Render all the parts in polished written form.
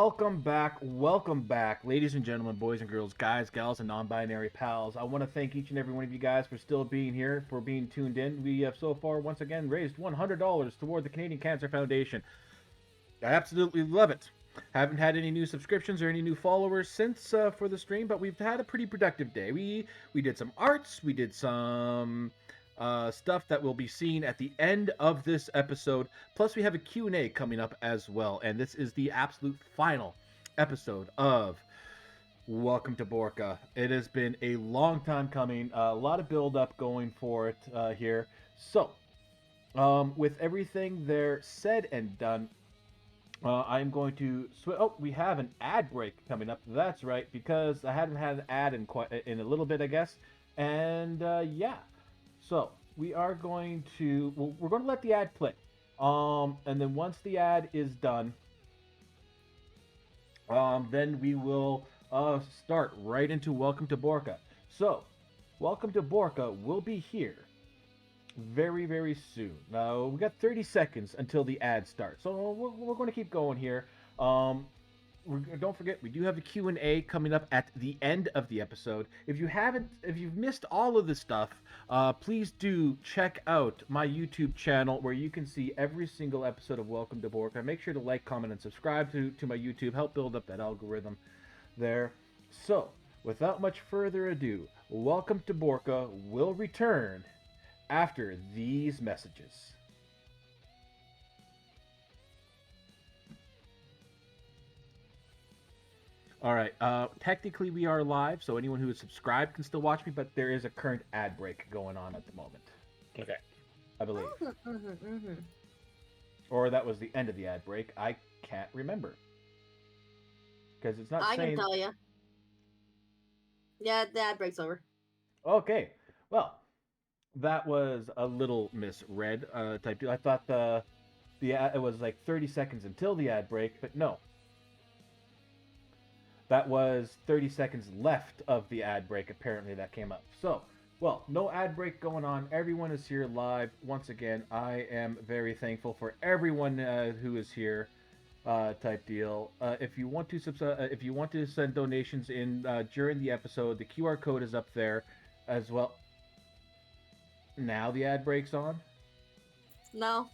welcome back, ladies and gentlemen, boys and girls, guys, gals, and non-binary pals. I want to thank each and every one of you guys for still being here, for being tuned in. We have so far, once again, raised $100 toward the Canadian Cancer Foundation. I absolutely love it. Haven't had any new subscriptions or any new followers since for the stream, but we've had a pretty productive day. We did some arts, we did some stuff that will be seen at the end of this episode. Plus, we have a Q&A coming up as well, and this is the absolute final episode of Welcome to Borca. It has been a long time coming, a lot of build-up going for it here. So, with everything there said and done, I'm going to switch. Oh, we have an ad break coming up. That's right, because I hadn't had an ad in a little bit, I guess. And yeah, so we are going to. Well, we're going to let the ad play. And then once the ad is done, then we will start right into Welcome to Borca. So, Welcome to Borca will be here very, very soon. Now, we got 30 seconds until the ad starts, so we're going to keep going here. Don't forget, we do have a Q&A coming up at the end of the episode. If you've missed all of this stuff, please do check out my YouTube channel where you can see every single episode of Welcome to Borca. Make sure to like, comment, and subscribe to my YouTube. Help build up that algorithm there. So, without much further ado, Welcome to Borca will return after these messages. All right. Technically, we are live, so anyone who is subscribed can still watch me, but there is a current ad break going on at the moment. Okay. I believe. Or that was the end of the ad break. I can't remember. Because it's not I saying... can tell you. Yeah, the ad break's over. Okay. Well, that was a little misread type deal. I thought it was like 30 seconds until the ad break, but no. That was 30 seconds left of the ad break, apparently, that came up. So, well, no ad break going on. Everyone is here live. Once again, I am very thankful for everyone who is here type deal. If you want to send donations in during the episode, the QR code is up there as well. Now the ad break's on? No.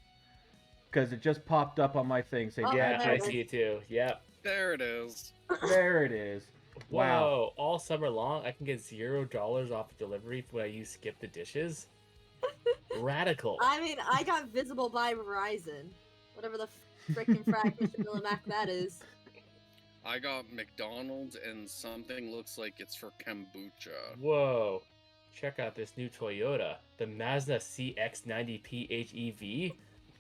Because it just popped up on my thing saying Yeah, I it see it too. Yep. There it is. There it is. Wow. Whoa, all summer long I can get $0 off delivery when I use Skip the Dishes? Radical. I mean, I got Visible by Verizon. Whatever the frickin' frack Mr. Millimac that is. I got McDonald's and something looks like it's for kombucha. Whoa. Check out this new Toyota, the Mazda CX-90 PHEV.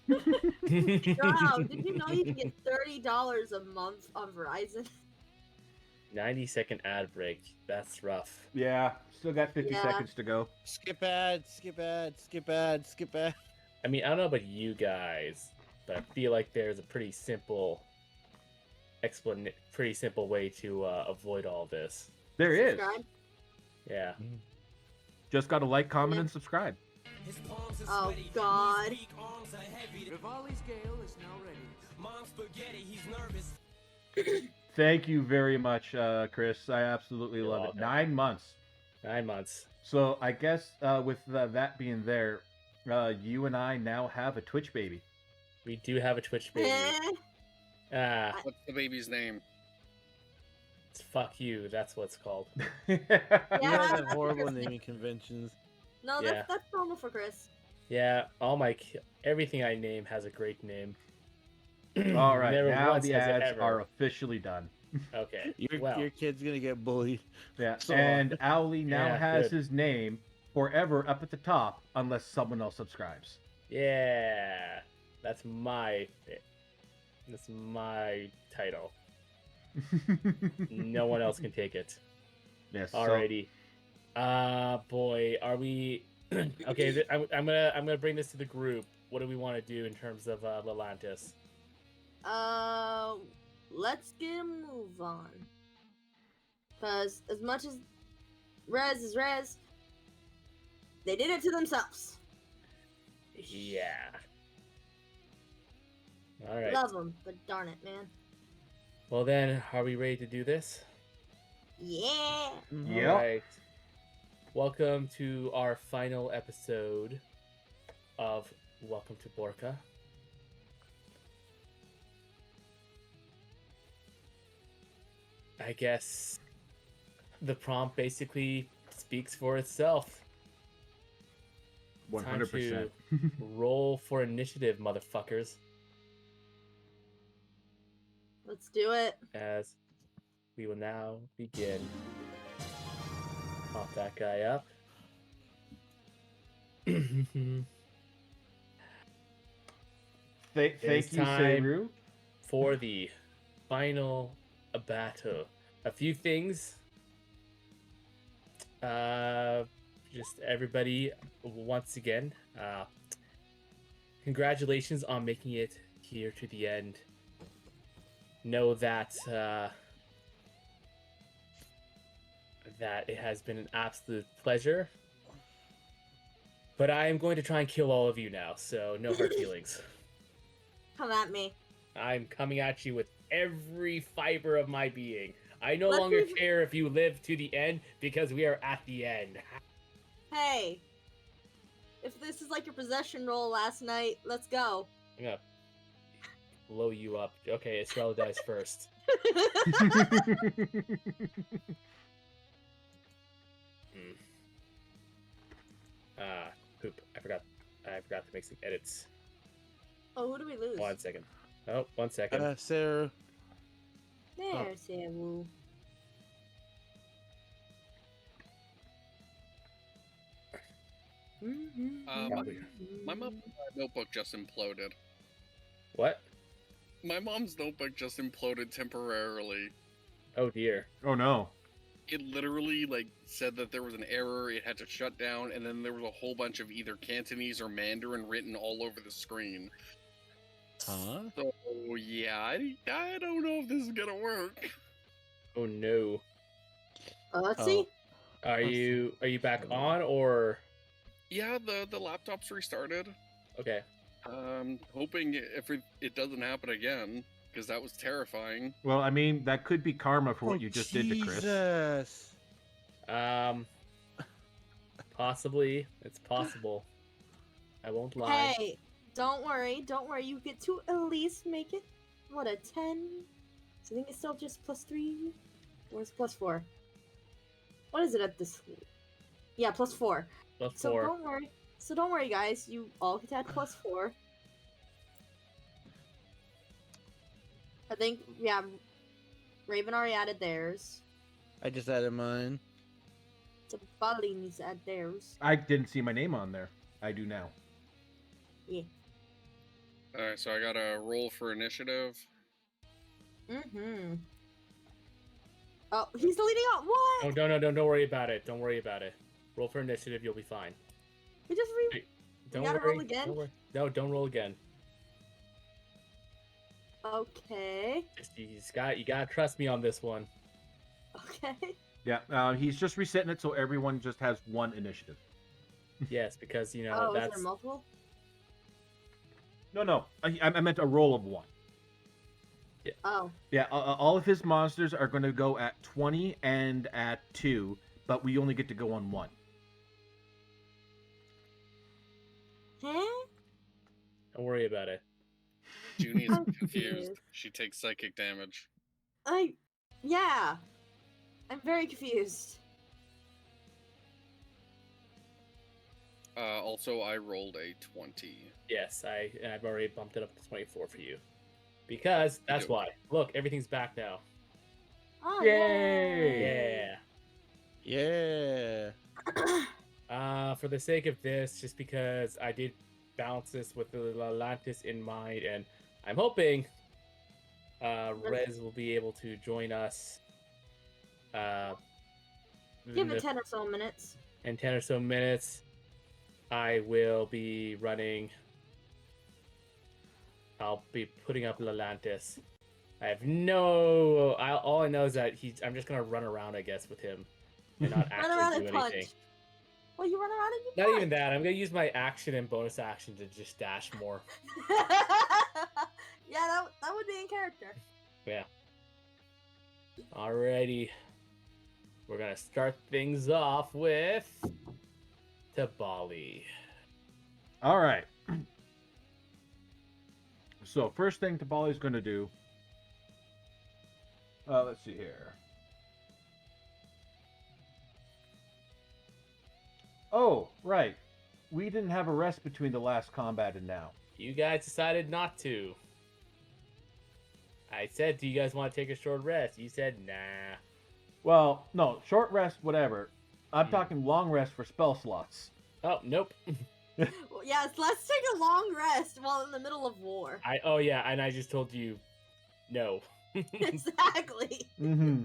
Wow, did you know you can get $30 a month on Verizon? 90-second ad break. That's rough. Yeah, still got 50 Yeah. seconds to go. Skip ad, skip ad, skip ad, skip ad. I mean, I don't know about you guys, but I feel like there's a pretty simple way to avoid all this. There is. Subscribe? Yeah. Just got to like, comment, Yeah. and subscribe. Oh, God. Rivali's Gale is now ready. Mom spaghetti, he's nervous. Thank you very much, Chris. I absolutely You're love welcome. it. 9 months. 9 months. So I guess with that being there, you and I now have a Twitch baby. We do have a Twitch baby. Eh. What's the baby's name? It's fuck you. That's what it's called. You Yeah, guys have that's horrible interesting. naming conventions. No, Yeah. that's normal for Chris. Yeah, everything I name has a great name. All right, Never now once the has it ads ever. are officially done. Okay. Your kid's gonna get bullied. Yeah, So- and Owly now Yeah, has good. his name forever up at the top unless someone else subscribes. Yeah, that's my title. No one else can take it. Yes. Alrighty. Boy, are we? Okay, I'm gonna bring this to the group. What do we want to do in terms of Lelantis? Let's get a move on. Because as much as Rez is Rez, they did it to themselves. Yeah. All right. Love them, but darn it, man. Well then, are we ready to do this? Yeah. Yep. Alright. Welcome to our final episode of Welcome to Borca. I guess the prompt basically speaks for itself. 100%. Time to roll for initiative, motherfuckers. Let's do it. As we will now begin. Pop that guy up. Thank It's you, time. Seru. For the final battle. A few things. Just everybody, once again, congratulations on making it here to the end. Know that that it has been an absolute pleasure. But I am going to try and kill all of you now, so no hard feelings. Come at me. I'm coming at you with every fiber of my being. I no Let's longer see if- care if you live to the end because we are at the end. Hey. If this is like your possession roll last night, let's go. I'm gonna blow you up. Okay, Estrella dies first. Poop. I forgot to make some edits. Oh, who do we lose? 1 second. Oh, 1 second. Sarah. There, Samu. My mom's notebook just imploded. What? My mom's notebook just imploded temporarily. Oh dear. Oh no. It literally said that there was an error, it had to shut down, and then there was a whole bunch of either Cantonese or Mandarin written all over the screen. Huh? So yeah, I don't know if this is gonna work. Oh no. Let's Oh. see. Are you back on or Yeah, the laptop's restarted. okay? Hoping if it doesn't happen again, because that was terrifying. Well, I mean, that could be karma for what you just did to Chris. Jesus. Possibly. It's possible. I won't lie. Hey, don't worry. You get to at least make it, what, a 10? So I think it's still just +3? Or it's +4? What is it at this? Yeah, +4. Plus So 4. don't worry, guys. You all get to add +4. I think, yeah, Raven already added theirs. I just added mine. So Bali needs to add theirs. I didn't see my name on there. I do now. Yeah. Alright, so I got a roll for initiative. Mm-hmm. Oh, he's deleting out. What? Oh, don't worry about it. Don't worry about it. Roll for initiative, you'll be fine. We just Don't gotta worry. roll again? Don't worry. No, don't roll again. Okay. You gotta trust me on this one. Okay. Yeah, he's just resetting it so everyone just has one initiative. Yes, because you know Oh, is that's there multiple? No, I meant a roll of 1. Oh. Yeah, all of his monsters are going to go at 20 and at 2, but we only get to go on 1. Huh? don't worry about it. Junie's I'm confused. confused. She takes psychic damage. Yeah. I'm very confused. Also, I rolled a 20. Yes, I've already bumped it up to 24 for you. Because that's do. why. Look, everything's back now. Oh, Yay! Yeah. Yeah. For the sake of this, just because I did balance this with the Atlantis in mind, and I'm hoping Rez will be able to join us Give it 10 or so minutes. in 10 or so minutes. I will be running. I'll be putting up Atlantis. I have no. All I know is that I'm just gonna run around, I guess, with him, and not Run around actually and do punch. anything. Well, you run around and you Not punch. even that. I'm gonna use my action and bonus action to just dash more. Yeah, that would be in character. Yeah. Alrighty. We're gonna start things off with Tabali. All right. So first thing Tabali's going to do. Let's see here. Oh, right. We didn't have a rest between the last combat and now. You guys decided not to. I said, do you guys want to take a short rest? You said, nah. Well, no, short rest, whatever. I'm Hmm. talking long rest for spell slots. Oh, nope. Well, yes, let's take a long rest while in the middle of war. Oh yeah, and I just told you no. Exactly. Mm-hmm.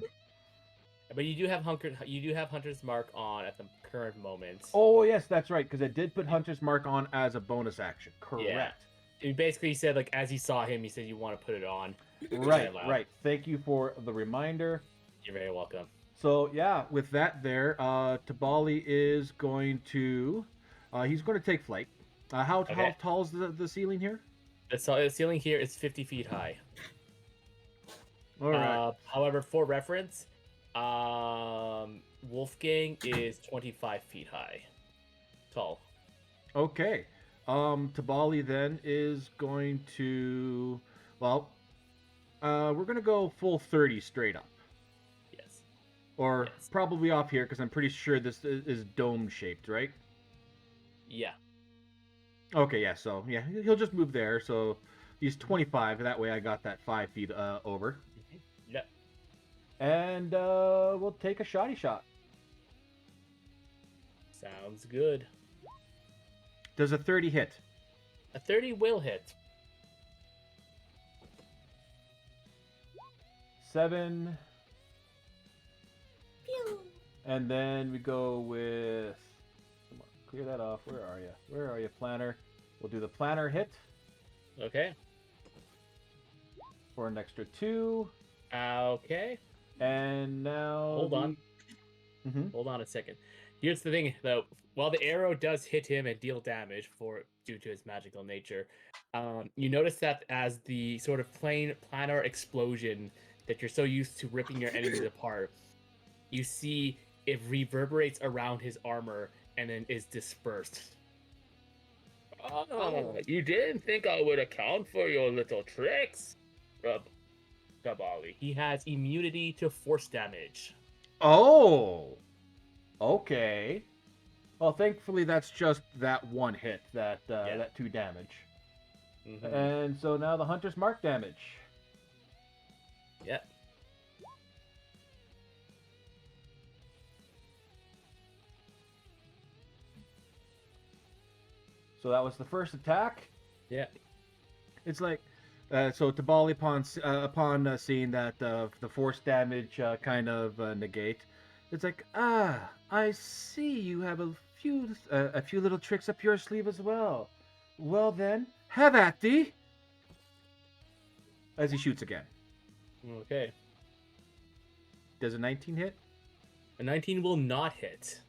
But you do have Hunter's Mark on at the current moment. Oh, yes, that's right, because I did put Hunter's Mark on as a bonus action. Correct. Yeah. He basically said, like, as he saw him, he said you want to put it on. Right, allowed. right. Thank you for the reminder. You're very welcome. So, yeah, with that there, Tabali is going to... he's going to take flight. How Okay. tall is the ceiling here? The ceiling here is 50 feet high. All right. However, for reference, Wolfgang is 25 feet high. Tall. Okay. Tabali then is going to... Well, we're going to go full 30 straight up. Yes. Or Yes. probably off here, because I'm pretty sure this is dome-shaped, right? Yeah. Okay, yeah, so, yeah, he'll just move there, so he's 25, that way I got that 5 feet over. Yep. And we'll take a shoddy shot. Sounds good. Does a 30 hit? A 30 will hit. 7, Pew. and then we go with... Come on, clear that off. Where are you? Where are you, planner? We'll do the planner hit Okay. for an extra 2. Okay. And now... Hold on. Mm-hmm. Hold on a second. Here's the thing, though. While the arrow does hit him and deal damage due to its magical nature, you notice that as the sort of planar explosion that you're so used to ripping your enemies apart, you see it reverberates around his armor and then is dispersed. Oh, you didn't think I would account for your little tricks, Tabali. He has immunity to force damage. Oh! Okay. Well, thankfully that's just that one hit, that 2 damage. Mhm. And so now the Hunter's Mark damage. Yep. So that was the first attack. Yeah. It's like, so Tabali upon seeing that the force damage kind of negate, it's like, I see you have a few little tricks up your sleeve as well. Well then, have at thee. As he shoots again. Okay. Does a 19 hit? A 19 will not hit.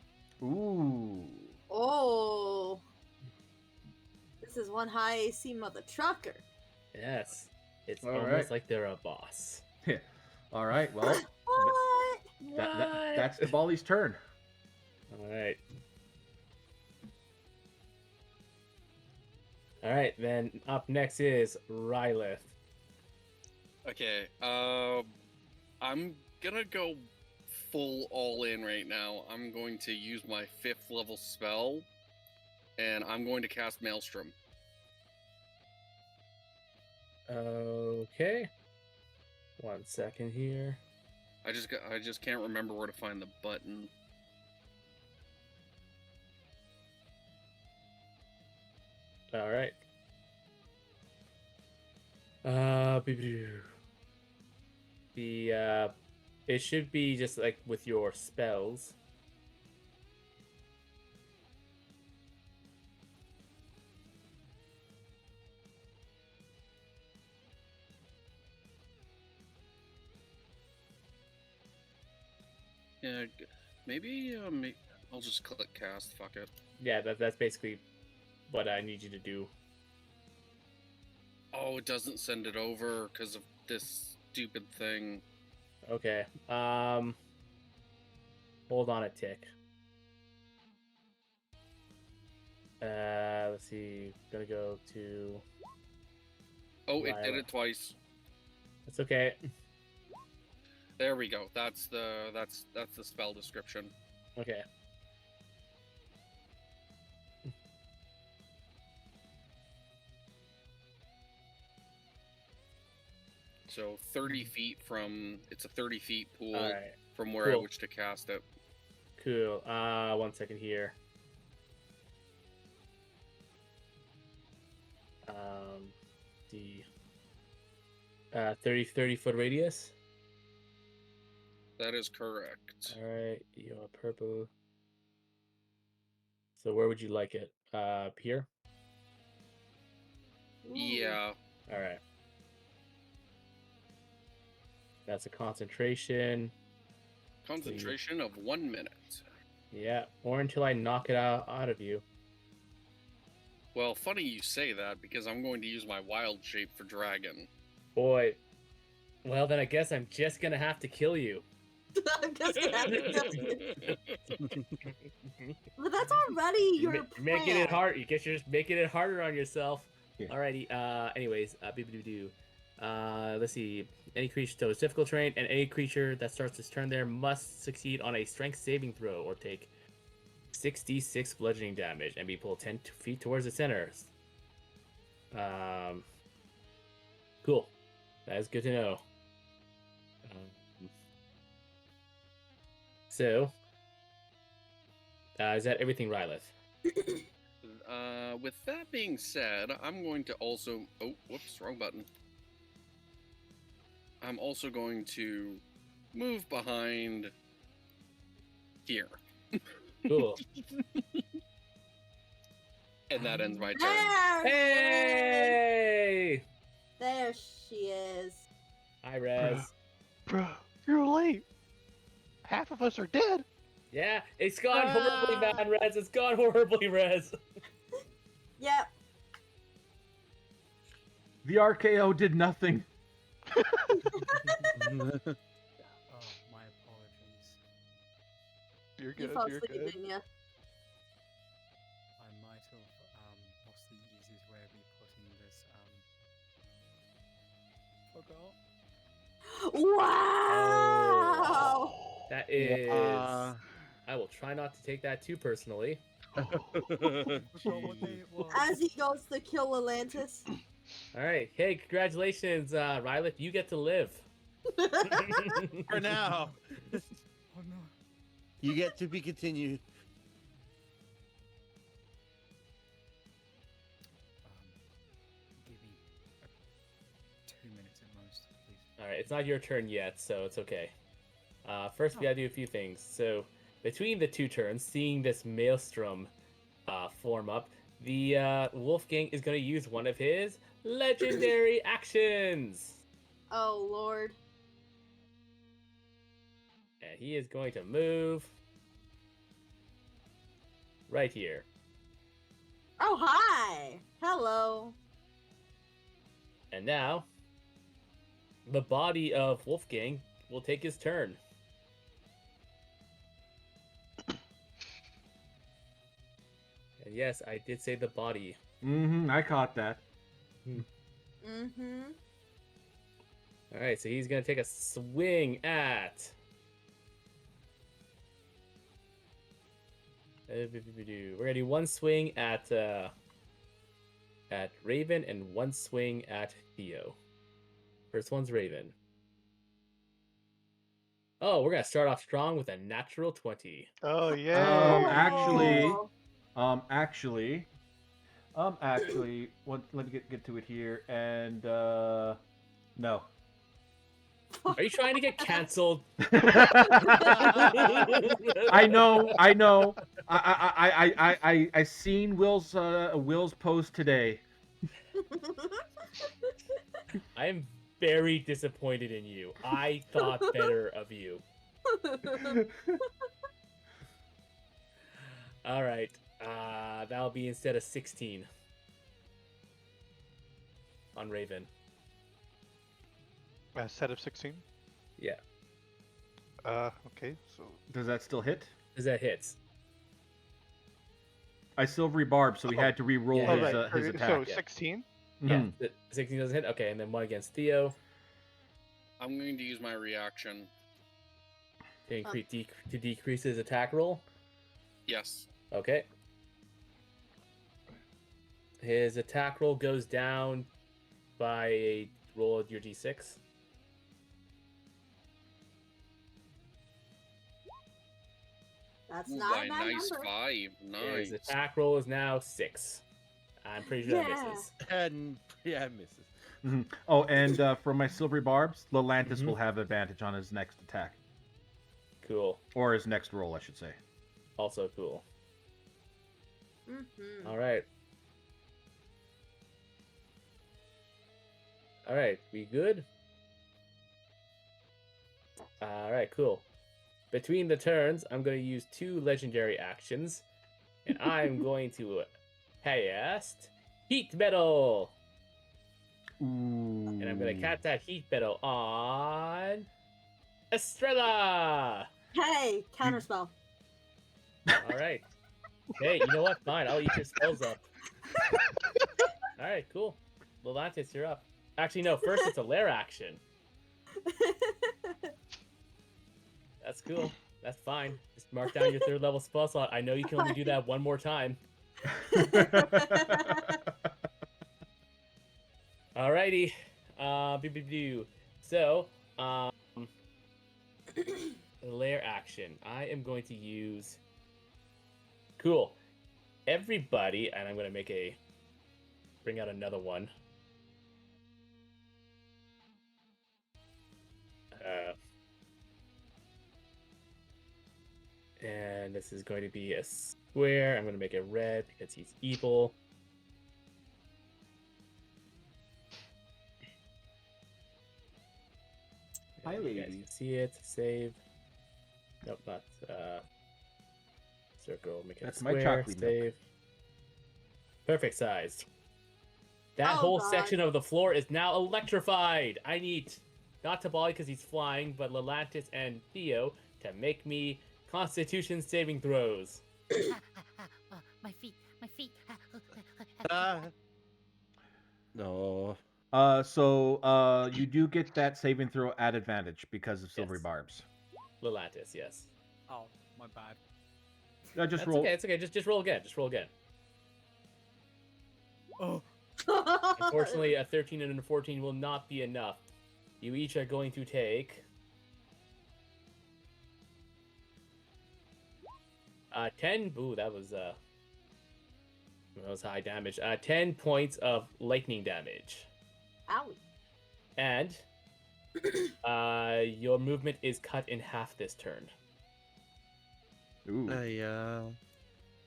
Ooh. Oh. This is one high AC mother trucker. Yes. It's All almost right. like they're a boss. All right, well, What? that's Tabali's turn. Alright. Alright, then up next is Rylith. Okay, I'm gonna go full all in right now. I'm going to use my 5th level spell, and I'm going to cast Maelstrom. Okay. 1 second here. I just can't remember where to find the button. Alright. It should be just like with your spells. Yeah, maybe I'll just click cast. Fuck it. Yeah, that's basically what I need you to do. Oh, it doesn't send it over because of this stupid thing. Okay. Hold on a tick. Let's see. Gonna go to. Oh, it did Lila. it twice. It's okay. There we go. That's the spell description. Okay. So 30 feet from it's a 30 feet pool All right. from where I Cool. wish to cast it. Cool. 1 second here. The 30 foot radius. That is correct. All right. You are purple. So where would you like it? Here. Ooh. Yeah. All right. That's a concentration. Concentration of 1 minute. Yeah, or until I knock it out of you. Well, funny you say that because I'm going to use my wild shape for dragon. Boy. Well, then I guess I'm just gonna have to kill you. I'm just gonna have to kill you. But that's already your plan. Making it hard. You guess you're just making it harder on yourself. Yeah. Alrighty. Anyways. Let's see. Any creature, so it's difficult terrain, and any creature that starts its turn there must succeed on a strength saving throw or take 6d6 bludgeoning damage and be pulled 10 feet towards the center. Cool. That is good to know. So, is that everything, Rylith? With that being said, I'm going to also... Oh, whoops, wrong button. I'm also going to move behind here. Cool. And that ends my turn. There she is. Hey! There she is. Hi, Rez. Bro, you're late. Half of us are dead. Yeah, it's gone horribly, man, Rez. It's gone horribly, Rez. Yep. The RKO did nothing. Oh, my apologies. You're You good. fell You're asleep, good. didn't ya? I might have what's the easiest way of me putting this? Forgot. Wow! That is. Yeah. I will try not to take that too personally. Forgot what day it was. As he goes to kill Atlantis. All right. Hey, congratulations, Rylith. You get to live. For now. Oh no. You get to be continued. Give me 2 minutes at most, please. All right. It's not your turn yet, so it's okay. First, we gotta do a few things. So, between the two turns, seeing this maelstrom form up, the Wolfgang is going to use one of his legendary actions. Oh, Lord. And he is going to move right here. Oh, hi! Hello. And now, the body of Wolfgang will take his turn. And yes, I did say the body. Mm-hmm, I caught that. Mm-hmm. All right, so he's going to take a swing at... We're going to do one swing at Raven and one swing at Theo. First one's Raven. Oh, we're going to start off strong with a natural 20. Oh yeah. Actually, let me get to it here, and no. Are you trying to get canceled? I know. I seen Will's post today. I am very disappointed in you. I thought better of you. All right. That'll be instead of 16 on Raven. A set of 16. Yeah. Okay, so Does that still hit? Does that hits? I silvery barb, so he Oh. had to re-roll Yeah, his, yeah. his so attack. 16. Yeah, Mhm. the 16 doesn't hit. Okay, and then one against Theo I'm going to use my reaction. to decrease his attack roll. Yes. Okay. His attack roll goes down by a roll of your d6. That's Ooh, not by a a bad nice number. 5. Nice. His attack roll is now 6. I'm pretty sure that Yeah. misses. And yeah, it misses. Mhm. Oh, and for my silvery barbs, Lelantis Mhm. will have advantage on his next attack. Cool. Or his next roll, I should say. Also cool. Mm-hmm. All right. All right, we good? All right, cool. Between the turns, I'm going to use 2 legendary actions, and I'm going to cast Heat Metal, Ooh. and I'm going to cast that Heat Metal on Estrella. Hey, counterspell. All right. Hey, you know what? Fine, I'll eat your spells up. All right, cool. Lelantis, you're up. Actually, no. First, it's a lair action. That's cool. That's fine. Just mark down your 3rd level spell slot. I know you can only do that one more time. Alrighty. So, lair action. I am going to use. Cool. Everybody, and I'm going to bring out another one. And this is going to be a square. I'm going to make it red because he's evil. Hi, And you guys ladies. can see it. Save. Nope, not circle. Make it That's my square. chocolate milk. Save. Perfect size. That Oh, whole God. section of the floor is now electrified. I need not Tabali because he's flying, but Lelantis and Theo to make me Constitution saving throws. My feet, my feet. No. So you do get that saving throw at advantage because of silvery Yes. barbs. Lelantis, yes. Oh, my bad. Just That's roll. okay. It's okay. Just roll again. Just roll again. Oh, Unfortunately, a 13 and a 14 will not be enough. You each are going to take 10. Ooh, that was high damage. 10 points of lightning damage, Owie. and your movement is cut in half this turn. Ooh.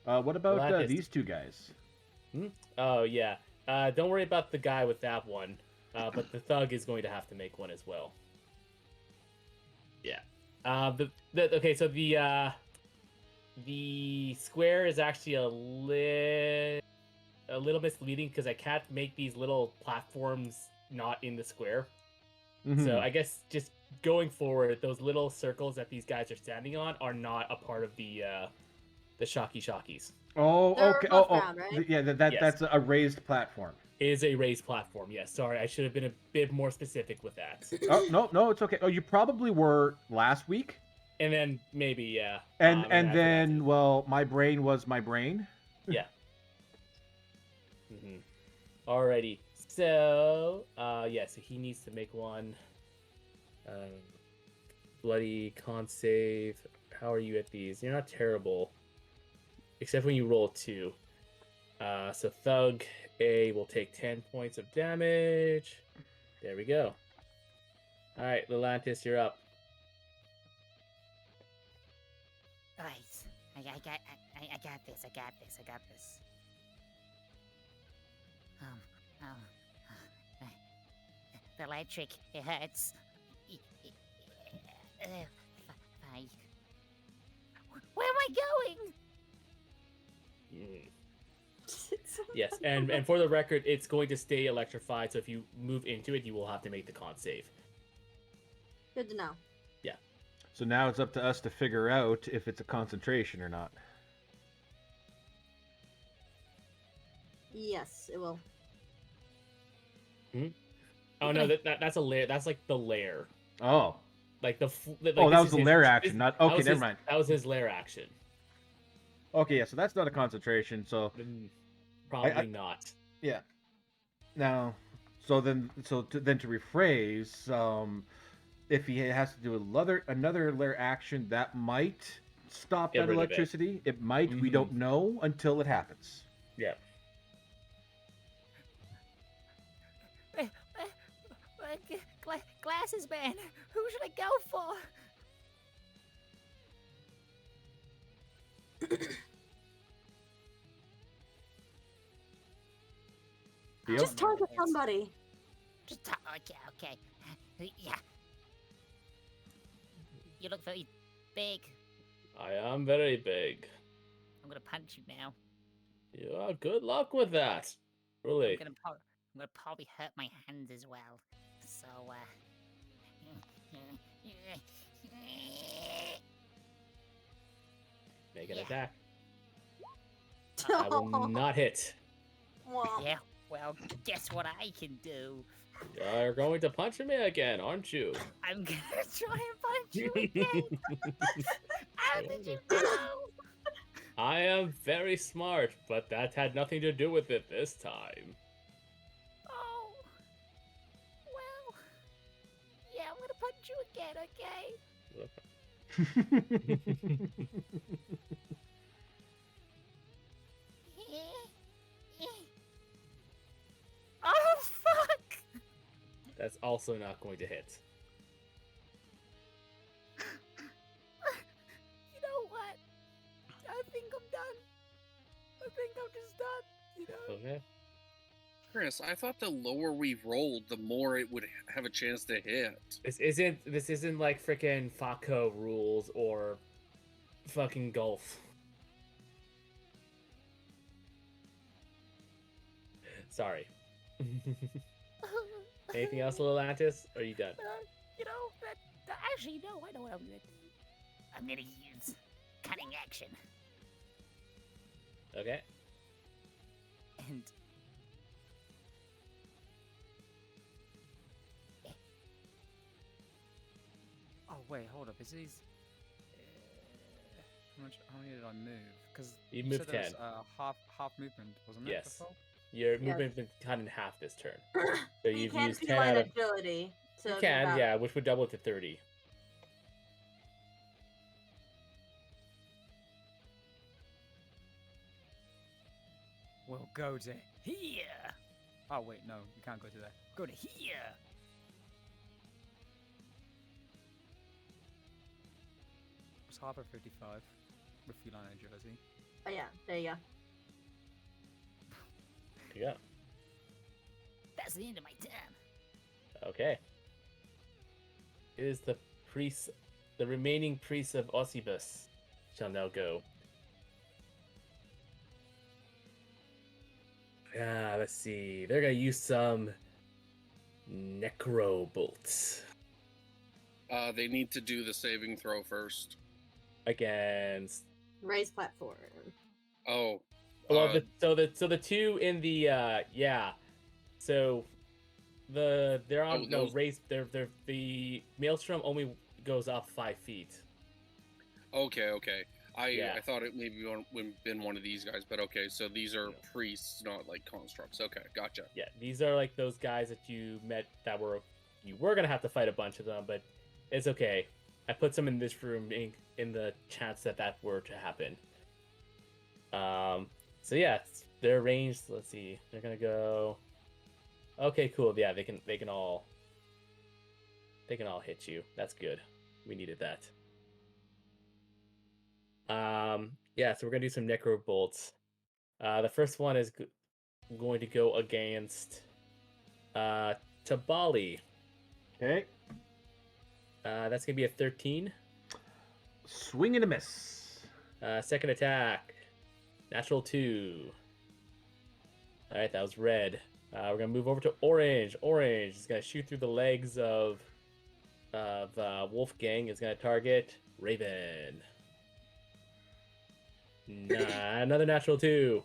What about Lelantis. these 2 guys? Oh yeah. Don't worry about the guy with that one. But the thug is going to have to make one as well. Yeah. Okay. So the square is actually a little misleading because I can't make these little platforms not in the square. Mhm. So I guess just going forward, those little circles that these guys are standing on are not a part of the Shockies. Oh, They're okay. above Oh, ground, right? yeah. Yes. That's a raised platform. It is a raised platform. Yes. Sorry, I should have been a bit more specific with that. Oh no, it's okay. Oh, you probably were last week, And then maybe, yeah. and I forgot then to. well, my brain was my brain. Yeah. Alrighty. So, so he needs to make one. Bloody con save. How are you at these? You're not terrible. Except when you roll 2. So Thug A will take 10 points of damage. There we go. Alright, Lelantis, you're up. Right. I got this. I got this. The electric, it hurts. Fine. Where am I going? Yes, and for the record, it's going to stay electrified, so if you move into it, you will have to make the con save. Good to know. So now it's up to us to figure out if it's a concentration or not. Yes, it will. Oh no, that's a lair. That's like the lair. Oh. Like the. Like Oh, that this was is the his- lair this- action, not... that Okay, was never his- mind. That was his lair action. Okay, yeah, so that's not a concentration, so... Probably not. Yeah. Now, so then to rephrase, if he has to do another lair action, that might stop Get that rid of it. electricity. It might. We don't know until it happens. Yeah. Glasses man, who should I go for? Deal? Just talk to somebody. Just talk. Okay. Yeah. You look very big. I am very big. I'm gonna punch you now. Yeah, good luck with that. Really. I'm gonna probably hurt my hands as well. So, Make an Yeah. attack. I will not hit. Well, yeah. Well, guess what I can do? You're going to punch me again, aren't you? I'm gonna try and punch you again. How did you know? I am very smart, but that had nothing to do with it this time. Oh. Well. Yeah, I'm gonna punch you again, okay? Oh, fuck! That's also not going to hit. You know what? I think I'm done. I think I'm just done, you know? Okay. Chris, I thought the lower we rolled, the more it would have a chance to hit. This isn't like frickin' FACO rules or fucking golf. Sorry. Anything else, Little Atlantis? Or are you done? You know, actually, no, I know what I'm gonna do. I'm gonna use cunning action. Okay. And... Oh wait, hold up. Is these? How many did I move? Because You moved said there was, 10. half movement, wasn't it? Yes. Before? Your movement's been cut in half this turn. So you you've can't used do 10 light out of... agility. You to can, about- yeah, which would double it to 30. We'll go to here. Oh wait, no, you can't go to there. Go to here. It's Harbour 55 with feline agility. Oh yeah, there you go. Yeah. That's the end of my turn. Okay. It is the remaining priests of Ossibus shall now go. Let's see. They're gonna use some necro bolts They need to do the saving throw first. against. Raise platform. Oh. Well, the two in the yeah. So they're on Oh, those- race. They're the maelstrom only goes up 5 feet. Okay. I Yeah. thought it maybe been one of these guys, but okay. So these are priests, not like constructs. Okay, gotcha. Yeah, these are like those guys that you met that you were gonna have to fight a bunch of them, but it's okay. I put some in this room in the chance that were to happen. So yeah, their range. Let's see, they're gonna go. Okay, cool. Yeah, they can all hit you. That's good. We needed that. Yeah, so we're gonna do some necro bolts. The first one is going to go against Tabali. Okay. That's gonna be a 13. Swing and a miss. Second attack, natural 2. All right, that was red. We're gonna move over to orange. Orange is gonna shoot through the legs of of Wolfgang is going to target Raven. Another natural 2.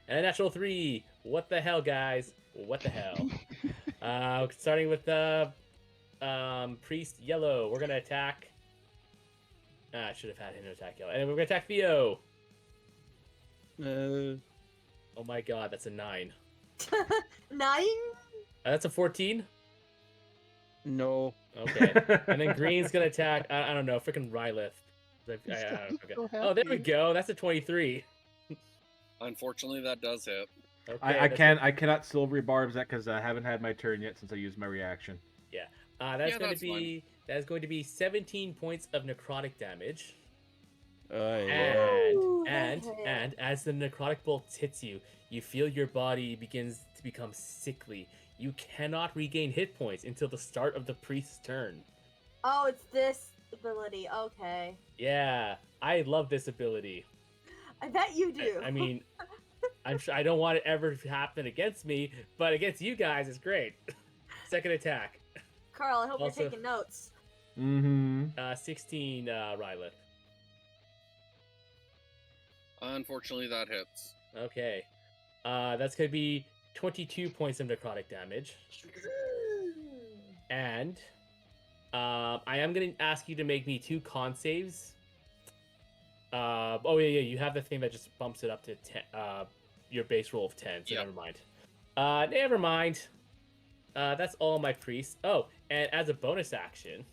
And a natural 3. What the hell, guys? What the hell? Starting with Priest Yellow. We're going to attack... I should have had him attack Yellow. And we're going to attack Theo. Oh my god, that's a 9. 9? That's a 14? No. Okay. And then Green's going to attack... I don't know, freaking Rylith. Oh, there we go. That's a 23. Unfortunately, that does hit. Okay, I cannot silvery barbs that because I haven't had my turn yet since I used my reaction. Yeah. That's going to be 17 points of necrotic damage. Yeah. And as the necrotic bolt hits you, you feel your body begins to become sickly. You cannot regain hit points until the start of the priest's turn. Oh, it's this ability. Okay. Yeah, I love this ability. I bet you do. I mean, I'm sure I don't want it ever to happen against me, but against you guys, it's great. Second attack. Carl, I hope Also- you're taking notes. Mm-hmm. 16, Rylith. Unfortunately, that hits. Okay. That's going to be 22 points of necrotic damage. And I am going to ask you to make me 2 con saves. Oh, yeah, you have the thing that just bumps it up to 10, your base roll of 10, so Yep. never mind. Never mind. That's all my priests. Oh, and as a bonus action,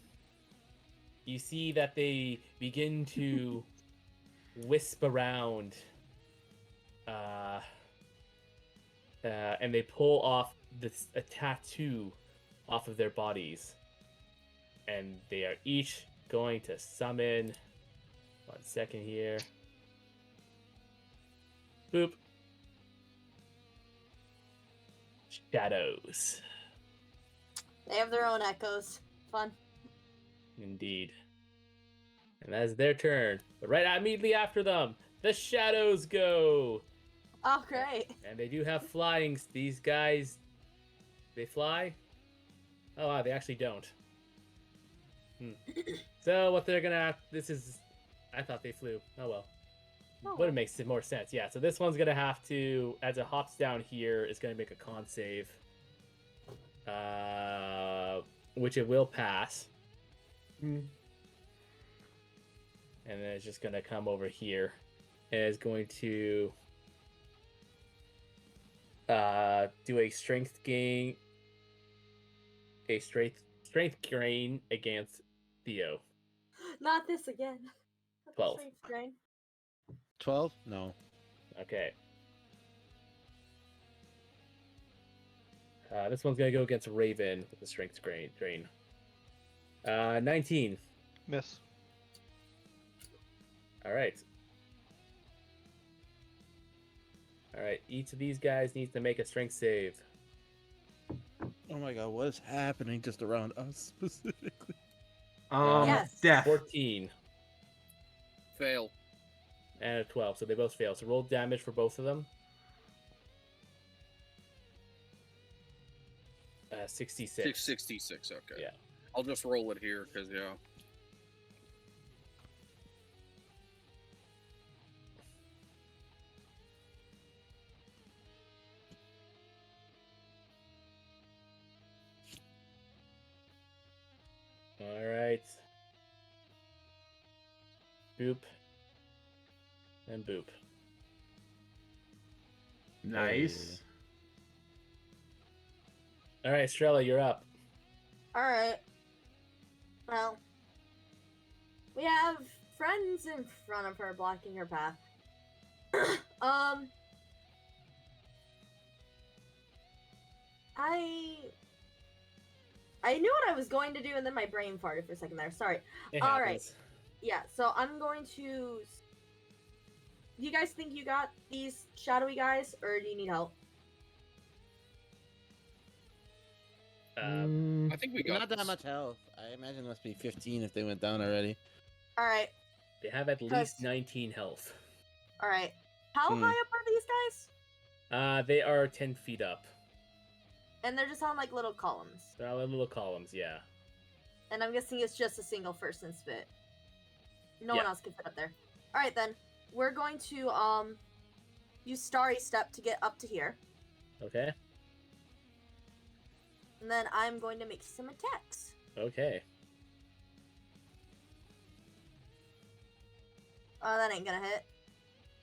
you see that they begin to wisp around, and they pull off a tattoo off of their bodies, and they are each going to summon. 1 second here. Boop. Shadows. They have their own echoes. Fun. Indeed. And that is their turn. But right immediately after them, the shadows go. Oh, great. And they do have flying. These guys, they fly? Oh, wow, they actually don't. So what they're gonna I thought they flew. Oh well. Oh, But it makes more sense. Yeah, so this one's gonna have to, as it hops down here, it's gonna make a con save. Which it will pass. And then it's just gonna come over here. And it's going to do a strength gain. A strength gain against Theo. Not this again. Not the 12. strength drain. 12? No. Okay. This one's gonna go against Raven with the strength drain. 19. Miss. All right. Each of these guys needs to make a strength save. Oh my god, what is happening just around us specifically? Yes. Death. 14 Fail. and a 12, so they both fail. So roll damage for both of them. 66. 666, okay. Yeah. I'll just roll it here, because, yeah. All right. Boop. And boop. Nice. All right, Strella, you're up. Alright. Well, we have friends in front of her blocking her path. I knew what I was going to do and then my brain farted for a second there. Sorry. It All right. happens. Yeah, so I'm going to... Do you guys think you got these shadowy guys, or do you need help? I think we got Not that this. much health. I imagine it must be 15 if they went down already. Alright, They have at least 19 health. alright. How Hmm. high up are these guys? They are 10 feet up. And they're just on, like, little columns. They're all in little columns, yeah. And I'm guessing it's just a single first and spit. No Yeah. one else can fit up there. All right, then. We're going to use Starry Step to get up to here. Okay. And then I'm going to make some attacks. Okay. That ain't gonna hit.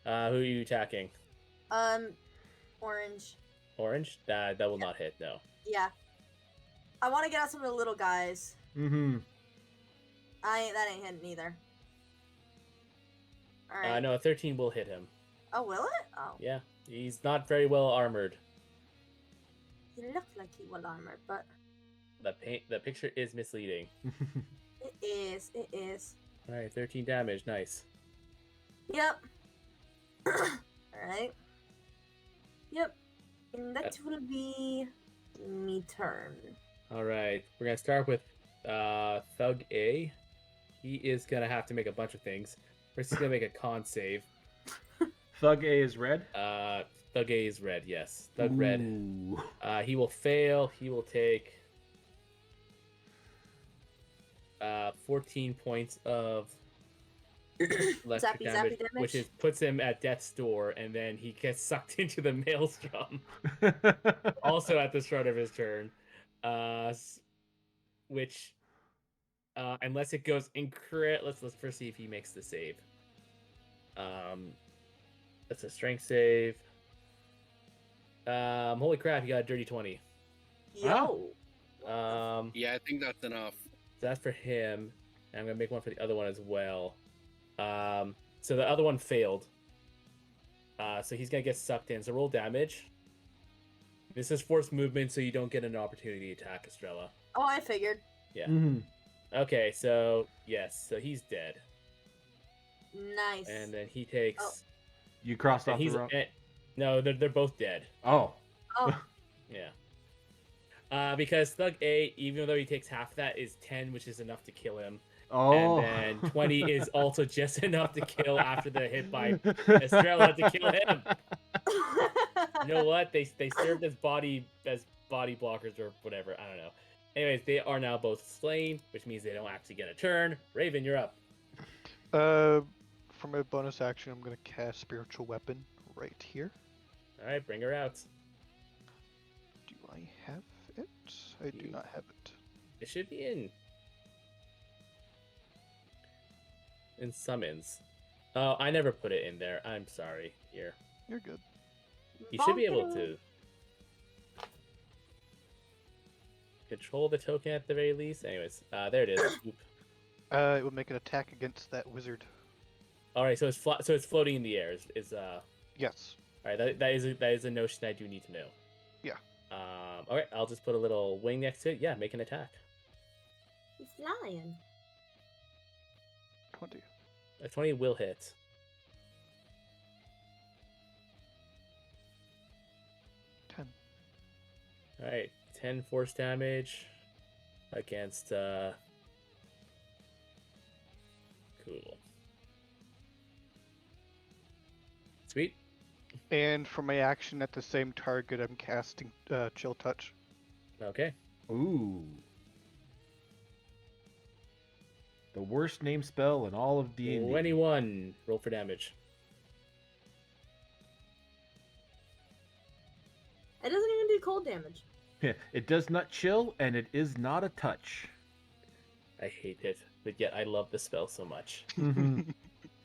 Who are you attacking? Orange. Orange? That will not hit, no. Yeah. I want to get out some of the little guys. Mm-hmm. That ain't hitting either. All right. No, a 13 will hit him. Oh, will it? Oh. Yeah. He's not very well armored. He looked like he was armored, but The picture is misleading. it is. It is. All right, 13 damage. Nice. Yep. Alright. Yep. And that will be me turn. All right, we're gonna start with Thug A. He is gonna have to make a bunch of things. First, he's gonna make a con save. Thug A is red. Thug A is red. Yes, Thug red. Ooh. He will fail. He will take 14 points of electric Zappy damage, damage? which puts him at death's door, and then he gets sucked into the maelstrom. Also at the start of his turn, which unless it goes incorrect, let's first see if he makes the save. That's a strength save. Holy crap, he got a dirty 20. Yo. Yeah, I think that's enough. So that's for him, and I'm gonna make one for the other one as well. So the other one failed. So he's gonna get sucked in. So roll damage. This is forced movement, so you don't get an opportunity to attack Estrella. Oh, I figured. Yeah. Mm-hmm. Okay, so yes, so he's dead, Nice. and then he takes. Oh. You crossed and off the he's wrong. no, they're both dead. Oh. Oh, Yeah. Because Thug A, even though he takes half of that, is 10, which is enough to kill him. Oh. And then 20 is also just enough to kill after the hit by Estrella to kill him. You know what? They served as body blockers or whatever. I don't know. Anyways, they are now both slain, which means they don't actually get a turn. Raven, you're up. For my bonus action, I'm gonna cast Spiritual Weapon right here. All right, bring her out. Do I have it? I do not have it. It should be in summons. Oh, I never put it in there. I'm sorry. Here. You're good. You should be able to control the token at the very least. Anyways, there it is. Oop. It will make an attack against that wizard. All right, so it's floating in the air. Yes. All right, that is a notion I do need to know. Yeah. All right, I'll just put a little wing next to it. Yeah, make an attack. he's flying. 20. A 20 will hit. Ten. All right, 10 force damage against cool. Sweet. And for my action at the same target, I'm casting Chill Touch. Okay. Ooh. The worst name spell in all of D&D. 21. Roll for damage. It doesn't even do cold damage. It does not chill, and it is not a touch. I hate it, but yet I love the spell so much. Mhm.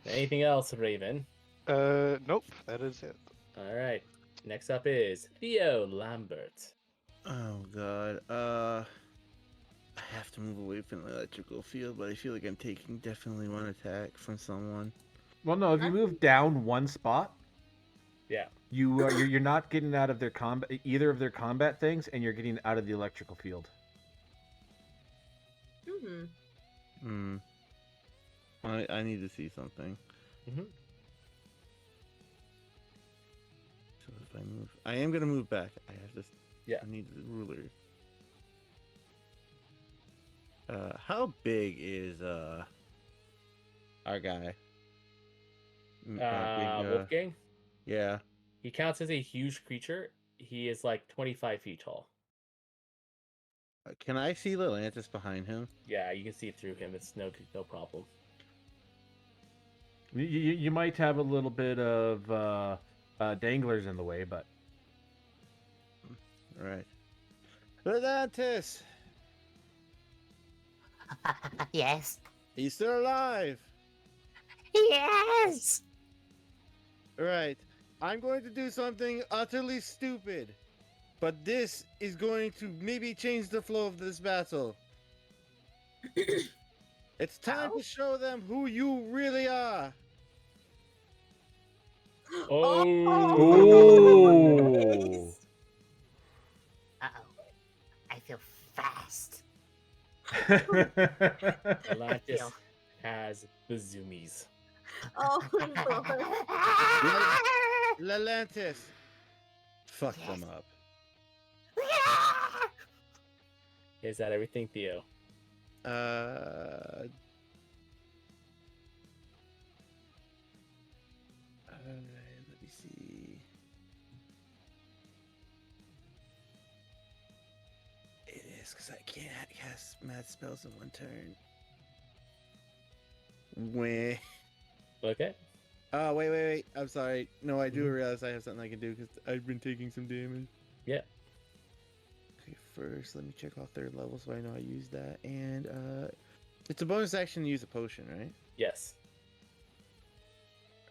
Anything else, Raven? Nope, that is it. All right. Next up is Theo Lambert. Oh god. I have to move away from the electrical field, but I feel like I'm taking definitely one attack from someone. Well, no, if you move down one spot, Yeah. you're not getting out of their either of their combat things, and you're getting out of the electrical field. Mm-hmm. I need to see something. Mhm. So if I move, I am gonna move back. I have this. Yeah. I need the ruler. How big is our guy? Wolfgang? Yeah. He counts as a huge creature. He is like 25 feet tall. Can I see Lelantis behind him? Yeah, you can see through him. It's no problem. You might have a little bit of danglers in the way, but All right. Lelantis! Yes. He's still alive! Yes. All right. I'm going to do something utterly stupid. But this is going to maybe change the flow of this battle. It's time to show them who you really are. Ooh. Uh-oh. I feel fast. Atlantis has the zoomies. Oh Lord. Lelantis. Fuck them up. Is that everything, Theo? Alright, let me see. It is because I can't cast mad spells in one turn. Wait. Okay. Oh, wait. I'm sorry. No, I do realize I have something I can do because I've been taking some damage. Yeah. Okay, first, let me check off third level so I know I used that. And, it's a bonus action to use a potion, right? Yes.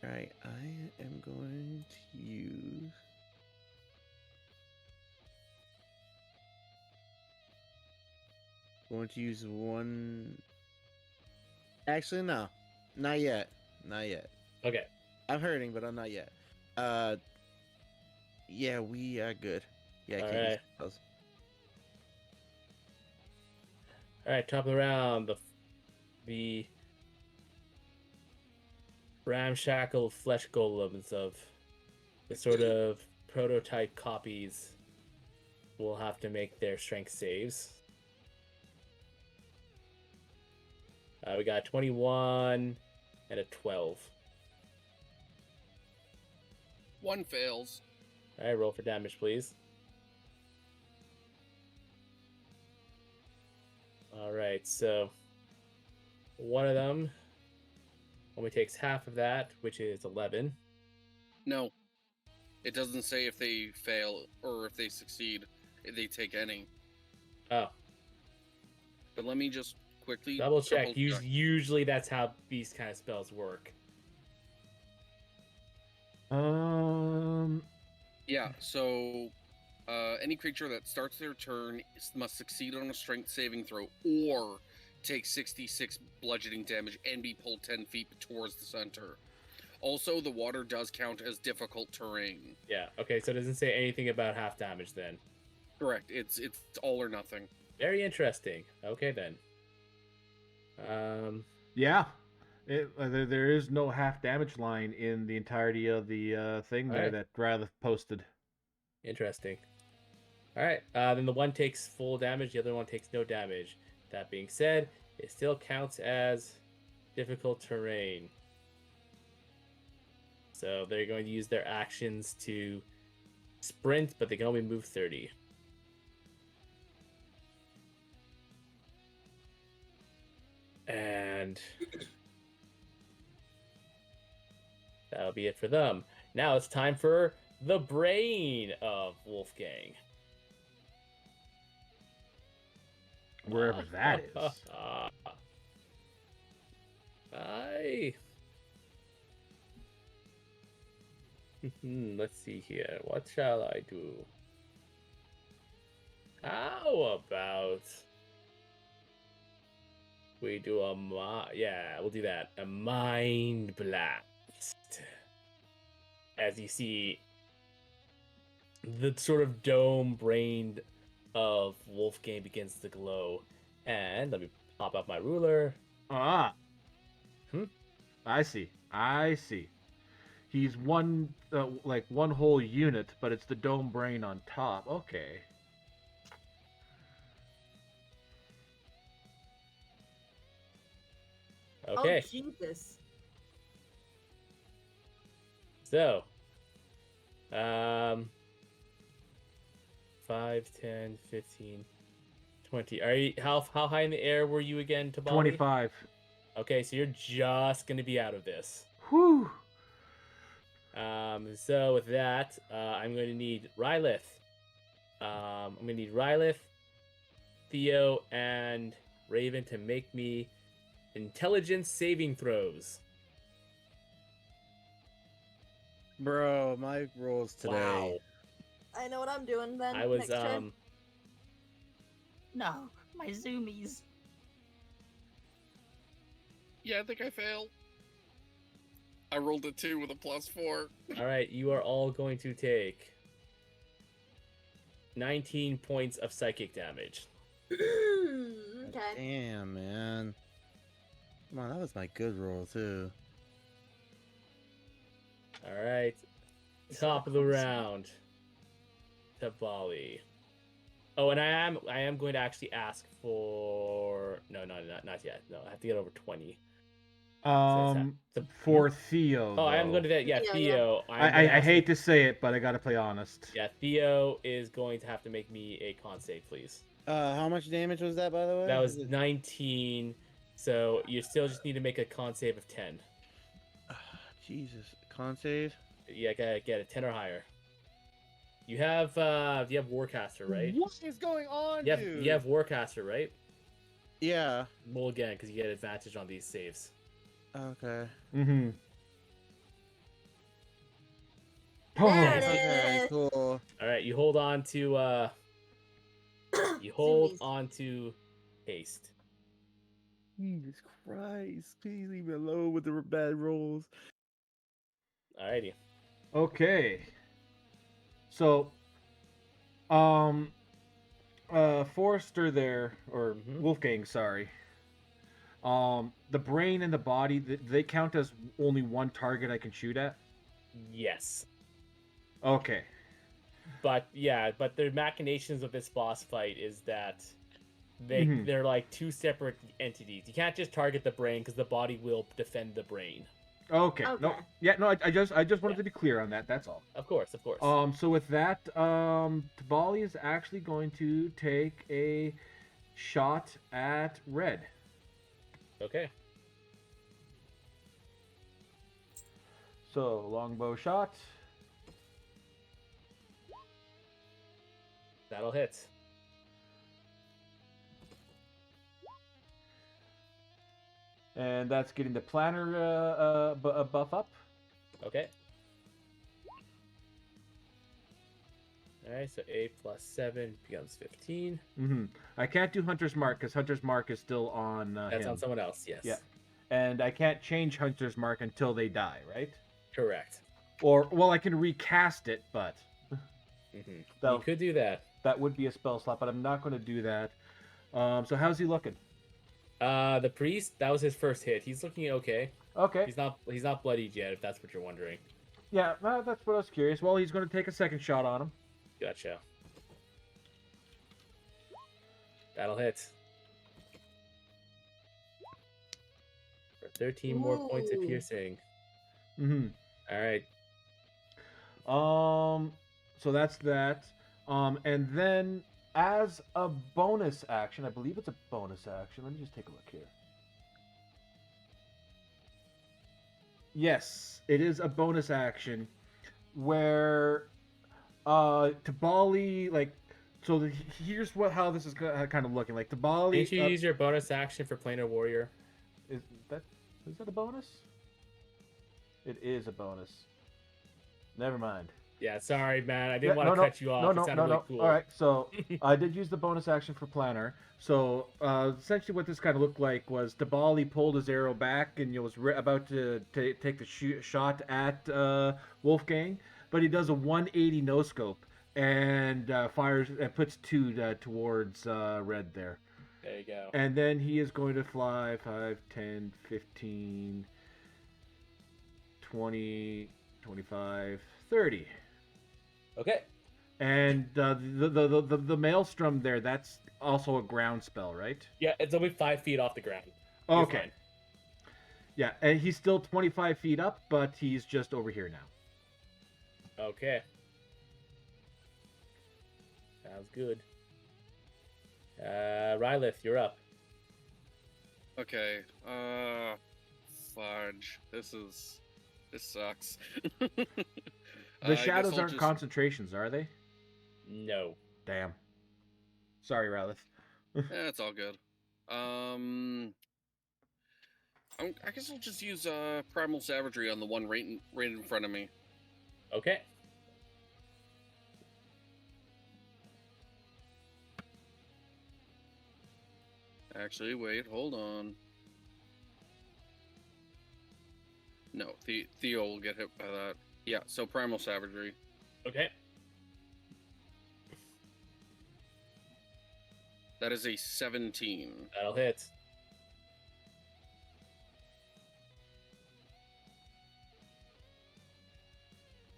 Alright, I am going to use... one... Actually, no. Not yet. Okay. I'm hurting, but I'm not yet. Yeah, we are good. Yeah, I can't use Alright. spells. All right, top of the round, the ramshackle flesh golems of the sort of prototype copies will have to make their strength saves. We got 21 and a 12. One fails. All right, roll for damage, please. All right, so one of them only takes half of that, which is 11. No. It doesn't say if they fail or if they succeed. If they take any. Oh, But let me just quickly double check. triple check. Usually that's how these kind of spells work. Yeah, so any creature that starts their turn must succeed on a strength saving throw or take 66 bludgeoning damage and be pulled 10 feet towards the center. Also, the water does count as difficult terrain. Yeah, okay, so it doesn't say anything about half damage then. Correct. It's all or nothing. Very interesting. Okay, then. yeah, there is no half damage line in the entirety of the thing there Alright. that Rather posted. Interesting. All right, then the one takes full damage, the other one takes no damage. That being said, it still counts as difficult terrain. So they're going to use their actions to sprint, but they can only move 30. And that'll be it for them. Now it's time for the brain of Wolfgang. Wherever that is. Hi. Let's see here. What shall I do? How about we do we'll do that. A mind blast. As you see, the sort of dome brain of Wolfgang begins to glow. And let me pop up my ruler. I see. He's one one whole unit, but it's the dome brain on top. Okay. Okay. Oh, Jesus. So, 5, 10, 15, 20. Are you how high in the air were you again, Tabali? 25. Okay, so you're just gonna be out of this. Whew. So with that, I'm going to need Rylith. I'm going to need Rylith, Theo, and Raven to make me intelligence saving throws. Bro, my rolls today. Wow. I know what I'm doing then. I was Next turn. No, my zoomies. Yeah, I think I failed. I rolled a 2 with a +4. All right, you are all going to take 19 points of psychic damage. Okay. Damn, man. Come on, that was my good roll too. All right, top of the round, Tabali. Oh, and I am going to actually ask for not yet. No, I have to get over 20. For Theo. Oh, I am going to that. Yeah, Theo, Theo. I hate to say it, but I gotta play honest. Yeah, Theo is going to have to make me a con save, please. How much damage was that, by the way? That was 19. So you still just need to make a con save of 10. Jesus, con save. Yeah, gotta get it 10 or higher. You have Warcaster, right? What is going on, dude? You have Warcaster, right? Yeah. Roll again because you get advantage on these saves. Okay. Mm-hmm. There it Okay, is. cool. All right, you hold on to onto haste. Jesus Christ, please leave me alone with the bad rolls. Alrighty. Okay. So, Forrester there, or Wolfgang, sorry. The brain and the body, they count as only one target I can shoot at? Yes. Okay. But the machinations of this boss fight is that they're like two separate entities. You can't just target the brain because the body will defend the brain. Okay. No. Yeah. No. I just wanted to be clear on that. That's all. Of course. So with that, Tabali is actually going to take a shot at Red. Okay. So longbow shot. That'll hit. And that's getting the planner buff up. Okay. Alright, so 8 plus 7 becomes 15. Mm-hmm. I can't do Hunter's Mark because Hunter's Mark is still on That's him. on someone else, yes. Yeah. And I can't change Hunter's Mark until they die, right? Correct. Or, well, I can recast it, but... You could do that. That would be a spell slot, but I'm not going to do that. So how's he looking? The priest, that was his first hit. He's looking okay. Okay. He's not bloodied yet, if that's what you're wondering. Yeah, that's what I was curious. Well, he's going to take a second shot on him. Gotcha. That'll hit. For 13 more points of piercing. Mm-hmm. Alright. So that's that. And then as a bonus action, I believe it's a bonus action. Let me just take a look here. Yes, it is a bonus action where Tabali, like, so here's how this is kind of looking. Like, Tabali... Didn't you use your bonus action for Planar Warrior? Is that a bonus? It is a bonus. Never mind. Yeah, sorry, man. I didn't want to cut you off. It sounded really cool. All right, so I did use the bonus action for Planner. So essentially what this kind of looked like was Tabali pulled his arrow back and was about to take the shot at Wolfgang, but he does a 180 no-scope and fires and puts 2 towards Red there. There you go. And then he is going to fly 5, 10, 15, 20, 25, 30. Okay. And the maelstrom there, that's also a ground spell, right? Yeah, it's only 5 feet off the ground. Okay. Yeah, and he's still 25 feet up, but he's just over here now. Okay. Sounds good. Rylith, you're up. Okay. Fudge. This sucks. The shadows aren't concentrations, are they? No. Damn. Sorry, Rylith. It's all good. I guess I'll just use Primal Savagery on the one right in front of me. Okay. Actually, wait, hold on. No, Theo will get hit by that. Yeah, so Primal Savagery. Okay. That is a 17. That'll hit.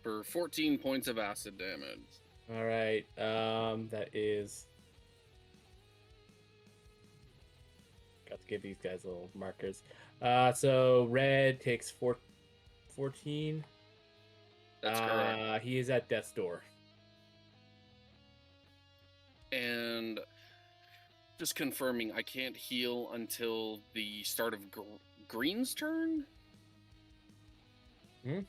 For 14 points of acid damage. All right. That is. Got to give these guys little markers. So red takes 14. That's correct. He is at death's door. And just confirming, I can't heal until the start of Green's turn? Hmm?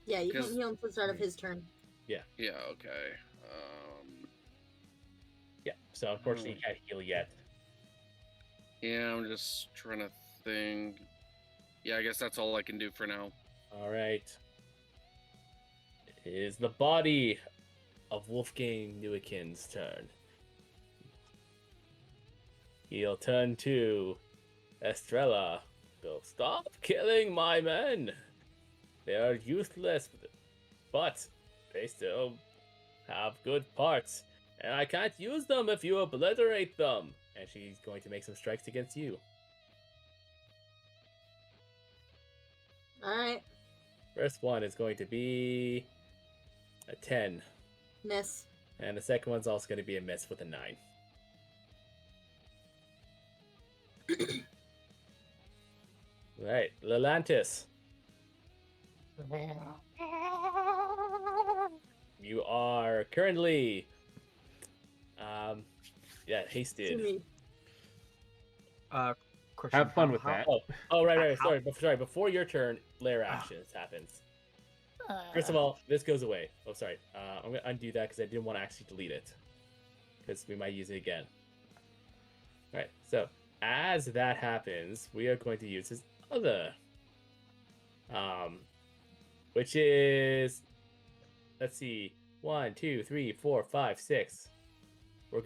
Yeah, you can't heal until the start of his turn. Yeah. Yeah, okay. Yeah, so unfortunately you can't heal yet. Yeah, I'm just trying to think. Yeah, I guess that's all I can do for now. All right. It is the body of Wolfgang Newikin's turn. He'll turn to Estrella. Go, stop killing my men. They are useless, but they still have good parts. And I can't use them if you obliterate them. And she's going to make some strikes against you. Alright. First one is going to be a 10. Miss. And the second one's also going to be a miss with a 9. Right, Lelantis. You are currently, hasted. Question, Have fun with that. Right. Sorry. Before your turn, lair actions happens. First of all, this goes away. Oh, sorry. I'm gonna undo that because I didn't want to actually delete it, because we might use it again. All right. So as that happens, we are going to use his other, which is, let's see, 1, 2, 3, 4, 5, 6. We are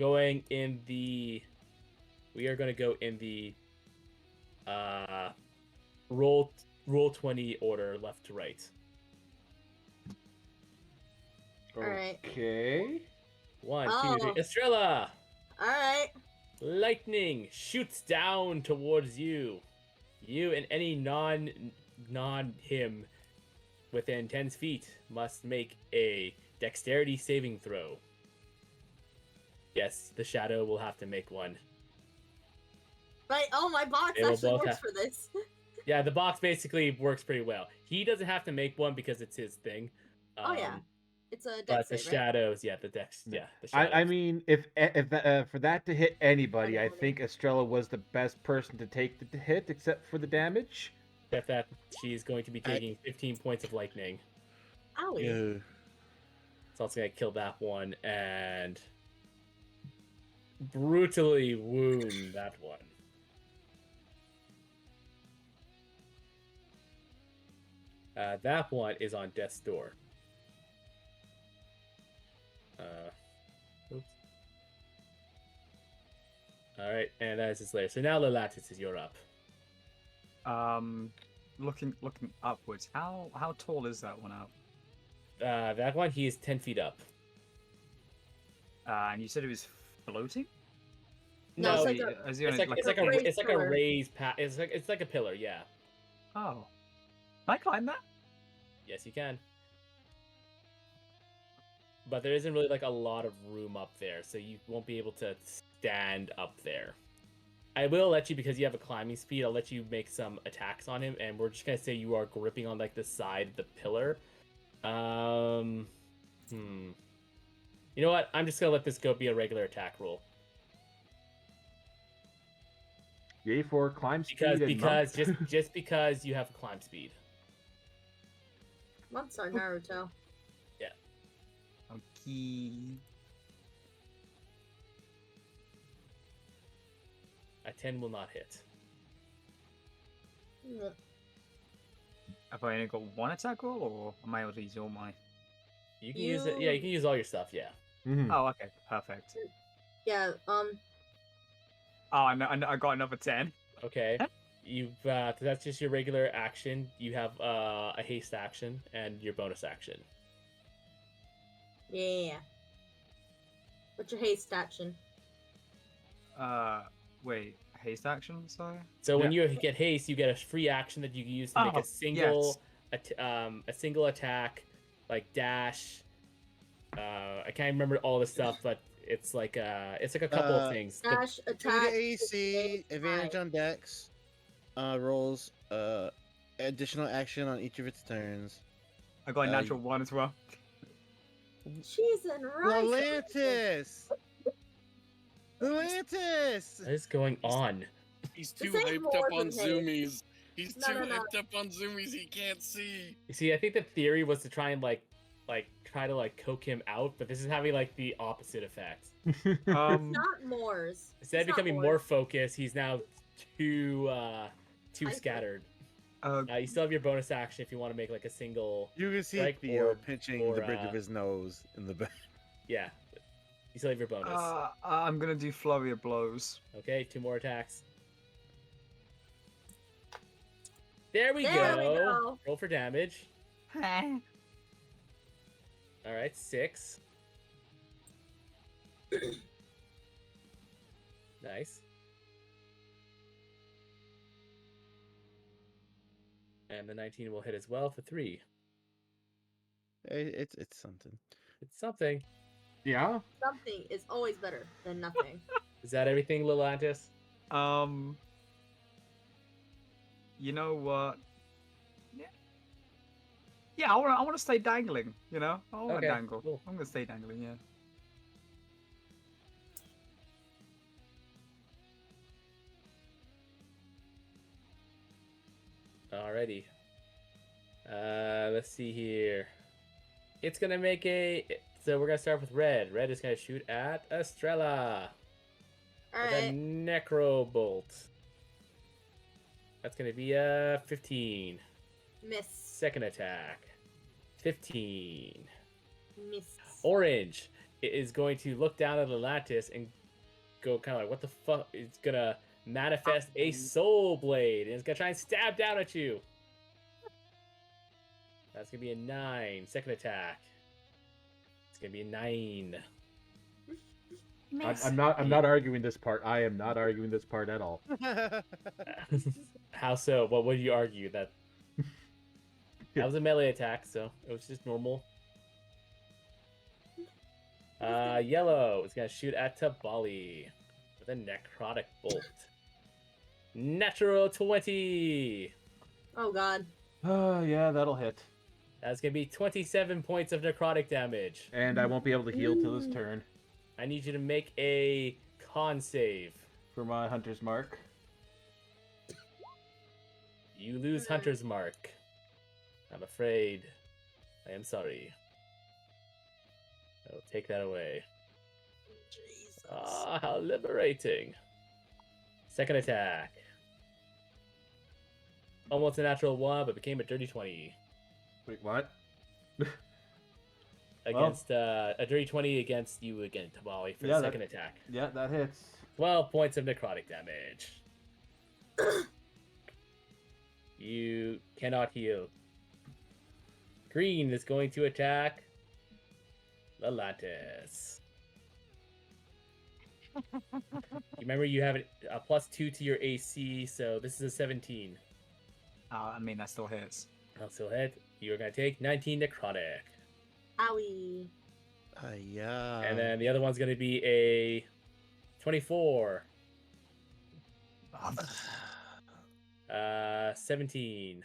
going to go in the roll 20 order, left to right. Alright. Okay. 1, 2, 3. Estrella! Alright. Lightning shoots down towards you. You and any non him within 10 feet must make a dexterity saving throw. Yes, the shadow will have to make one. Right. Oh, my box They will actually both works have- for this. Yeah, the box basically works pretty well. He doesn't have to make one because it's his thing. Oh yeah, it's a But dex the save, right? shadows, yeah, the dex, yeah, the shadows. I mean, if for that to hit anybody, I think Estrella was the best person to take the hit, except for the damage. Except that she's going to be taking 15 points of lightning. Owie. Yeah. So it's going to kill that one and brutally wound that one. That one is on death's door. Oops. All right, and that is his lair. So now Lelatis is you're up. Looking upwards. How tall is that one up? That one, he is 10 feet up. And you said it was floating? No, No, it's it's like a raised path. It's like a pillar, yeah. Oh. Can I climb that? Yes, you can. But there isn't really like a lot of room up there, so you won't be able to stand up there. I will let you, because you have a climbing speed, I'll let you make some attacks on him, and we're just gonna say you are gripping on like the side of the pillar. You know what? I'm just gonna let this go be a regular attack roll. Yay for climb speed Because and monk. just because you have climb speed. Months are Naruto. Okay. A 10 will not hit. Mm. Have I only got one attack roll, or am I able to use all my? You can use it. Yeah, you can use all your stuff. Yeah. Mhm. Oh, okay, perfect. Yeah. Oh, I got another 10. Okay. You've that's just your regular action. You have a haste action and your bonus action. Yeah. What's your haste action? Wait, haste action, sorry? So when you get haste, you get a free action that you can use to make Oh, a single attack, like dash. I can't remember all the stuff, but it's like a couple of things. Dash, True attack. to AC, advantage on dex, rolls, additional action on each of its turns. I got a natural 1 as well. Cheese and rice. Atlantis! Atlantis! What is going on? He's This too ain't hyped more up on than haste. zoomies. He's No, too no, no. hyped up on zoomies. He can't see. You see, I think the theory was to try and try to coke him out, but this is having like the opposite effect. It's not Moors. Instead of It's not becoming Moors. more focused, he's now too Hyper. scattered. You still have your bonus action if you want to make like a single. You can see strike Theo or- pinching or, the bridge of his nose in the back. Yeah, you still have your bonus. I'm gonna do flurry of blows. Okay, 2 more attacks. There we There we go. go. Roll for damage. All right, 6. Nice. And the 19 will hit as well for 3. It's something. It's something. Yeah. Something is always better than nothing. Is that everything, Lilantis? You know what? Yeah, I wanna stay dangling, you know? I wanna Okay, dangle. cool. I'm gonna stay dangling, yeah. Alrighty. Let's see here. It's gonna make a. So we're gonna start with red. Red is gonna shoot at Estrella All with a right. Necro Bolt. That's gonna be a 15. Miss. Second attack, 15. Miss. Orange is going to look down at Atlantis and go kind of like, what the fuck? It's gonna manifest a soul blade and it's gonna try and stab down at you. That's gonna be a 9. Second attack. It's gonna be a 9. I'm not arguing this part. I am not arguing this part at all. How so? What would you argue? That was a melee attack, so it was just normal. Yellow is gonna shoot at Tabali with a necrotic bolt. Natural 20. Oh God. Oh yeah, that'll hit. That's gonna be 27 points of necrotic damage. And I won't be able to heal till this turn I need you to make a con save. for my hunter's mark. You lose Hunter's Mark. I'm afraid. I am sorry. I will take that away. Jesus. Ah, how liberating. Second attack. Almost a natural 1, but became a dirty 20. Wait, what? Against a dirty 20 against you again, Tabali, for Yeah, the that- second attack. Yeah, that hits. 12 points of necrotic damage. You cannot heal. Green is going to attack Atlantis. Remember, you have a +2 to your AC, so this is a 17. I mean, that still hits. I'll still hit. You're going to take 19 necrotic. Owie. Yeah. And then the other one's going to be a 24. 17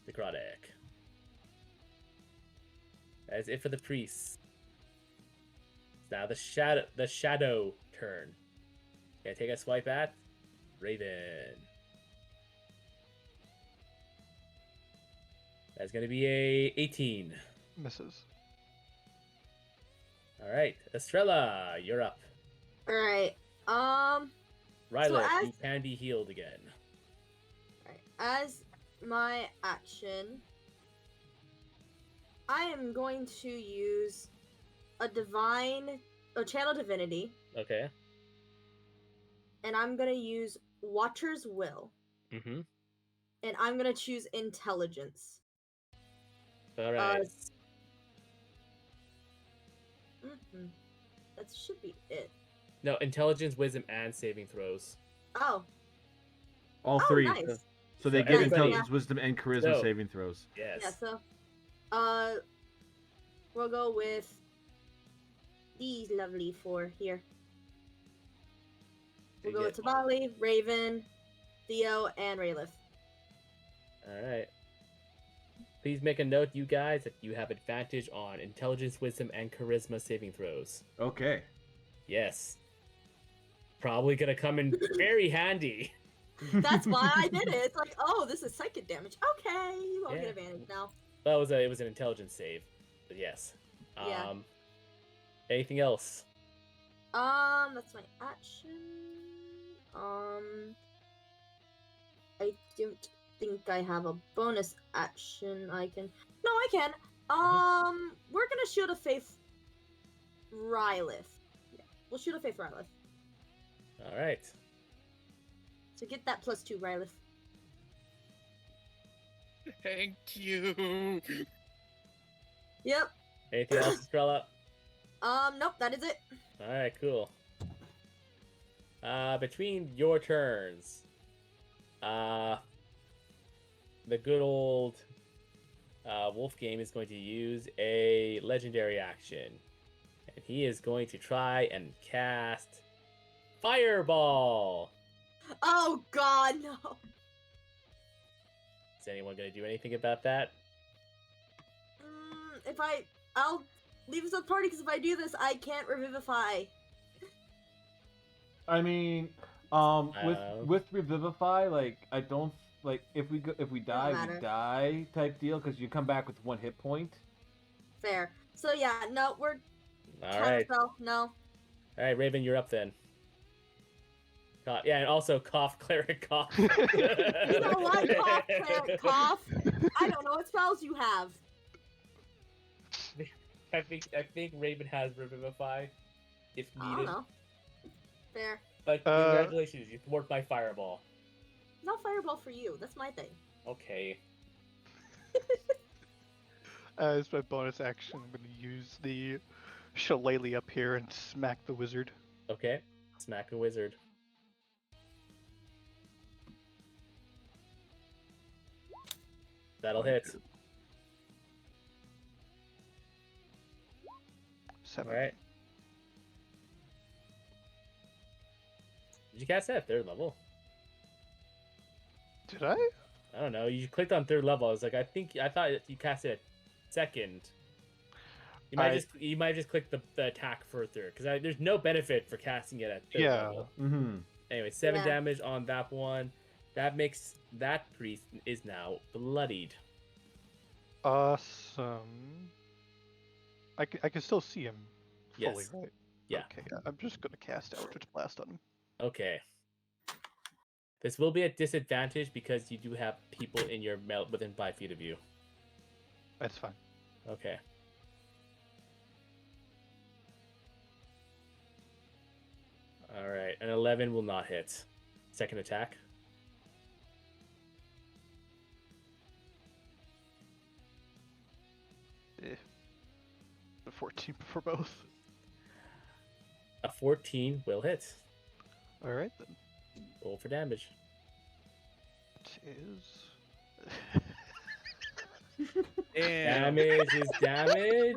necrotic. That's it for the priests. Now the shadow turn. Okay, take a swipe at Raven. That's gonna be a 18. Misses. All right, Estrella, you're up. All right. Rylan, as- you can be healed again. Alright, as my action, I am going to use a channel divinity, Okay. and I'm gonna use Watcher's Will, Mm-hmm. and I'm gonna choose intelligence. All right. That should be it. No, intelligence, wisdom, and saving throws. Oh, All oh, three. nice. So they So get everybody- intelligence, wisdom, and charisma So- saving throws. Yes. Yeah, so, we'll go with these lovely four here. We'll go with Tabali, Raven, Theo, and Rayliff. All right. Please make a note, you guys, that you have advantage on intelligence, wisdom, and charisma saving throws. Okay. Yes. Probably gonna come in very handy. That's why I did it. It's like, oh, this is psychic damage. Okay, you won't Yeah. get advantage now. Well, it was an intelligence save, but yes. Yeah. Anything else? That's my action. I don't think I have a bonus action I can. No, I can. We're gonna shoot a Faith Rylith. Yeah, we'll shoot a Faith Rylith. All right. So get that +2, Rylith. Thank you. Yep. Anything else, Estrella? Nope, that is it. All right, cool. Between your turns, the good old Wolf Game is going to use a legendary action, and he is going to try and cast Fireball. Oh God, no. Is anyone going to do anything about that? I'll leave this at the party because if I do this, I can't revivify. I mean, with revivify, like I don't like if we die, matter. we die type deal because you come back with 1 hit point. Fair. So yeah, no, we're All right. No. All right, Raven, you're up then. Yeah, and also cough, cleric, cough. You know what? Cough, cleric, cough. I don't know what spells you have. I think Raven has Revivify, if I don't needed. know. Fair. But congratulations, you thwart my fireball. No fireball for you. That's my thing. Okay. As my bonus action, I'm going to use the shillelagh up here and smack the wizard. Okay. Smack a wizard. That'll hit. 7. Alright. Did you cast that at 3rd level? Did I? I don't know. You clicked on 3rd level. I was like, I thought you cast it at 2nd. You might just click the attack for 3rd because there's no benefit for casting it at 3rd level. Mm-hmm. Anyway, 7 damage on that one. That makes that priest is now bloodied. Awesome. I can still see him fully, Yes. right? Yeah. Okay, I'm just going to cast Eldritch Blast on him. Okay. This will be a disadvantage because you do have people in your melt within 5 feet of you. That's fine. Okay. Alright, an 11 will not hit. Second attack. A 14 for both. A 14 will hit. Alright then. Roll for damage. It is... Damage is damage.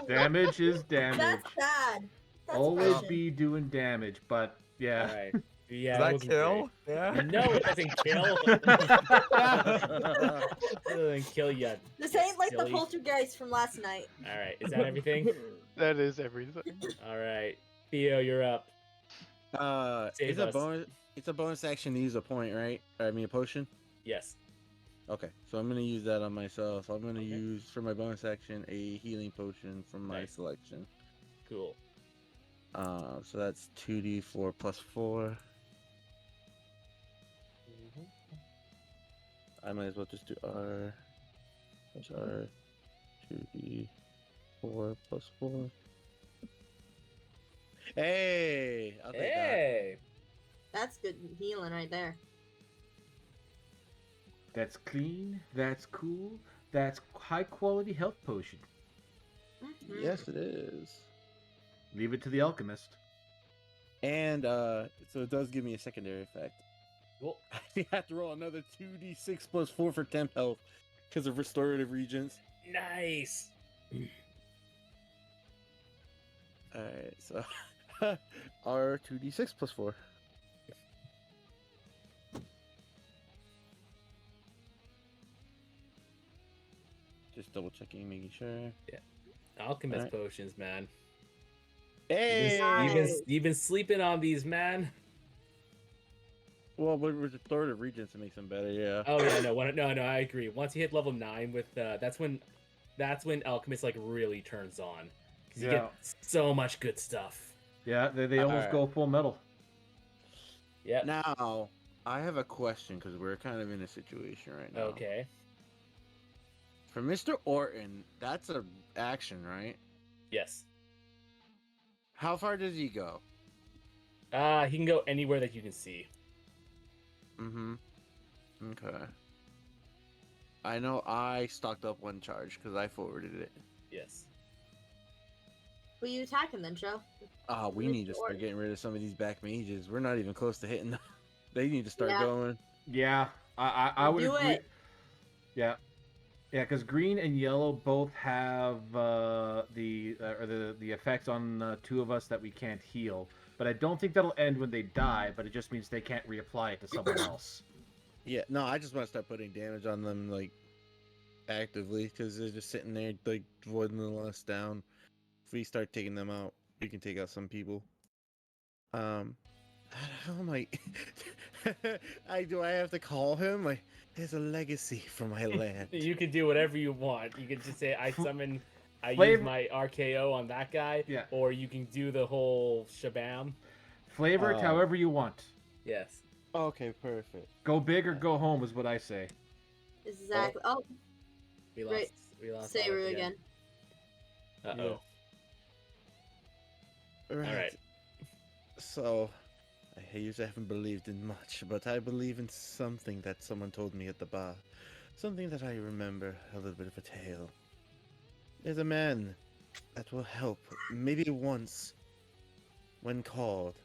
Damage is damage. That's bad. That's Always bad. be doing damage, but yeah. Alright. Yeah, Does that wasn't kill? great. Yeah. No, it doesn't kill. It doesn't kill you. This ain't like silly. the poltergeist from last night. Alright, is that everything? That is everything. Alright. Theo, you're up. Is Save a us. bonus? It's a bonus action to use a point, right? I mean, a potion. Yes. Okay, so I'm gonna use that on myself. I'm gonna Okay. use for my bonus action a healing potion from my Nice. selection. Cool. So that's 2d4 plus 4. I might as well just do R. That's R. 2d4 plus 4. Hey! I'll take that. Hey. That's good healing right there. That's clean. That's cool. That's high quality health potion. Mhm. Yes, it is. Leave it to the alchemist. And so it does give me a secondary effect. Cool. I have to roll another 2d6 plus 4 for temp health because of restorative regents. Nice. Alright, so R 2d6 plus 4. Just double checking, making sure. Alchemist Alright. potions, man. Hey! Nice. You've been sleeping on these, man. Well, with restorative regents, it makes them better, yeah. Oh yeah, no, I agree. Once you hit level 9 with that's when alchemist like really turns on. Because you Yeah. get so much good stuff. Yeah, they almost Alright. go full metal. Yeah. Now, I have a question because we're kind of in a situation right now. Okay. For Mr. Orton, that's a action, right? Yes. How far does he go? He can go anywhere that you can see. Mm-hmm. Okay. I know I stocked up one charge because I forwarded it. Yes. Who you attacking then, Joe? We Mr. need to start Orton. getting rid of some of these back mages. We're not even close to hitting them. They need to start Yeah. going. Yeah, I would Do agree. it. Yeah, because green and yellow both have the effects on two of us that we can't heal. But I don't think that'll end when they die. But it just means they can't reapply it to someone else. Yeah, no, I just want to start putting damage on them, like, actively, because they're just sitting there, like, dwindling us down. If we start taking them out, we can take out some people. How am I... do I have to call him? Like, there's a legacy for my land. You can do whatever you want. You can just say I summon, I use Flavor- my RKO on that guy. Yeah. Or you can do the whole shabam. Flavor it however you want. Yes. Okay, perfect. Go big or go home is what I say. Exactly. Oh, We lost. Right. We lost. say Olive it again. Uh oh. Right. All right. So, I usually haven't believed in much, but I believe in something that someone told me at the bar. Something that I remember, a little bit of a tale. There's a man that will help, maybe once, when called.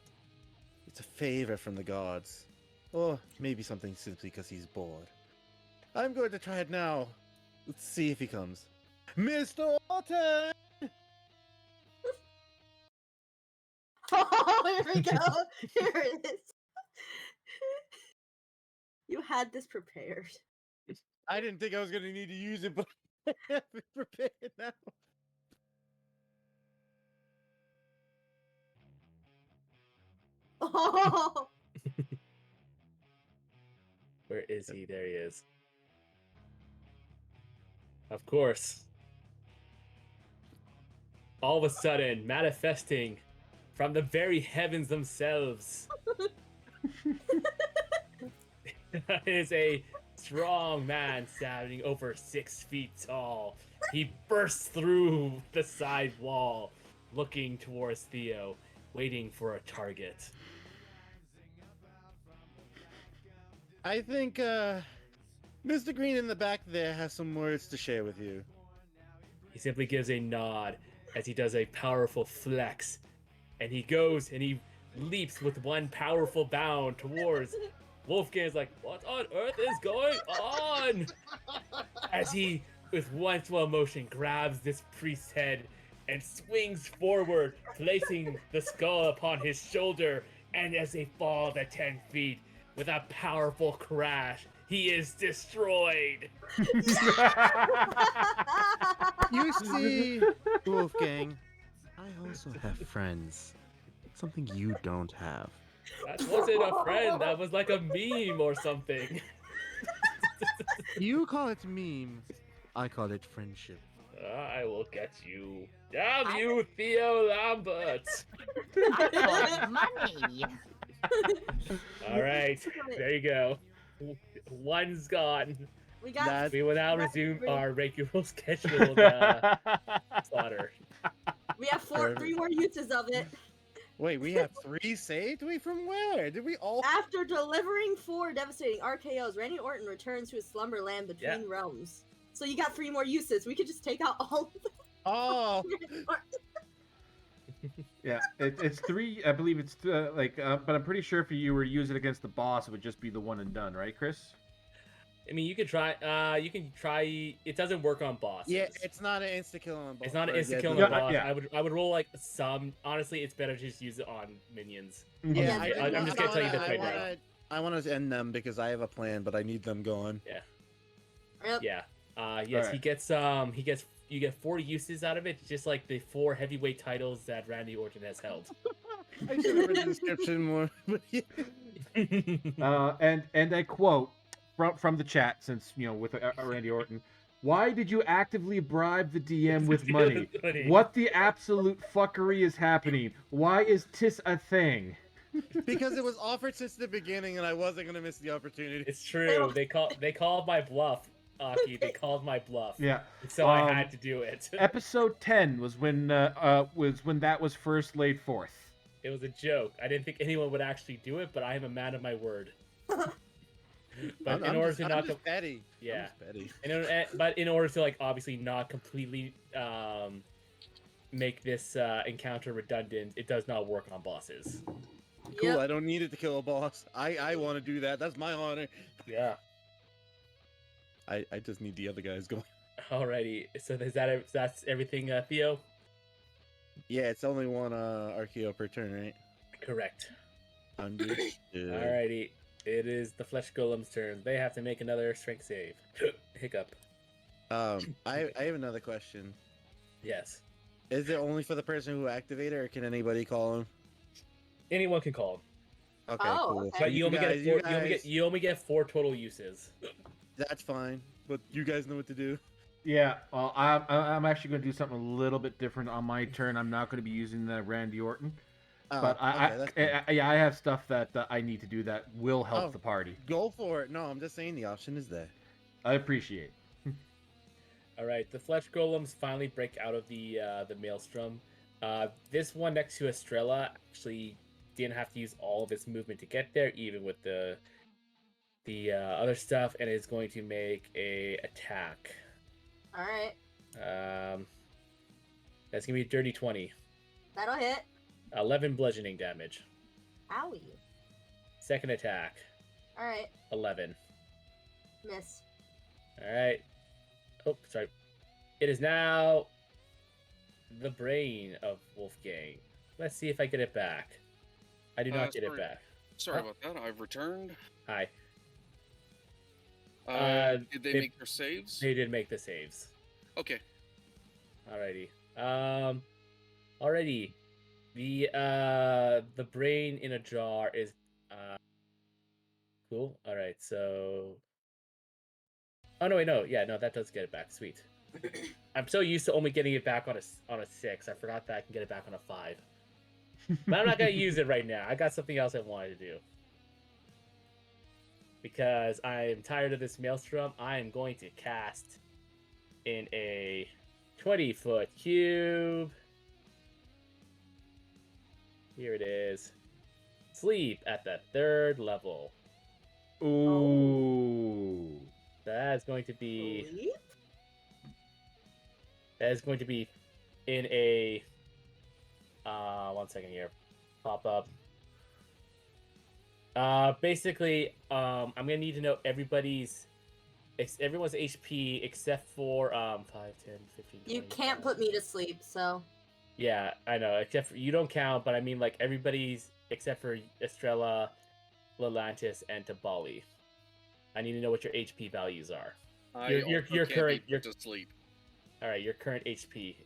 It's a favor from the gods. Or maybe something simply because he's bored. I'm going to try it now. Let's see if he comes. Mr. Orton! Oh, here we go. Here it is. You had this prepared. I didn't think I was going to need to use it, but I have it prepared now. Oh, Where is he? There he is. Of course. All of a sudden, manifesting from the very heavens themselves is a strong man standing over 6 feet tall. He bursts through the side wall, looking towards Theo, waiting for a target. I think, Mr. Green in the back there has some words to share with you. He simply gives a nod as he does a powerful flex, and he goes and he leaps with one powerful bound towards Wolfgang's like, what on earth is going on? As he, with one slow motion, grabs this priest's head and swings forward, placing the skull upon his shoulder, and as they fall to 10 feet, with a powerful crash, he is destroyed. You see, Wolfgang, I also have friends. Something you don't have. That wasn't a friend. That was like a meme or something. You call it meme. I call it friendship. I will get you. Damn you, Theo Lambert. I call it money. All right, there you go. One's gone. We got That- We will now Right, resume right. our regular scheduled slaughter. we have three more uses of it. Wait, we have 3 saved? Wait, from where? Did we all? After delivering 4 devastating RKOs, Randy Orton returns to his slumberland between Yeah. realms. So you got 3 more uses. We could just take out all of them. Oh, Yeah, it's 3. I believe it's but I'm pretty sure if you were to use it against the boss, it would just be the one and done, right, Chris? I mean, you can try. You can try. It doesn't work on bosses. yeah, it's not an insta kill on boss. It's not an or- instant yeah, kill on no, the boss. yeah. I would roll like some. Honestly, it's better to just use it on minions. Yeah, Yeah, I'm just gonna tell you this right now. I want to end them because I have a plan, but I need them gone. Yep. Yeah. Yes, Alright. you get 4 uses out of it, just like the 4 heavyweight titles that Randy Orton has held. I should have read the description more. But yeah. And I quote from the chat, since with Randy Orton, why did you actively bribe the DM with money? What the absolute fuckery is happening? Why is this a thing? Because it was offered since the beginning, and I wasn't gonna miss the opportunity. It's true. They called my bluff, Aki. They called my bluff. Yeah. So I had to do it. Episode 10 was when that was first laid forth. It was a joke. I didn't think anyone would actually do it, but I am a man of my word. But in order to I'm not just petty. yeah. I'm just petty. But in order to like obviously not completely make this encounter redundant, it does not work on bosses. Cool. Yep. I don't need it to kill a boss. I want to do that. That's my honor. Yeah. I just need the other guys going. Alrighty. So that's everything, Theo? Yeah, it's only 1 Archeo per turn, right? Correct. Understood. Alrighty. It is the Flesh Golem's turn. They have to make another strength save. Hiccup. I have another question. Yes. Is it only for the person who activated, or can anybody call him? Anyone can call him. Okay, Oh, cool. okay. But you only guys- get you only get 4 total uses. That's fine, but you guys know what to do. Yeah, well, I'm actually going to do something a little bit different on my turn. I'm not going to be using the Randy Orton, Oh, but okay, that's fine. I have stuff that I need to do that will help Oh. the party. Go for it. No, I'm just saying the option is there. I appreciate. Alright, the Flesh Golems finally break out of the Maelstrom. This one next to Estrella actually didn't have to use all of its movement to get there, even with the other stuff, and is going to make a attack. All right. That's gonna be a dirty 20. That'll hit. 11 bludgeoning damage. Owie. Second attack, All right. 11. Miss. All right. Oh, sorry. It is now the brain of Wolfgang. Let's see if I get it back. I do not get it sorry. back. Sorry Oh. about that. I've returned. Hi. Did they they- make their saves? They did make the saves. Okay. Alrighty. Alrighty. The brain in a jar is cool. Alright, so oh no wait, no, yeah, no, that does get it back. Sweet. I'm so used to only getting it back on a 6. I forgot that I can get it back on a 5. But I'm not gonna use it right now. I got something else I wanted to do. Because I'm tired of this maelstrom, I am going to cast in a 20-foot cube. Here it is. Sleep at the 3rd level. Ooh. That is going to be Sleep? that is going to be in a 1 second here. Pop up. Basically, I'm gonna need to know everyone's HP except for 5, 10, 15, 20. You can't put me to sleep, so. Yeah, I know. Except for you don't count, but I mean like everybody's except for Estrella, Lelantis, and Tabali. I need to know what your HP values are. Your also can't current- be your- put to sleep. All right, your current HP.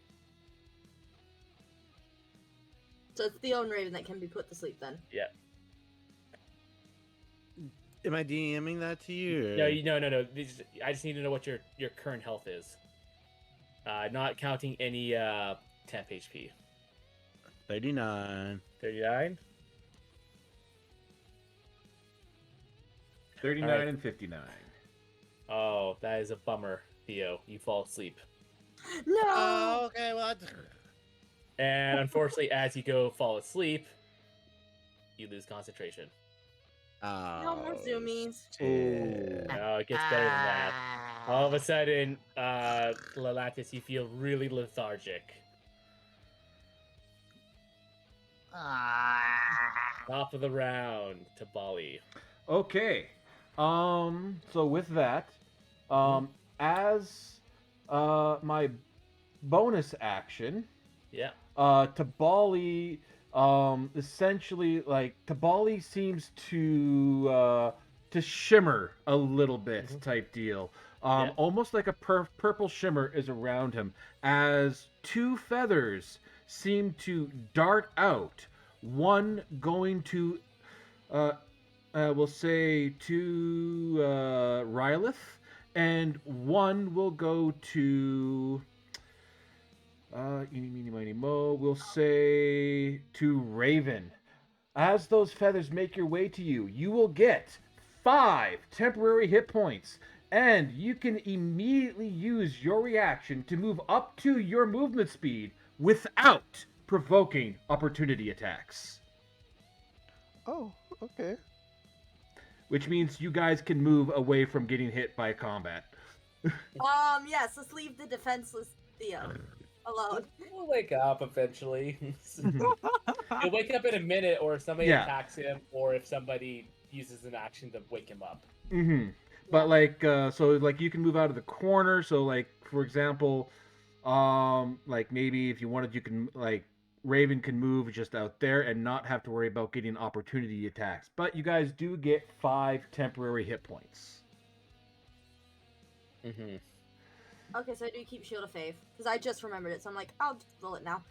So it's Theo and Raven that can be put to sleep then. Yeah. Am I DMing that to you? No, no. I just need to know what your current health is. Not counting any temp HP. 39. 39? 39 Alright. and 59. Oh, that is a bummer, Theo. You fall asleep. No. Oh, okay, what? And unfortunately, as you go fall asleep, you lose concentration. No more zoomies. shit. No, it gets better than that. All of a sudden, Lelantis, you feel really lethargic. Top of the round to Bali. Okay. So with that, as my bonus action, Yeah. Tabali, essentially, like, Tabali seems to shimmer a little bit, type deal. Yeah. Almost like a purple shimmer is around him, as two feathers seem to dart out. One going to, we'll say, to Rylith, and one will go to. Eeny, meeny, miny, mo. We'll say to Raven. As those feathers make your way to you, you will get 5 temporary hit points, and you can immediately use your reaction to move up to your movement speed without provoking opportunity attacks. Oh, okay. Which means you guys can move away from getting hit by combat. Yes, let's leave the defenseless Theo alone. He'll wake up eventually. He'll wake up in a minute, or if somebody Yeah. attacks him, or if somebody uses an action to wake him up. But like, so like you can move out of the corner. So like, for example, like maybe if you wanted, you can like Raven can move just out there and not have to worry about getting opportunity attacks. But you guys do get 5 temporary hit points. Okay, so I do keep Shield of Faith because I just remembered it, so I'm like, I'll just roll it now.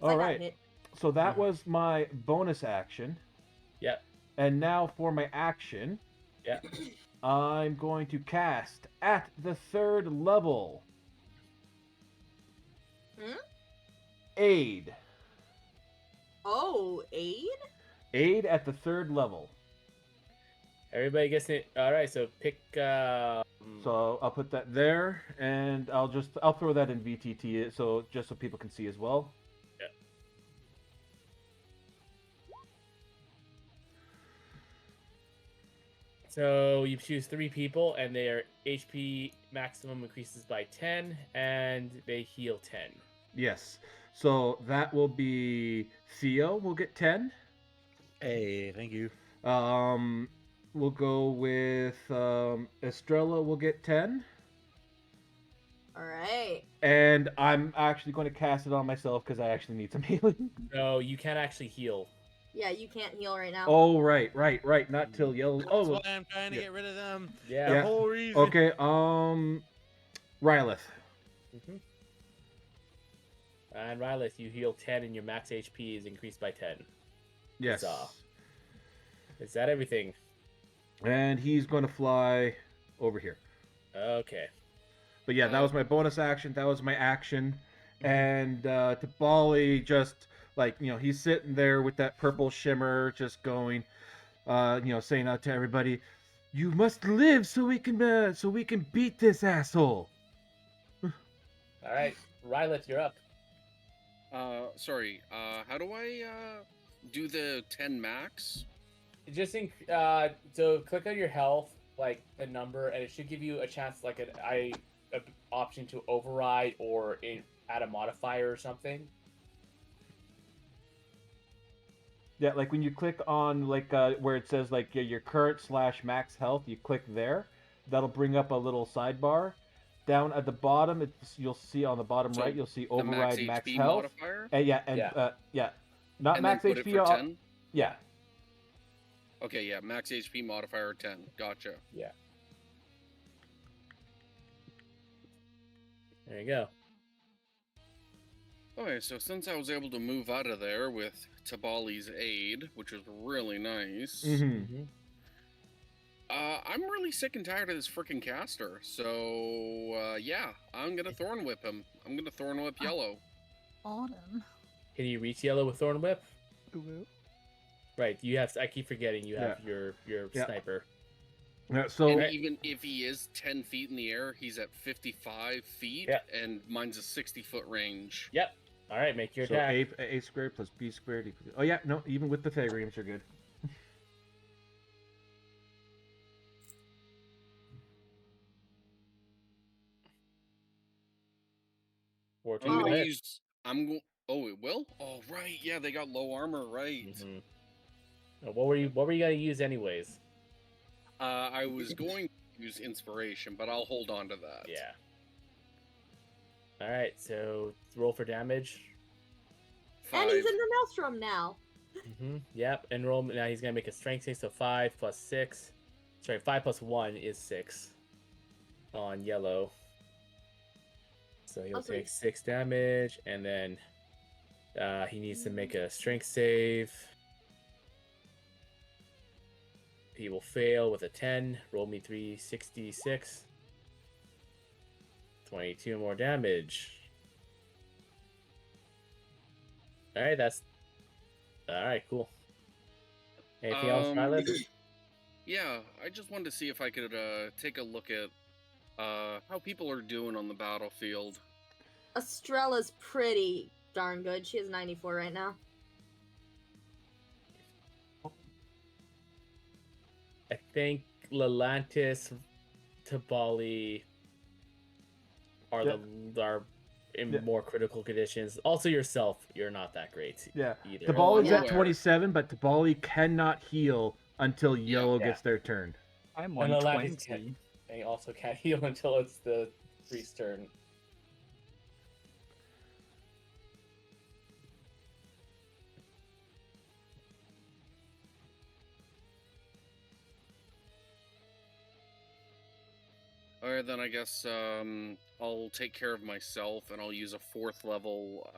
All I got right. hit. So that was my bonus action. Yeah. And now for my action. Yeah. I'm going to cast at the 3rd level. Aid. Oh, aid? Aid at the 3rd level. Everybody gets it. All right, so pick. So I'll put that there, and I'll throw that in VTT, so just so people can see as well. Yeah. So you choose 3 people, and their HP maximum increases by 10, and they heal 10. Yes. So that will be Theo will get 10. Hey, thank you. We'll go with Estrella will get 10. Alright. And I'm actually going to cast it on myself because I actually need some healing. No, you can't actually heal. Yeah, you can't heal right now. Oh, right. Not till yellow. That's Oh, why I'm trying to get rid of them. Yeah. The whole reason. okay. Rylith. And Rylith, you heal 10, and your max HP is increased by 10. Yes. Is that everything? And he's going to fly over here. Okay. But yeah, that was my bonus action. That was my action. And Tabali just, like, he's sitting there with that purple shimmer just going, saying out to everybody, "You must live so we can beat this asshole." All right. Rylith, you're up. Sorry. How do I do the 10 max? Just so click on your health, like the number, and it should give you a chance, like an option to override or add a modifier or something. Yeah, like when you click on like where it says like your current / max health, you click there. That'll bring up a little sidebar. Down at the bottom, you'll see on the bottom right, you'll see override max HP health. modifier? Not And max then put HP. it for 10? Yeah. Okay, yeah, max HP modifier 10. Gotcha. Yeah. There you go. Okay, so since I was able to move out of there with Tabali's aid, which was really nice, Mm-hmm. I'm really sick and tired of this freaking caster. So, yeah, I'm gonna Thorn Whip him. I'm gonna Thorn Whip Yellow. Autumn. Can you reach yellow with Thorn Whip? Ooh. Right. You have. I keep forgetting you have your Yeah. sniper. Yeah, so And even if he is 10 feet in the air, he's at 55 feet, and mine's a 60-foot range. Yep. All right, make your so attack. A squared plus B squared equals... Oh, yeah, no, even with the Pythagoreans, you're good. 14. I'm Go gonna ahead. use. Oh, it will. Oh, right. Yeah, they got low armor, right? What were you gonna use anyways? I was going to use inspiration, but I'll hold on to that. Yeah. All right. So roll for damage. And he's in the maelstrom now. Yep. And roll. Now he's gonna make a strength save. So 5 plus 6. Sorry, 5 plus 1 is 6. On yellow. So he'll take 6 damage, and then he needs to make a strength save. He will fail with a 10. Roll me 366. 22 more damage. Alright, that's... Alright, cool. Anything else, Silas? Yeah, I just wanted to see if I could take a look at how people are doing on the battlefield. Estrella's pretty darn good. She has 94 right now. I think Lelantis, Tabali are are in more critical conditions. Also yourself, you're not that great either. Tabali's at 27, but Tabali cannot heal until Yellow gets their turn. I'm And on Lelantis 20. They also can't heal until it's the priest's turn. Alright, then I guess I'll take care of myself, and I'll use a 4th level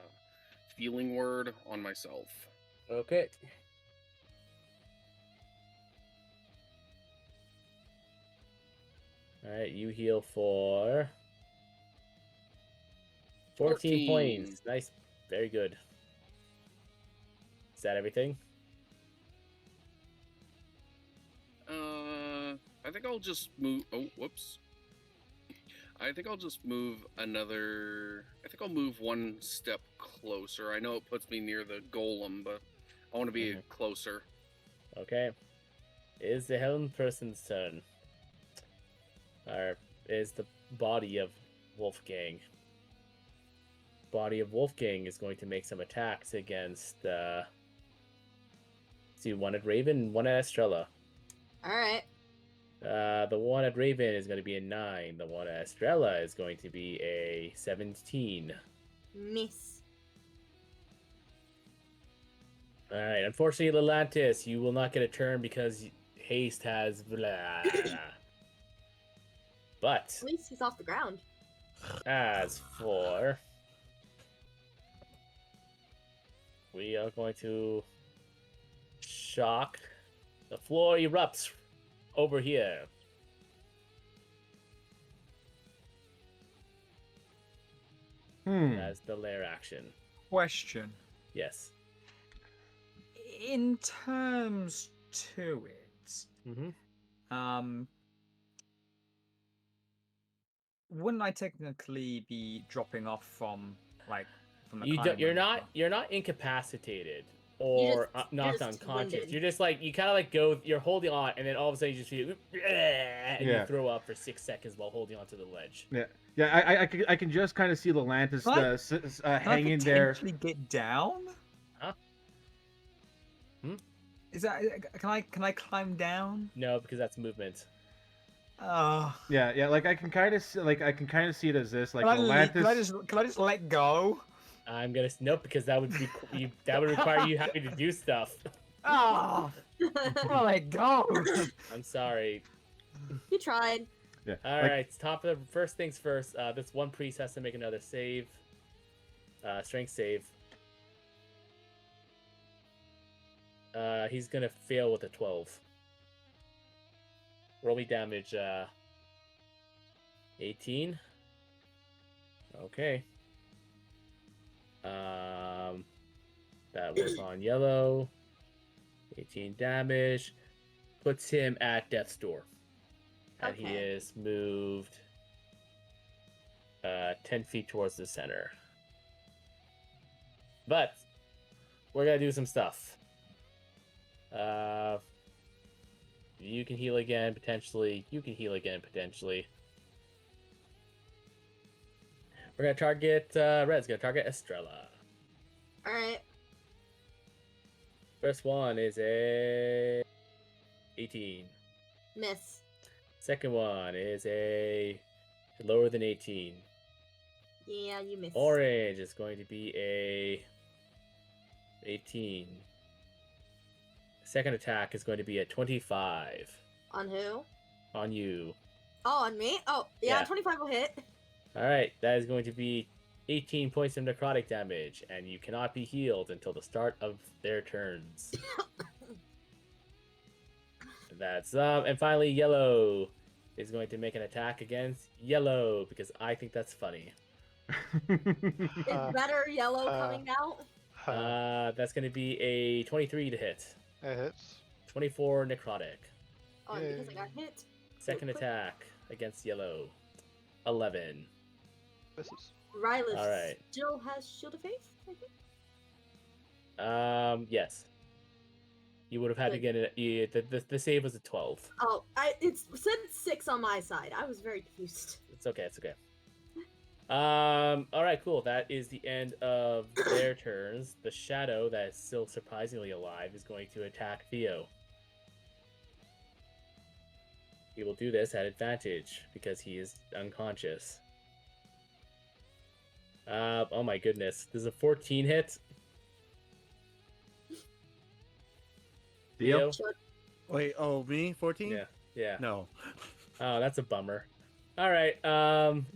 healing word on myself. Okay. Alright, you heal for 14 points. Nice. Very good. Is that everything? I think I'll just move... Oh, whoops. I think I'll just move another... I think I'll move one step closer. I know it puts me near the golem, but I want to be closer. Okay. Is the helm person's turn. Or is the body of Wolfgang. Body of Wolfgang is going to make some attacks against see, one at Raven, one at Estrella. Alright. The one at Raven is going to be a 9. The one at Estrella is going to be a 17. Miss. Alright, unfortunately, Lelantis, you will not get a turn because haste has blah. But At least he's off the ground. as for... We are going to shock. The floor erupts over here. As the lair action. Question. Yes. In terms to it, wouldn't I technically be dropping off from the You're not incapacitated or knocked unconscious. winded. You're just like you kind of like go. You're holding on, and then all of a sudden you just feel and you throw up for 6 seconds while holding onto the ledge. Yeah. I can just kind of see Lelantis hanging there. Can I potentially get down? Huh? Is that can I climb down? No, because that's movement. Oh. Yeah. Like I can kind of see it as this. Like Lelantis. Can I just let go? I'm gonna nope because that would be that would require you having to do stuff. Oh, well, let go. I'm sorry. You tried. Yeah. All right. Top of the first things first. This one priest has to make another save. Strength save. He's gonna fail with a 12. Roll me damage. 18. Okay. That was on yellow. 18 damage. Puts him at death's door. And he Okay. is moved 10 feet towards the center. But we're gonna do some stuff. You can heal again, potentially. You can heal again, potentially. We're gonna target Red's gonna target Estrella. Alright. First one is a 18. Miss. Second one is a lower than 18. Yeah, you miss. Orange is going to be a 18. Second attack is going to be a 25 On who? on you. Oh, on me? Oh, yeah, Yeah. 25 will hit. All right, that is going to be 18 points of necrotic damage, and you cannot be healed until the start of their turns. That's and finally, yellow is going to make an attack against yellow because I think that's funny. Is better yellow coming out? That's going to be a 23 to hit. It hits. 24 necrotic. Oh, and because I got hit. Second Quick. attack against yellow. 11. Misses. Rylish All right. still has Shield of Faith, I think? Yes. You would have had to get it. The save was a 12. Oh, it said 6 on my side. I was very confused. It's okay. It's okay. All right, cool. That is the end of their turns. The shadow that is still surprisingly alive is going to attack Theo. He will do this at advantage because he is unconscious. Oh my goodness. Does a 14 hit? Theo? Wait, oh, me? 14? Yeah. Yeah. No. Oh, that's a bummer. All right,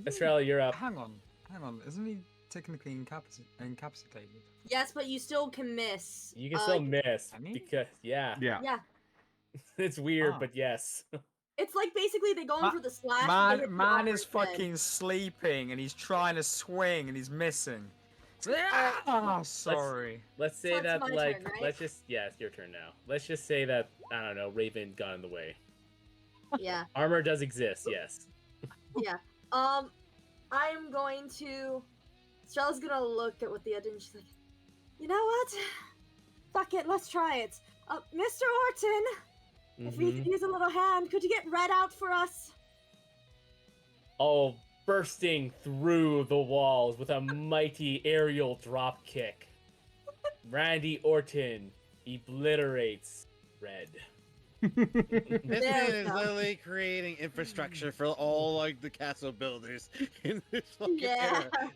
Estrella, you're up. Hang on. Isn't he technically incapacitated? Yes, but you still can miss. You can still miss Can he? because Yeah. Yeah. it's weird, Ah. but yes. It's like basically they're going for the slash. but they hit the Man is upper head. fucking sleeping and he's trying to swing and he's missing. Sorry. Let's say So it's that my like turn, right? let's just it's your turn now. Let's just say that I don't know, Raven got in the way. Yeah. Armor does exist, yes. Yeah. I'm going to. Stella's gonna look at what the other and she's like, you know what? Fuck it, let's try it. Mr. Orton, if we could use a little hand, could you get Red out for us? Oh, bursting through the walls with a mighty aerial drop kick. Randy Orton obliterates Red. This There man we is go. literally creating infrastructure for all like the castle builders in this fucking Yeah. era.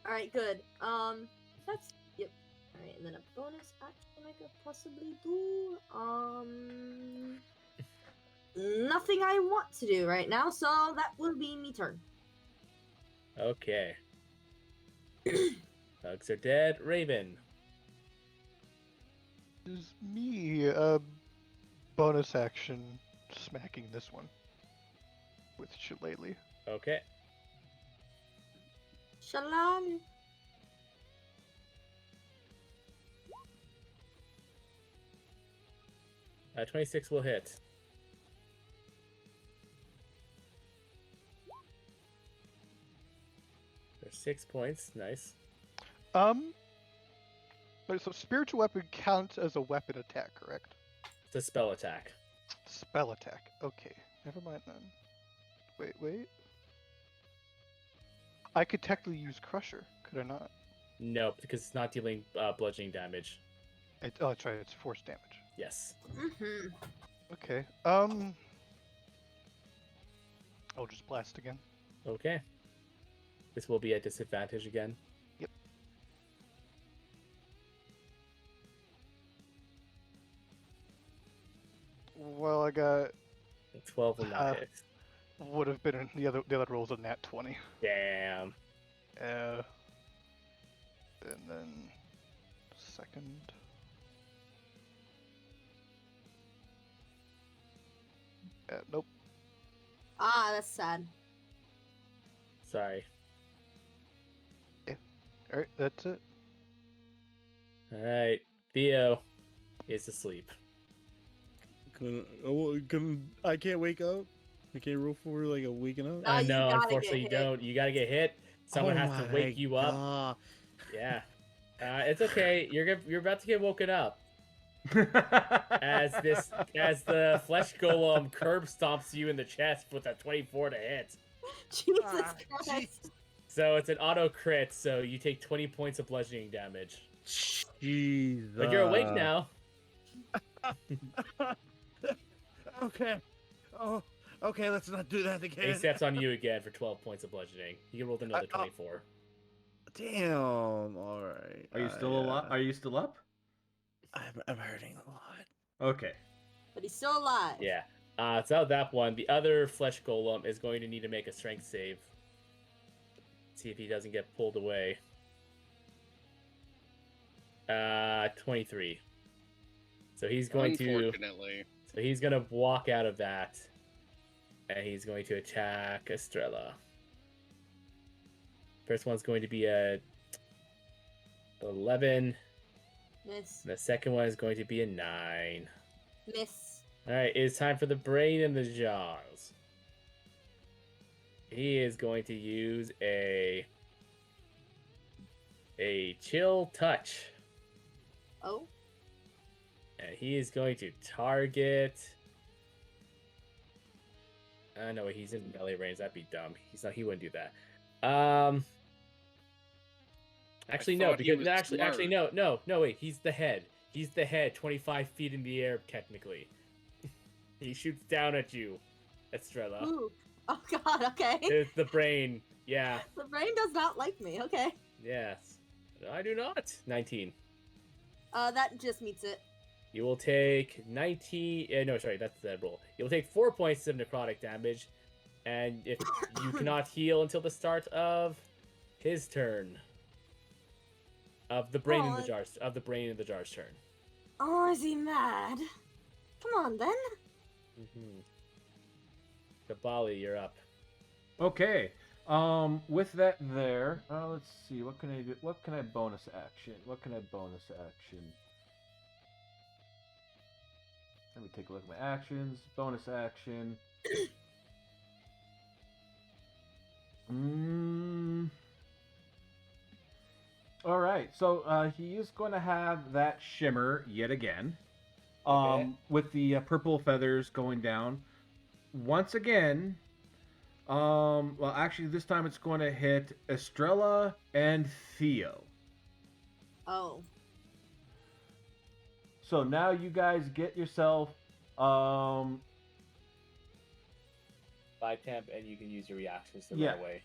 All right, good. That's yep. All right, and then a bonus action I could possibly do. Nothing I want to do right now, so that will be me turn. Okay. Thugs are dead. Raven. Is me bonus action smacking this one with Shillelagh. Okay. Shalom. Uh, 26 will hit. There's 6 points. Nice. But so spiritual weapon counts as a weapon attack, correct? It's a spell attack. Spell attack. Okay, never mind then. Wait. I could technically use Crusher, could I not? No, because it's not dealing bludgeoning damage. Oh, that's right. It's force damage. Yes. Mm-hmm. Okay. I'll just blast again. Okay. This will be at disadvantage again. Yep. Well, I got 12 will not hit. would have been the other rolls a nat 20. Damn. And then second. Nope. Ah, that's sad. Sorry. Alright, that's it. All right, Theo is asleep. I can't wake up? I can't roll for like a waking up? No, you No, gotta unfortunately, you get hit. don't. You gotta get hit. Someone Oh has to wake my you up. God. Yeah. It's okay. You're about to get woken up as the flesh golem curb stomps you in the chest with a 24 to hit. Jesus Ah, Christ. So it's an auto crit. So you take 20 points of bludgeoning damage. Jesus. But you're awake now. Okay. Oh, okay, let's not do that And he again. steps on you again for 12 points of bludgeoning. You rolled another 24. Damn. All right. Are you still alive? Are you still up? I'm hurting a lot. Okay. But he's still alive. Yeah. So out of that one, the other flesh golem is going to need to make a strength save. See if he doesn't get pulled away. 23. So he's going to. Unfortunately. So he's going to walk out of that, and he's going to attack Estrella. First one's going to be a 11. Miss. The second one is going to be a 9. Miss. All right, it's time for the brain and the jaws. He is going to use a chill touch, Oh. and he is going to target. No, he's in melee range. That'd be dumb. He's not. He wouldn't do that. Actually, no. thought he Because was actually, no. Wait, he's the head. He's the head, 25 feet in the air, technically. He shoots down at you, Estrella. Ooh. Oh God. Okay. It's the brain. Yeah. The brain does not like me. Okay. Yes. I do not. 19. That just meets it. You will take 19. No, sorry, that's the roll. You'll take 4 points of necrotic damage, and if you cannot heal until the start of his turn, of the brain in the jars, of the brain in the jar's turn. Oh, is he mad? Come on then. Kabali, you're up. Okay. With that there, let's see. What can I do? What can I bonus action? What can I bonus action? Let me take a look at my actions. Bonus action. All right. So he is going to have that shimmer yet again. Okay. With the purple feathers going down. Once again. Well, actually, this time it's going to hit Estrella and Theo. Oh. So now you guys get yourself 5 temp, and you can use your reactions the right way.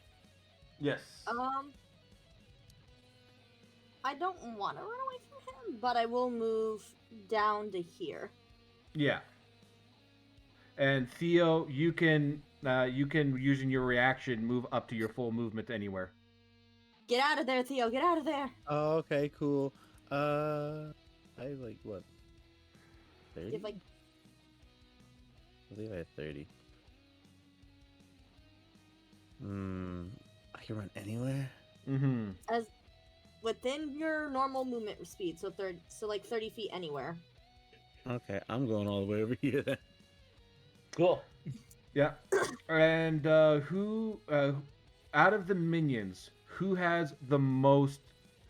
Yes. I don't want to run away from him, but I will move down to here. Yeah. And Theo, you can using your reaction move up to your full movement anywhere. Get out of there, Theo. Get out of there. Oh, okay, cool. I have like what? 30? If I... I believe I have 30. I can run anywhere? Mm-hmm. As within your normal movement speed, so like 30 feet anywhere. Okay, I'm going all the way over here then. Cool. Yeah. And who out of the minions, who has the most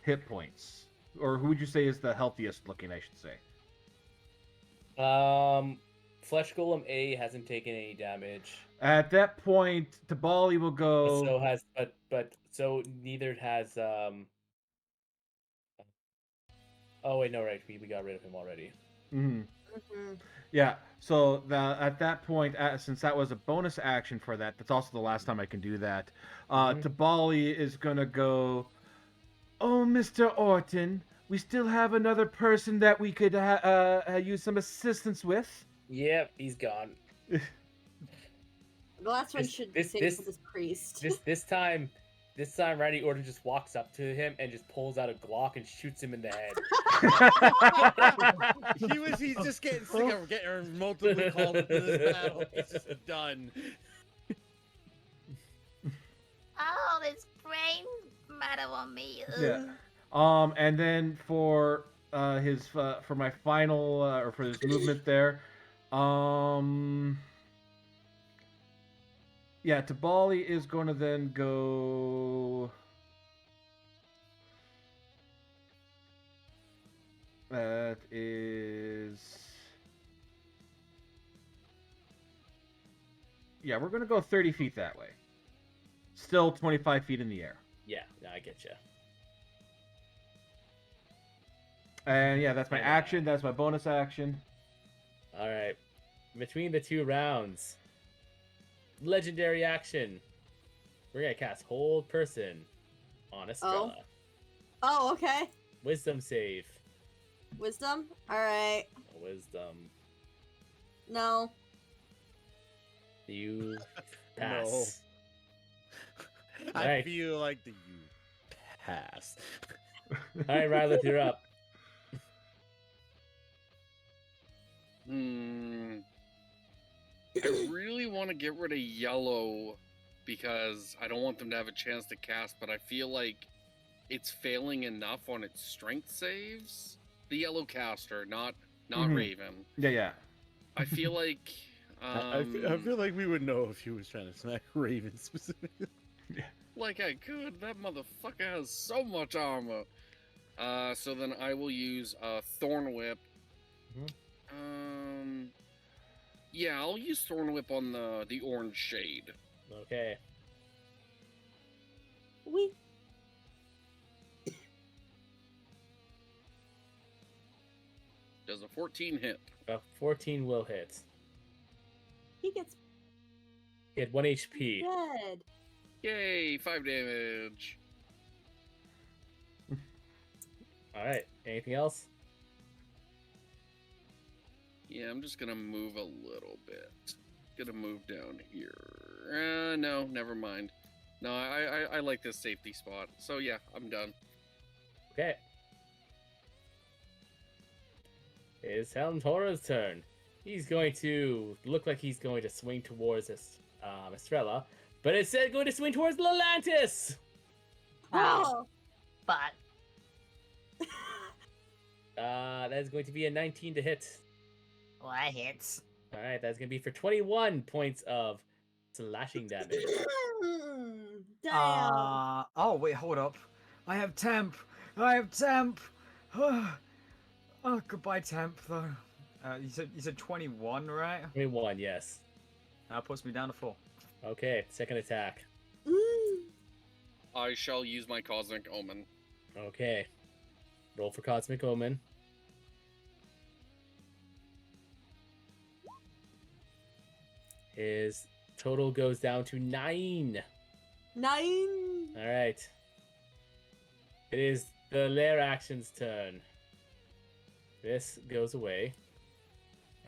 hit points? Or who would you say is the healthiest looking, I should say? Flesh Golem A hasn't taken any damage. At that point, Tabali will go. So has so neither has Oh wait, no, right. We got rid of him already. Mm-hmm. Mm-hmm. Yeah. So at that point, since that was a bonus action for that, that's also the last time I can do that. Tabali is gonna go. Oh, Mr. Orton, we still have another person that we could use some assistance with. Yep, he's gone. The last one should say this priest. This time, This time, Randy Orton just walks up to him and just pulls out a Glock and shoots him in the head. He's just getting sick of getting multiply called into this battle. He's just done. Oh, this brain matter on me. Yeah. And then for his for my final or for this movement there, yeah, Tabali is going to then go. That is. Yeah, we're going to go 30 feet that way. Still 25 feet in the air. Yeah, no, I get you. And yeah, that's my action. That's my bonus action. All right. Between the 2 rounds, legendary action. We're going to cast Hold Person on Estrella. Oh, okay. Wisdom save. Wisdom? Alright. Wisdom. No. You pass. No. I Alright. feel like the you pass. All right, Rylith, you're up. I really want to get rid of yellow because I don't want them to have a chance to cast, but I feel like it's failing enough on its strength saves. The yellow caster, not Raven. Yeah. I feel like I feel like we would know if he was trying to smack Raven specifically. like I could. That motherfucker has so much armor. So then I will use Thorn Whip. Yeah, I'll use Thorn Whip on the orange shade. Okay. We. Does a 14 hit? 14 will hit. He gets He had 1 HP. dead. Yay, 5 damage. All right. Anything else? Yeah, I'm just gonna move a little bit. Gonna move down here. No, never mind. No, I like this safety spot. So yeah, I'm done. Okay. It's Helm Tora's turn. He's going to look like he's going to swing towards Estrella, but instead going to swing towards Lelantis. Oh. But That is going to be a 19 to hit. well, that hits. All right, that's going to be for 21 points of slashing damage. Damn. Oh, wait, hold up. I have temp. Oh, goodbye, temp, though. You said 21, right? 21, yes. That puts me down to 4. Okay, second attack. I shall use my Cosmic Omen. Okay. Roll for Cosmic Omen. His total goes down to 9. 9. All right. It is the lair action's turn. This goes away.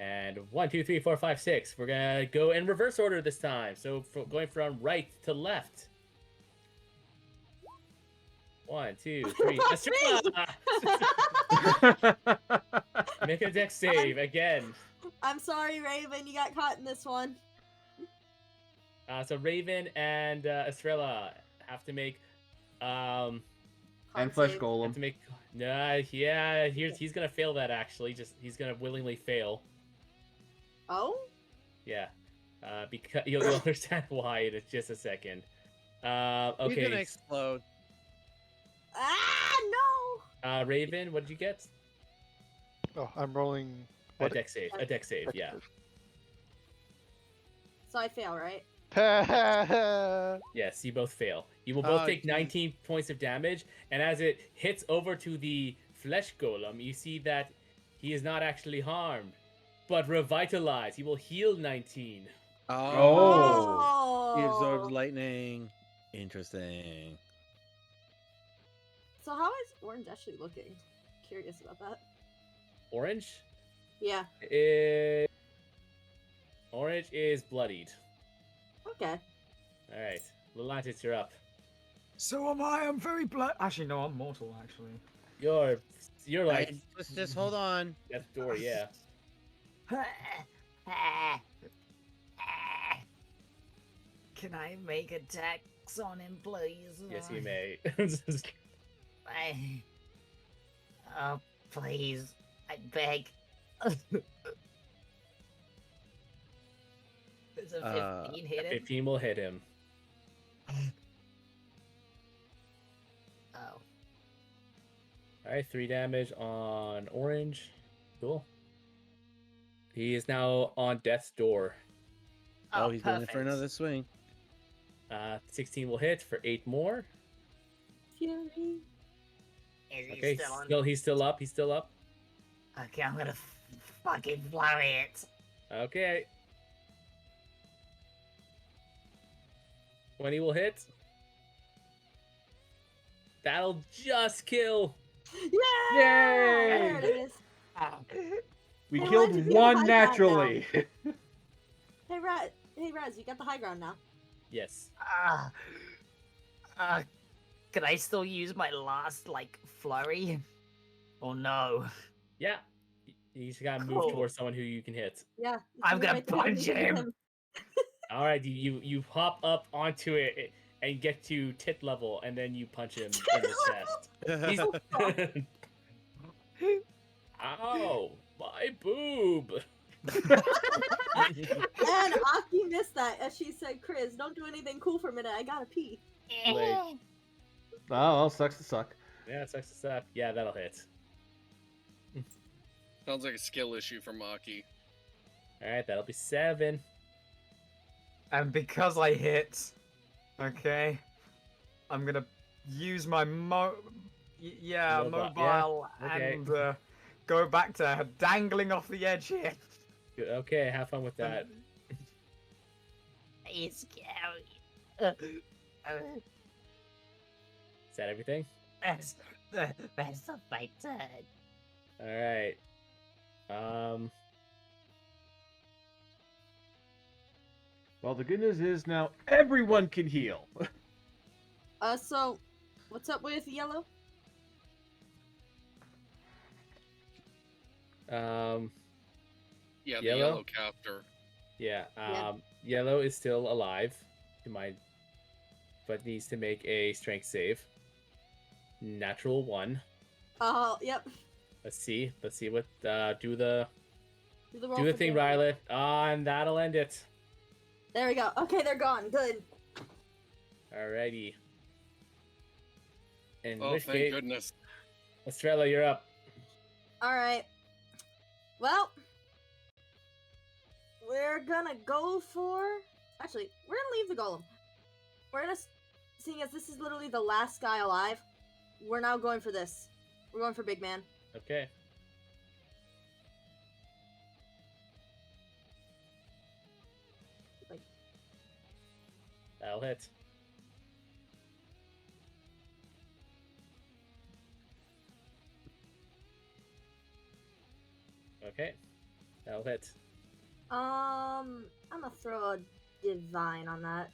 And 1, 2, 3, 4, 5, 6. We're gonna go in reverse order this time. So going from right to left. 1, 2, 3. Estrella! Make a dex save again. I'm sorry, Raven. You got caught in this one. So Raven and Estrella have to make And Con Flesh save. Golem. have to make yeah, he's gonna fail that actually. He's gonna willingly fail. Oh? Yeah. Because you'll understand why in just a second. He's gonna Okay. explode. Ah, no! Raven, what did you get? Oh, I'm rolling. A dex save. A dex save, yeah. So I fail, right? Yes, you both fail. You will both Oh, take geez. 19 points of damage, and as it hits over to the flesh golem, you see that he is not actually harmed, but revitalized. He will heal 19. Oh. He absorbs lightning. Interesting. So how is Orange actually looking? Curious about that. Orange? Yeah. Orange is bloodied. Okay. Alright. Lelantis, you're up. So am I. I'm very blood. Actually, no, I'm mortal. Actually. You're like Just hold on. death's door, yeah. Can I make attacks on him, please? Yes, you may. Oh, please. I beg. Does a 15 hit him? 15 will hit him. Oh. Alright, 3 damage on orange. Cool. He is now on death's door. Oh, he's going in perfect. for another swing. 16 will hit for 8 more. Fury. Is he Okay, still on? he's still up. He's still up. Okay, I'm gonna fucking flurry it. Okay. 20 will hit. That'll just kill. Yeah! Yay! There it is. We Hey, killed Raj, you have the one high ground naturally. Hey, Raz, you got the high ground now. Yes. Can I still use my last, like, flurry? Or no? Yeah. You just gotta move Cool. towards someone who you can hit. Yeah. you I'm can gonna right there, punch you can him. All right, you hop up onto it and get to tit level, and then you punch him in the chest. Ow, my boob. And Aki missed that as she said, Chris, don't do anything cool for a minute. I gotta pee. Like, Oh, well, sucks to suck. yeah, it sucks to suck. Yeah, that'll hit. Sounds like a skill issue for Maki. All right, that'll be 7. And because I hit, okay, I'm gonna use my mobile Yeah, okay. and go back to her dangling off the edge here. Good, okay, have fun with that. He's scary. Is that everything? That's of my turn. All right. Well, the good news is now everyone can heal. So, what's up with yellow? Yeah, the Yellow? yellow caster. Yeah. Yeah. Yellow is still alive, but needs to make a strength save. Natural 1. Yep. Let's see what do the roll do the for thing, damage. Rylet. And that'll end it. There we go. Okay, they're gone. Good. Alrighty. In Oh, which thank case, goodness. Estrella, you're up. Alright. Well, we're gonna go for... Actually, we're gonna leave the golem. We're gonna... Seeing as this is literally the last guy alive, we're now going for this. We're going for Big Man. Okay. Like, That'll hit. Okay. That'll hit. I'm gonna throw a divine on that.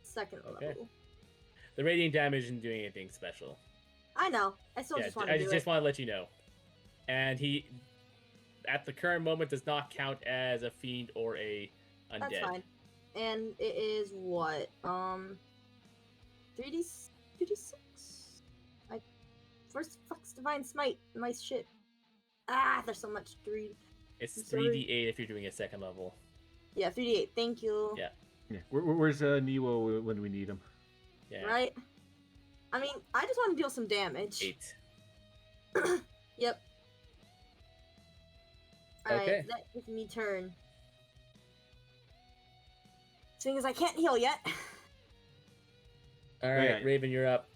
Second Okay. level. The radiant damage isn't doing anything special. I know. I still just want to I do just it. want to let you know. And he, at the current moment, does not count as a fiend or a undead. That's fine. And it is what? 3d6? I first flex divine smite. Nice shit. Ah, there's so much 3. It's I'm sorry. 3d8 if you're doing a second level. Yeah, 3d8. Thank you. Yeah. Yeah. Where's Niwo when we need him? Yeah. Right? I mean, I just want to deal some damage. 8. Yep. Alright, Okay. that gives me turn. Seeing as I can't heal yet. All right, Yeah. Raven, you're up.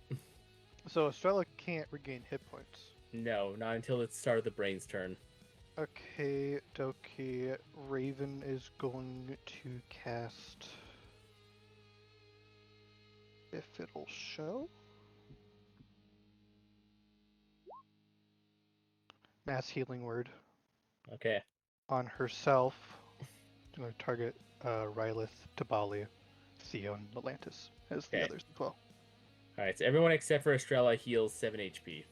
So Estrella can't regain hit points. No, not until the start of the brain's turn. Okay, dokie. Raven is going to cast. If it'll show. Mass Healing Word Okay. on herself. Going to target Rylith, Tabalia, Theo, and Atlantis as the Okay. others as well. All right, so everyone except for Estrella heals 7 HP.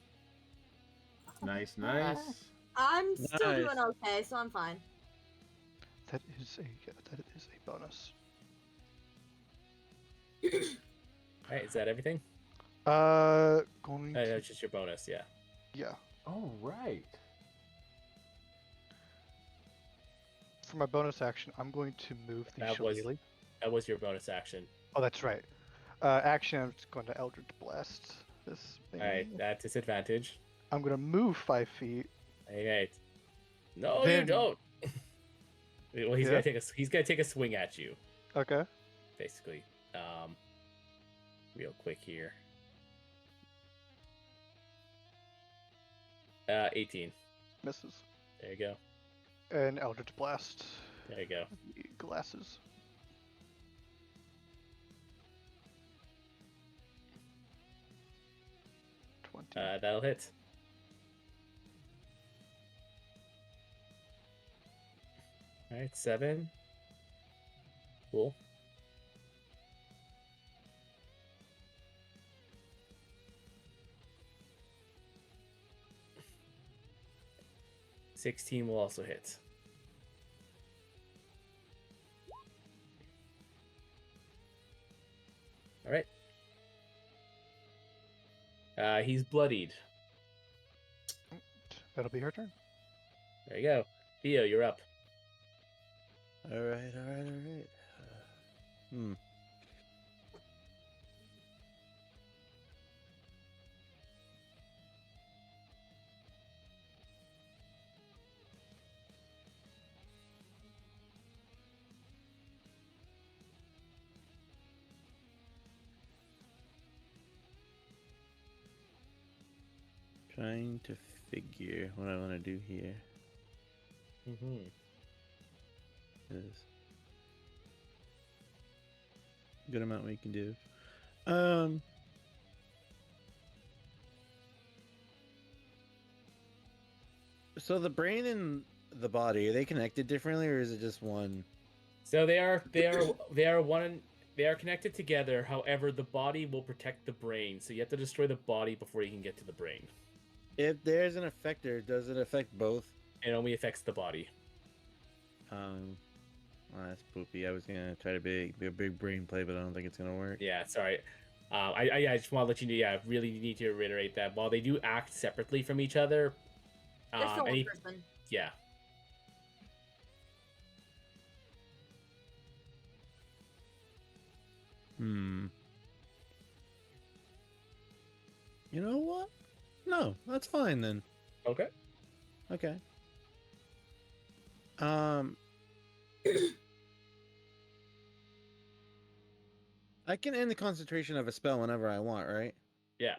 Nice, nice. I'm still Nice. doing okay, so I'm fine. That is a bonus. All right, is that everything? Going to That's just your bonus, yeah. yeah. All right. For my bonus action, I'm going to move the shillelagh. That was your bonus action. Oh, that's right. Action, I'm just going to Eldritch Blast this thing. All right, that's disadvantage. I'm going to move 5 feet. Okay. No, you Then- don't. Well, he's Yeah? gonna take a swing at you, Okay. basically. Real quick here. 18. Misses. There you go. And Eldritch Blast. There you go. The glasses. That'll hit. All right, 7. Cool. $16 will also hit. All right. He's bloodied. That'll be her turn. There you go. Theo, you're up. All right. Hmm. Trying to figure what I want to do here. Mm-hmm. Is good amount we can do. So the brain and the body, are they connected differently, or is it just one? So they are connected together. However, the body will protect the brain, so you have to destroy the body before you can get to the brain. If there's an effector, does it affect both? It only affects the body. Well, that's poopy. I was gonna try to be a big brain play, but I don't think it's gonna work. Yeah, sorry. I just want to let you know. Yeah, I really need to reiterate that while they do act separately from each other, There's still one any- person. yeah. You know what? No, that's fine then. Okay. Okay. I can end the concentration of a spell whenever I want, right? Yeah.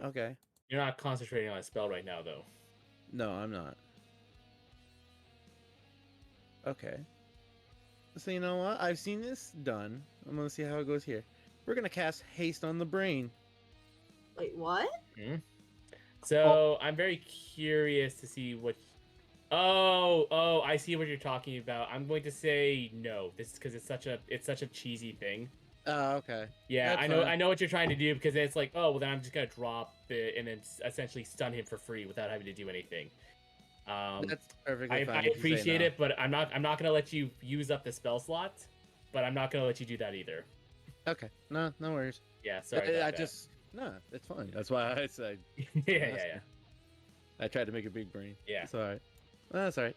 Okay. You're not concentrating on a spell right now, though. No, I'm not. Okay. So you know what? I've seen this done. I'm gonna see how it goes here. We're gonna cast haste on the brain. Wait, what? So I'm very curious to see what. Oh, I see what you're talking about. I'm going to say no. This is because it's such a cheesy thing. Oh, okay. Yeah, That's I know. fine. I know what you're trying to do because it's like, oh, well, then I'm just gonna drop it and then essentially stun him for free without having to do anything. That's perfectly I fine. if you say appreciate no. it, but I'm not gonna let you use up the spell slot. But I'm not gonna let you do that either. Okay. No worries. Yeah, sorry. I about just no, it's fine. That's why I said. that. yeah. I tried to make a big brain. Yeah. It's all right. That's all right.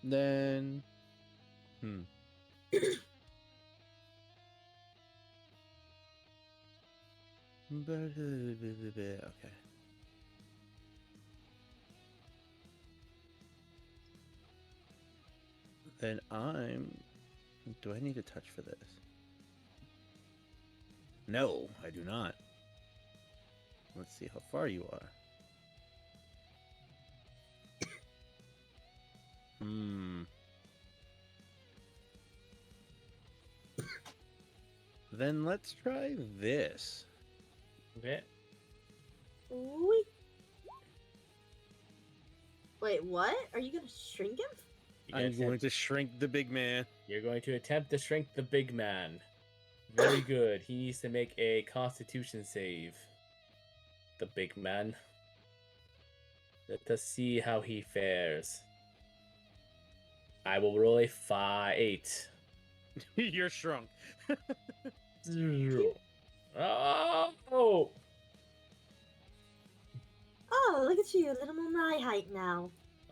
Then, Okay. Then do I need a touch for this? No, I do not. Let's see how far you are. Then let's try this. Okay. Wait, what? Are you gonna shrink him? You I'm going to shrink the big man. You're going to attempt to shrink the big man. Very good. He needs to make a Constitution save. The big man. Let us see how he fares. I will roll a 8. You're shrunk. Oh! Oh, look at you, a little more my height now.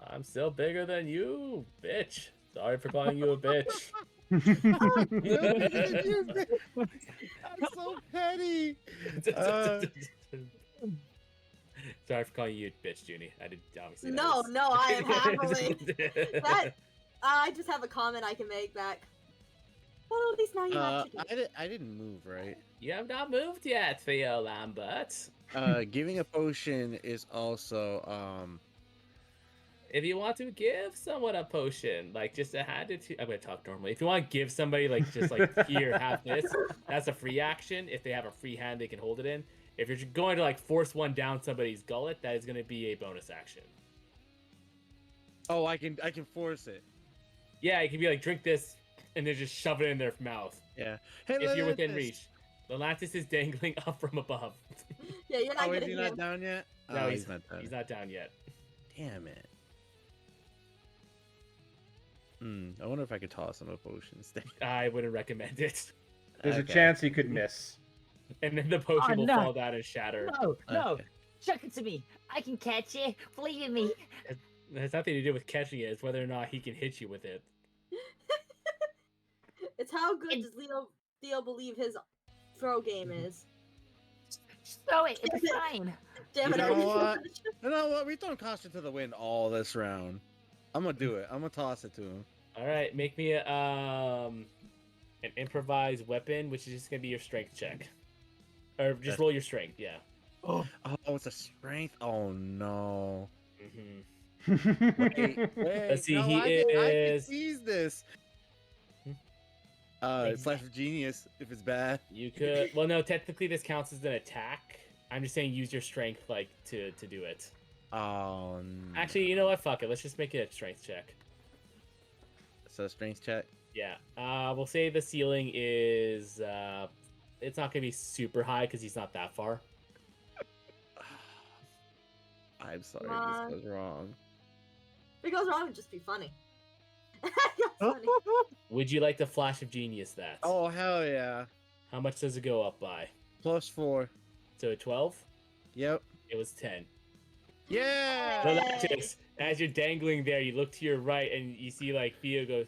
I'm still bigger than you, bitch. Sorry for calling you a bitch. I'm so petty. Sorry for calling you a bitch, Junie. I did obviously. No, I am happily. That I just have a comment I can make back. Well, at least now you have chicken. I didn't move, right? You have not moved yet, Theo Lambert. Giving a potion is also If you want to give someone a potion, like just a hand it to, I'm gonna talk normally. If you want to give somebody like just like here, have this, that's a free action. If they have a free hand, they can hold it in. If you're going to like force one down somebody's gullet, that is gonna be a bonus action. Oh, I can force it. Yeah, it can be like drink this, and then just shove it in their mouth. Yeah. Hey, If you're within reach. Lelantis is dangling up from above. Yeah, you're not is getting he him. not down yet? No, Oh, he's not down. He's not down yet. Damn it. I wonder if I could toss him a potion instead. I wouldn't recommend it. There's a Okay. chance he could miss. And then the potion will no. fall down and shatter. No, no. Okay. Chuck it to me. I can catch it. Believe in me. It has nothing to do with catching it. It's whether or not he can hit you with it. It's how good And- does Theo believe his throw game is. Just throw it. It's fine. Damn it! You I know really what? wanted to- You know what? We throwing caution to the wind all this round. I'm gonna do it. I'm gonna toss it to him. All right, make me a, an improvised weapon, which is just gonna be your strength check, or just roll your strength. Yeah. Oh, it's a strength. Oh no. Mm-hmm. Wait, Let's see, no, he I can is- seize this. Flash of genius if it's bad. You could. Well, no, technically this counts as an attack. I'm just saying use your strength like to do it. Oh. No. Actually, you know what? Fuck it. Let's just make it a strength check. So strength check. Yeah. We'll say the ceiling is. It's not gonna be super high because he's not that far. I'm sorry Come on. this goes wrong. If it goes wrong, it'd just be funny. That's funny. Would you like the flash of genius that? Oh hell yeah. How much does it go up by? +4. So 12? Yep. It was 10. Yeah. Lelantis, as you're dangling there, you look to your right and you see like Theo goes,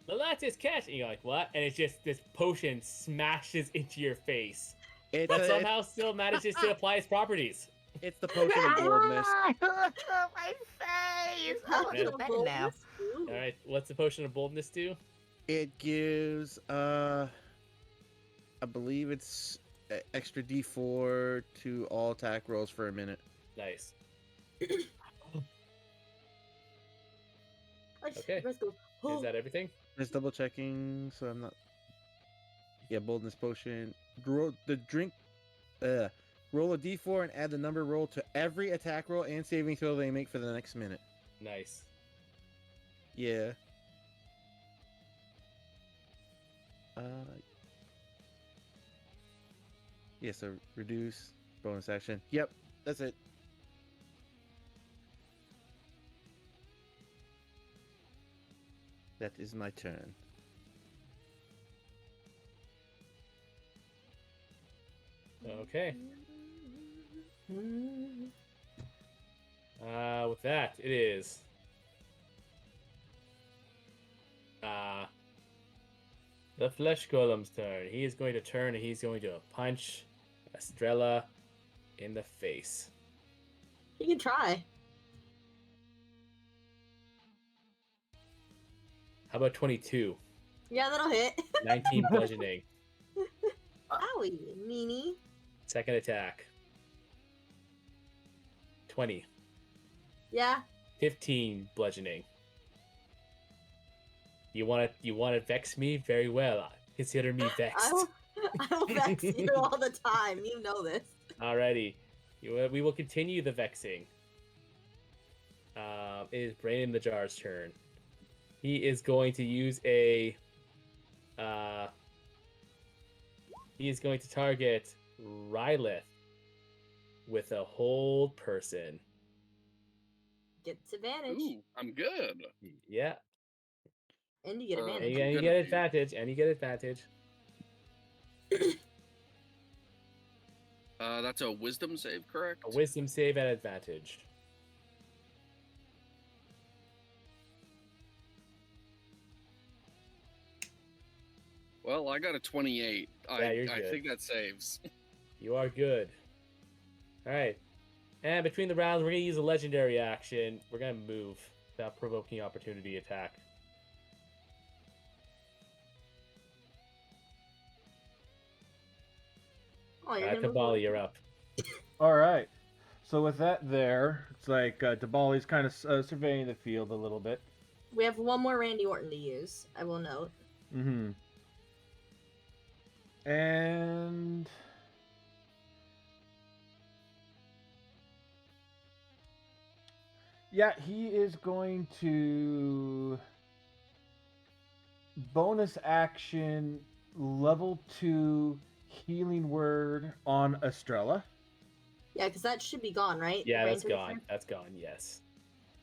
Lelantis, catch! And you're like, what? And it's just this potion smashes into your face, It's, but a- somehow still manages to apply its properties. it's the potion of boldness. My face. I Yeah. feel better now. All right, what's the potion of boldness do? It gives I believe it's extra D4 to all attack rolls for a minute. Nice. Okay. Okay. Is that everything? Just double checking so I'm not. Yeah, boldness potion. Roll the drink. Roll a D4 and add the number roll to every attack roll and saving throw they make for the next minute. Nice. Yeah. Yeah, so reduce bonus action. Yep, that's it. That is my turn. Okay. With that, it is. The Flesh Golem's turn. He is going to turn and he's going to punch Estrella in the face. You can try. How about 22? Yeah, that'll hit. 19 bludgeoning. Owie, meanie. Second attack. 20. Yeah. 15 bludgeoning. You want to vex me? Very well. Consider me vexed. I will vex you all the time. You know this. Alrighty. We will continue the vexing. It is Brandon the Jar's turn. He is going to use a He is going to target Rylith with a hold person. Gets advantage. Ooh, I'm good. Yeah. And you get Or- advantage. And you Good get of you. advantage. And you get advantage. That's a wisdom save, correct? A wisdom save at advantage. Well, I got a 28. Yeah, you're I good. think that saves. You are good. Alright. And between the rounds, we're going to use a legendary action. We're going to move that provoking opportunity attack. Oh, you're Alright, gonna move Tabali, over. you're up. All right. So with that there, it's like Dabali's kind of surveying the field a little bit. We have one more Randy Orton to use, I will note. Mm-hmm. And yeah, he is going to bonus action level 2 healing word on Estrella. Yeah, because that should be gone, right? Yeah, Right that's into the gone. turn? That's gone, yes.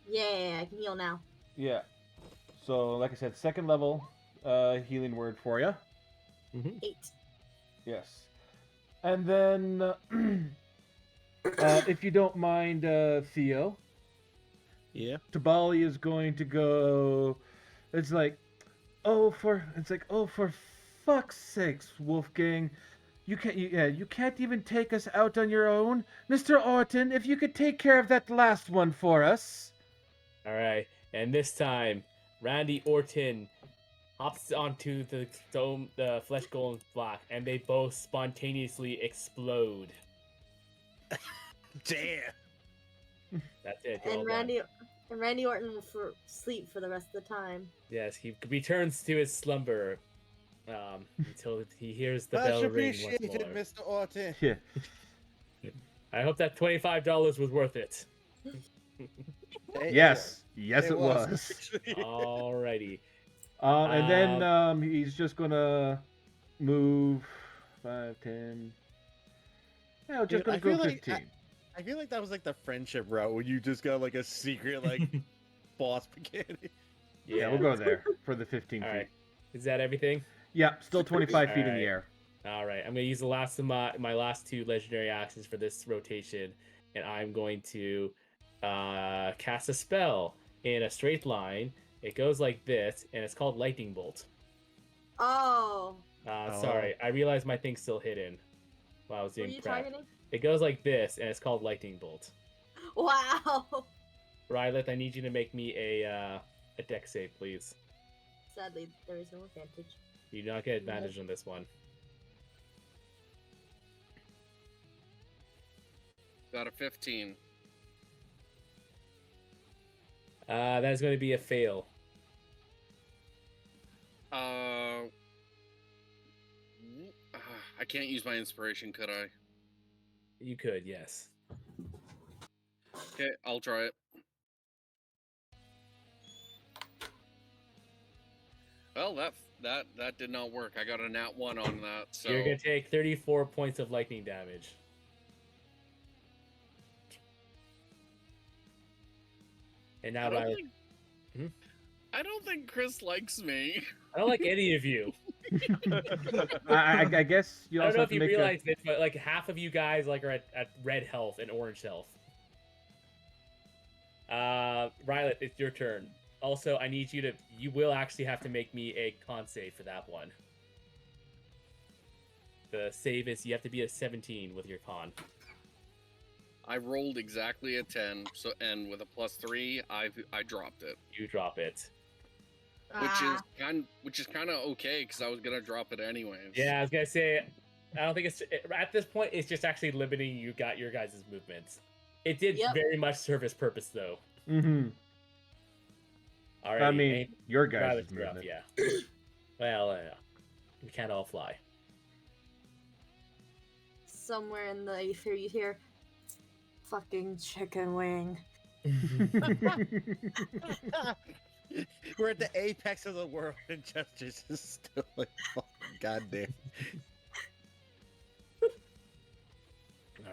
Yeah, I can heal now. Yeah. So like I said, second level healing word for you. 8. Yes. And then if you don't mind, Theo, Yeah. Tabali is going to go. It's like, oh for fuck's sakes, Wolfgang, you can't even take us out on your own, Mr. Orton. If you could take care of that last one for us. Alright, and this time, Randy Orton hops onto the flesh golem block, and they both spontaneously explode. Damn. That's it. You're all And done. Randy Orton will sleep for the rest of the time. Yes, he returns to his slumber until he hears the Much bell ring once appreciated, more. Mr. Orton. Yeah. I hope that $25 was worth it. Yes, yes, it was. actually. Alrighty. And then he's just gonna move 5, 10. Yeah, we're just Dude, gonna I go feel like 15. I feel like that was like the friendship route where you just got like a secret like boss mechanic. Yeah, we'll go there for the 15 feet. Alright. Is that everything? Yeah, still 25 feet in the Alright. air. Alright, I'm going to use the last of my last 2 legendary actions for this rotation, and I'm going to cast a spell in a straight line. It goes like this, and it's called Lightning Bolt. Oh. Sorry, I realized my thing's still hidden while I was Were doing you prep. targeting? It goes like this, and it's called Lightning Bolt. Wow. Rylith, I need you to make me a dex save, please. Sadly, there is no advantage. You do not get advantage on this one. Got a 15. That is going to be a fail. I can't use my inspiration, could I? You could, yes. Okay, I'll try it. Well, that did not work. I got a nat 1 on that, so You're going to take 34 points of lightning damage. And now I don't think Chris likes me. I don't like any of you. I guess you I don't also know have if to you make realize this, but like half of you guys like are at red health and orange health. Rylith, it's your turn. Also, I need you will actually have to make me a con save for that one. The save is you have to be a 17 with your con. I rolled exactly a 10, so and with a +3, I dropped it. You drop it. Which is kind of okay because I was gonna drop it anyways. Yeah, I was gonna say, I don't think it's at this point. It's just actually limiting your guys' movements. It did very much serve its purpose though. Mm-hmm. All right. I mean, your guys' Rylith's up, movement. yeah. Well, we can't all fly. Somewhere in the ether, you hear, "Fucking chicken wing." We're at the apex of the world, and Justice is still like, oh, goddamn.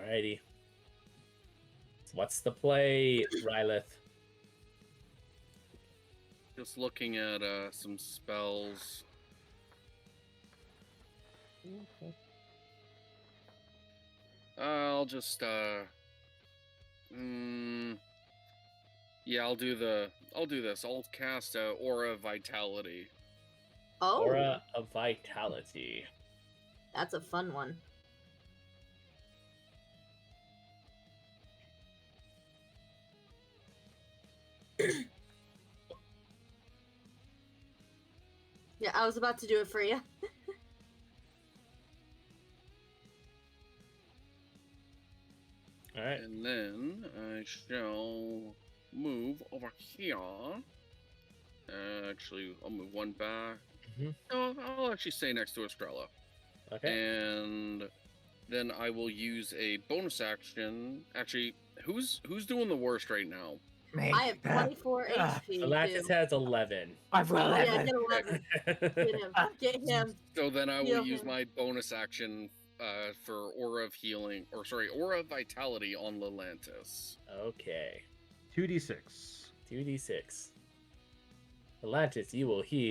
Alrighty. So what's the play, Rylith? Just looking at some spells. I'll just yeah, I'll do this. I'll cast Aura of Vitality. Oh, Aura of Vitality. that's a fun one. Yeah, I was about to do it for you. Alright. And then I shall move over here. Actually, I'll move one back. Mhm. No, I'll actually stay next to Estrella. Okay. And then I will use a bonus action. Actually, who's doing the worst right now? Me. I have 24 HP. Atlantis too. has 11. I've got Oh, yeah, 11. get 11. Get him. Get him. So then I will Heal use him. my bonus action for Aura of Healing, or sorry, Aura of Vitality on Lelantis. Okay. 2d6. 2d6. Atlantis, you will heal.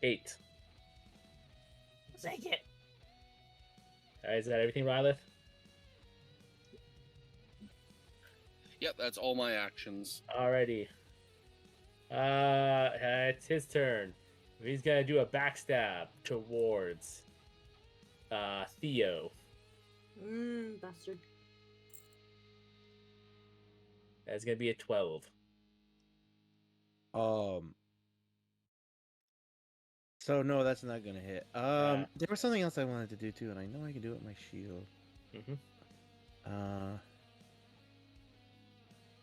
Eight. Take it. Alright, is that everything, Rylith? Yep, that's all my actions. Alrighty. It's his turn. He's gonna do a backstab towards Theo. Bastard. That's gonna be a 12. So no, that's not gonna hit. There was something else I wanted to do too, and I know I can do it with my shield. Mm-hmm.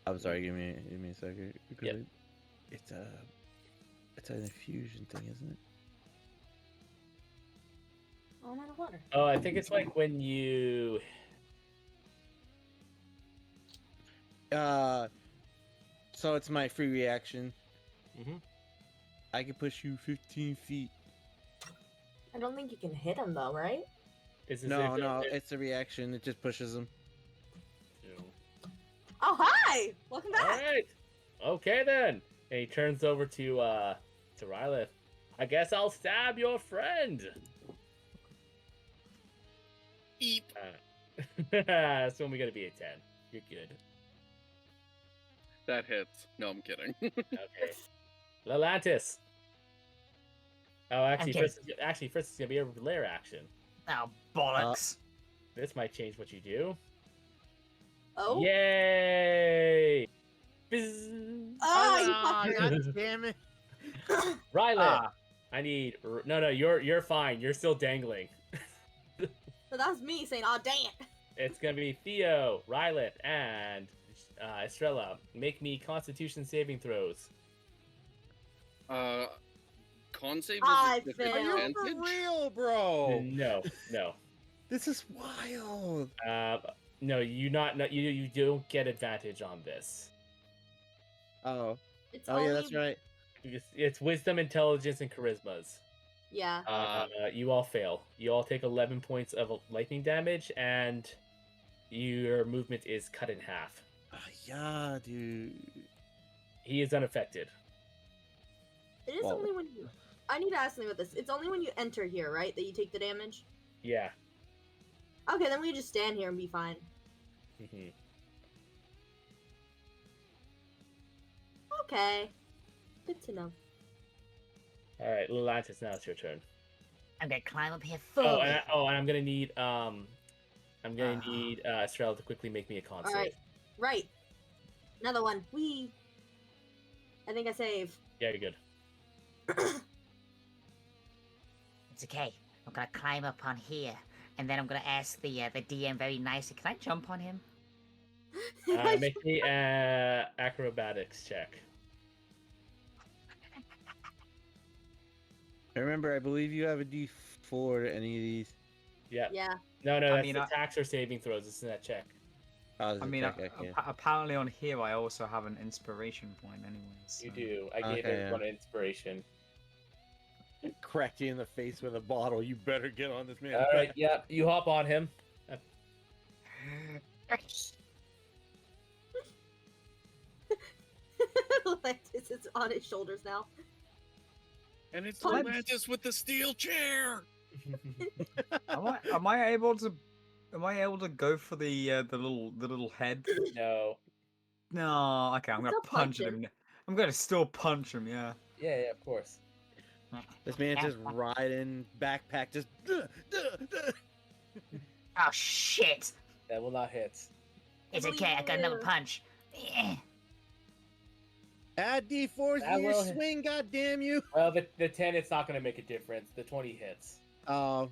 I'm sorry. Give me a second. Yep. It's an infusion thing, isn't it? Oh, I'm out of water. Oh, I think it's like when you. So it's my free reaction. Mm-hmm. I can push you 15 feet. I don't think you can hit him though, right? No, it's a reaction. It just pushes him. Oh, hi! Welcome back. All right. Okay then. And he turns over to Rylith. I guess I'll stab your friend. Eep. That's only gonna be a 10. You're good. That hits. No, I'm kidding. Okay. Lelantis. Oh, actually, Okay. first it's gonna be a lair action. Oh, bollocks. This might change what you do. Oh. Yay! Bizz. Oh, you fucker. God damn it! Rylith, I need. No, you're fine. You're still dangling. So that was me saying, "Oh, dang it." It's gonna be Theo, Rylith, and Estrella. Make me Constitution saving throws. Con save I is with failed. Are you advantage? for real, bro? No. This is wild. No, you don't get advantage on this. Oh. It's Oh yeah, that's right. It's wisdom, intelligence, and charismas. Yeah. You all fail. You all take 11 points of lightning damage, and your movement is cut in half. Yeah, dude. He is unaffected. It is Well- only when you. I need to ask something about this. It's only when you enter here, right, that you take the damage? Yeah. Okay, then we just stand here and be fine. Mhm. Okay. Good to know. All right, Lelantis, now it's your turn. I'm gonna climb up here Oh, fully. and I'm gonna need Estrella to quickly make me a con save. Alright. Right. Another one. Whee! I think I save. Yeah, you're good. It's okay. I'm gonna climb up on here, and then I'm gonna ask the DM very nicely. Can I jump on him? Make me acrobatics check. Remember, I believe you have a D4 to any of these. Yeah. Yeah. No, I that's mean, attacks or saving throws. It's in that check. Oh, I there's a mean, check, okay. apparently on here I also have an inspiration point, anyways. You so- do. I gave Okay, everyone an inspiration. Cracked you in the face with a bottle. You better get on this man. All right, yeah, you hop on him. Atlantis is on his shoulders now. And it's Punch. Atlantis with the steel chair. Am I able to go for the little head? No. No. Okay, I'm gonna Still punch punch him. I'm gonna still punch him. Yeah. Yeah, of course. This man just riding backpack, just. Oh shit! That will not hit. It's believe okay. I got another you. punch. Add D4s That to your will hit. swing, goddamn you! Well, the 10, it's not going to make a difference. The 20 hits. Oh,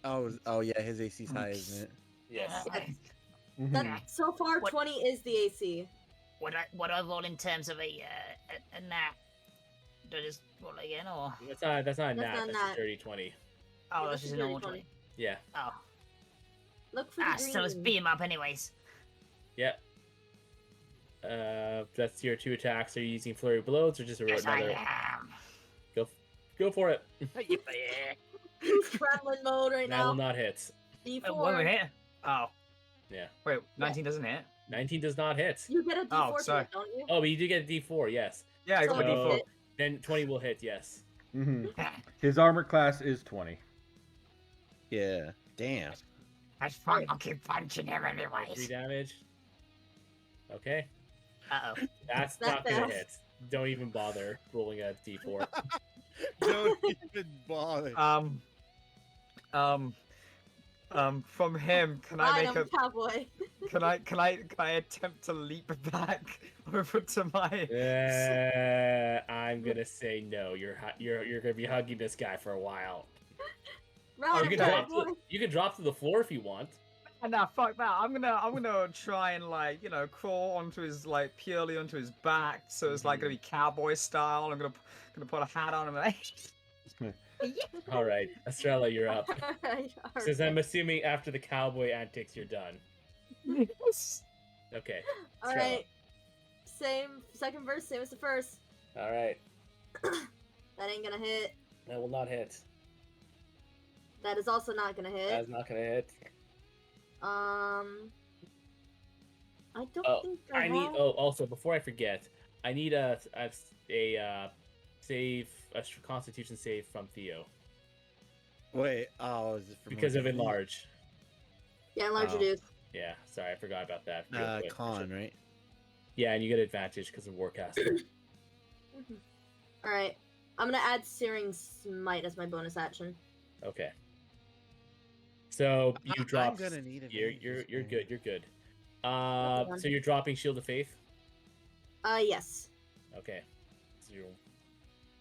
yeah, his AC's high, isn't it? Yes. That, so far, What- 20 is the AC. What do I roll in terms of a nat? Do I just roll again or? That's not a That's nat. not That's nat. a dirty 20. Oh, Yeah, this is a normal 20. Yeah. Oh. Look for the green. So let's beat him up anyways. Yeah. That's your 2 attacks. Are you using flurry of blows or just Yes, I another? am. Go for it. He's gremlin mode right That will now. not hit. D4. One hit. Oh. Yeah. Wait, 19 doesn't hit. 19 does not hit. You get a D4 to sorry. it, don't you? Oh, but you do get a D4, yes. Yeah, I got my So- D4. Then 20 will hit, yes. His armor class is 20. Yeah. Damn. That's fun. I'll keep punching him 3 anyways. damage. Okay. Uh oh. That's That not gonna fails. hit. Don't even bother rolling a D4. Don't even bother. From him, can I Ride make him, cowboy. can I attempt to leap back over to my I'm gonna say no. You're gonna be hugging this guy for a while. Ride You him, can drop cowboy. you can drop to the floor if you want. Nah, fuck that. I'm gonna try and crawl onto his purely onto his back, so it's gonna be cowboy style. I'm gonna put a hat on him. All right, Estrella, you're up. Alright, Since I'm assuming after the cowboy antics, you're done. Okay. Alright. Same, second verse, same as the first. All right. That ain't gonna hit. That will not hit. That is also not gonna hit. That's not gonna hit. I don't Oh, think I need. have- Oh, also before I forget, I need a save, a Constitution save from Theo Wait, is it from because of like- enlarge. Yeah, enlarge Oh. reduce. Yeah, sorry, I forgot about that. real quick. con, right? Yeah, and you get advantage because of Warcaster. Alright. I'm gonna add Searing Smite as my bonus action. Okay. So you I'm drop. gonna need it. You're good. You're good. one. So you're dropping Shield of Faith. Yes. Okay. 0.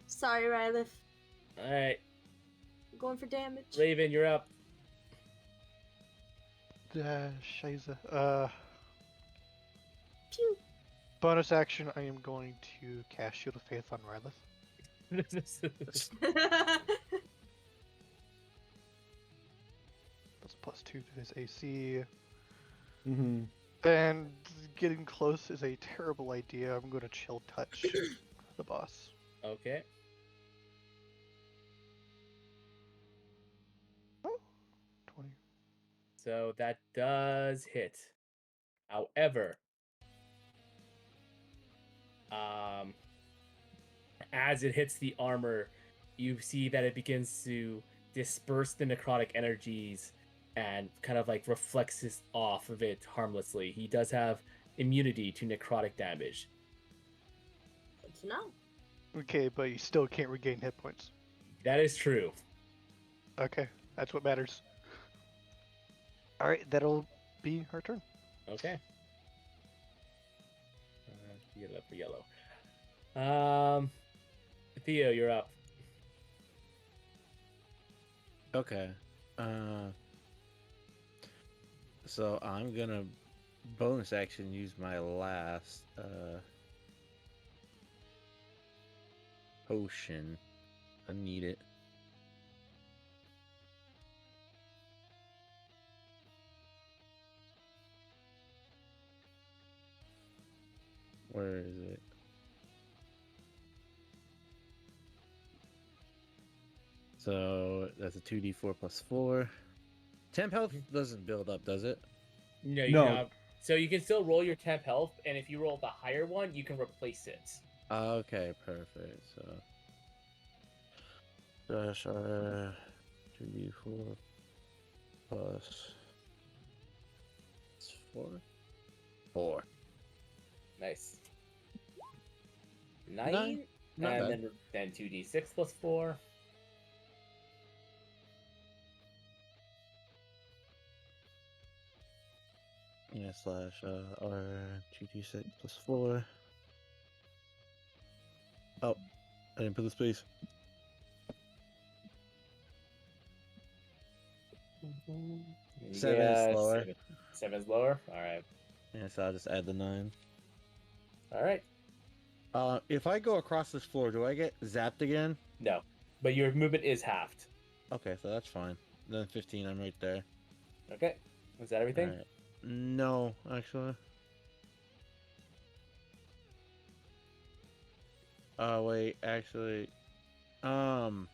Sorry, Rylith. All right, I'm going for damage. Raven, you're up. Shiza. Pew. Bonus action, I am going to cast Shield of Faith on Rylith. That's +2 to his AC. Mm-hmm. And getting close is a terrible idea. I'm going to chill touch the boss. Okay. Oh, 20. So that does hit. However, as it hits the armor, you see that it begins to disperse the necrotic energies and kind of reflects this off of it harmlessly. He does have immunity to necrotic damage. Good to know. Okay, but you still can't regain hit points. That is true. Okay, that's what matters. Alright, that'll be her turn. Okay. Yellow. Theo, you're up. Okay. So I'm gonna bonus action use my last potion. I need it. Where is it? So that's a 2d4 plus 4. Temp health doesn't build up, does it? No, you No. cannot. So you can still roll your temp health, and if you roll the higher one, you can replace it. Okay, perfect. So dash R 2d4 plus 4. 4. Nice. 9, Nine. Not and bad. then 2d6 plus 4. Yeah, slash R 2d6 plus 4. Oh, I didn't put the space. Seven is lower. 7's lower. All right. Yeah, so I'll just add the 9. All right. If I go across this floor, do I get zapped again? No, but your movement is halved. Okay, so that's fine. Then 15, I'm right there. Okay. Is that everything? Alright. No, actually. Wait, actually. Can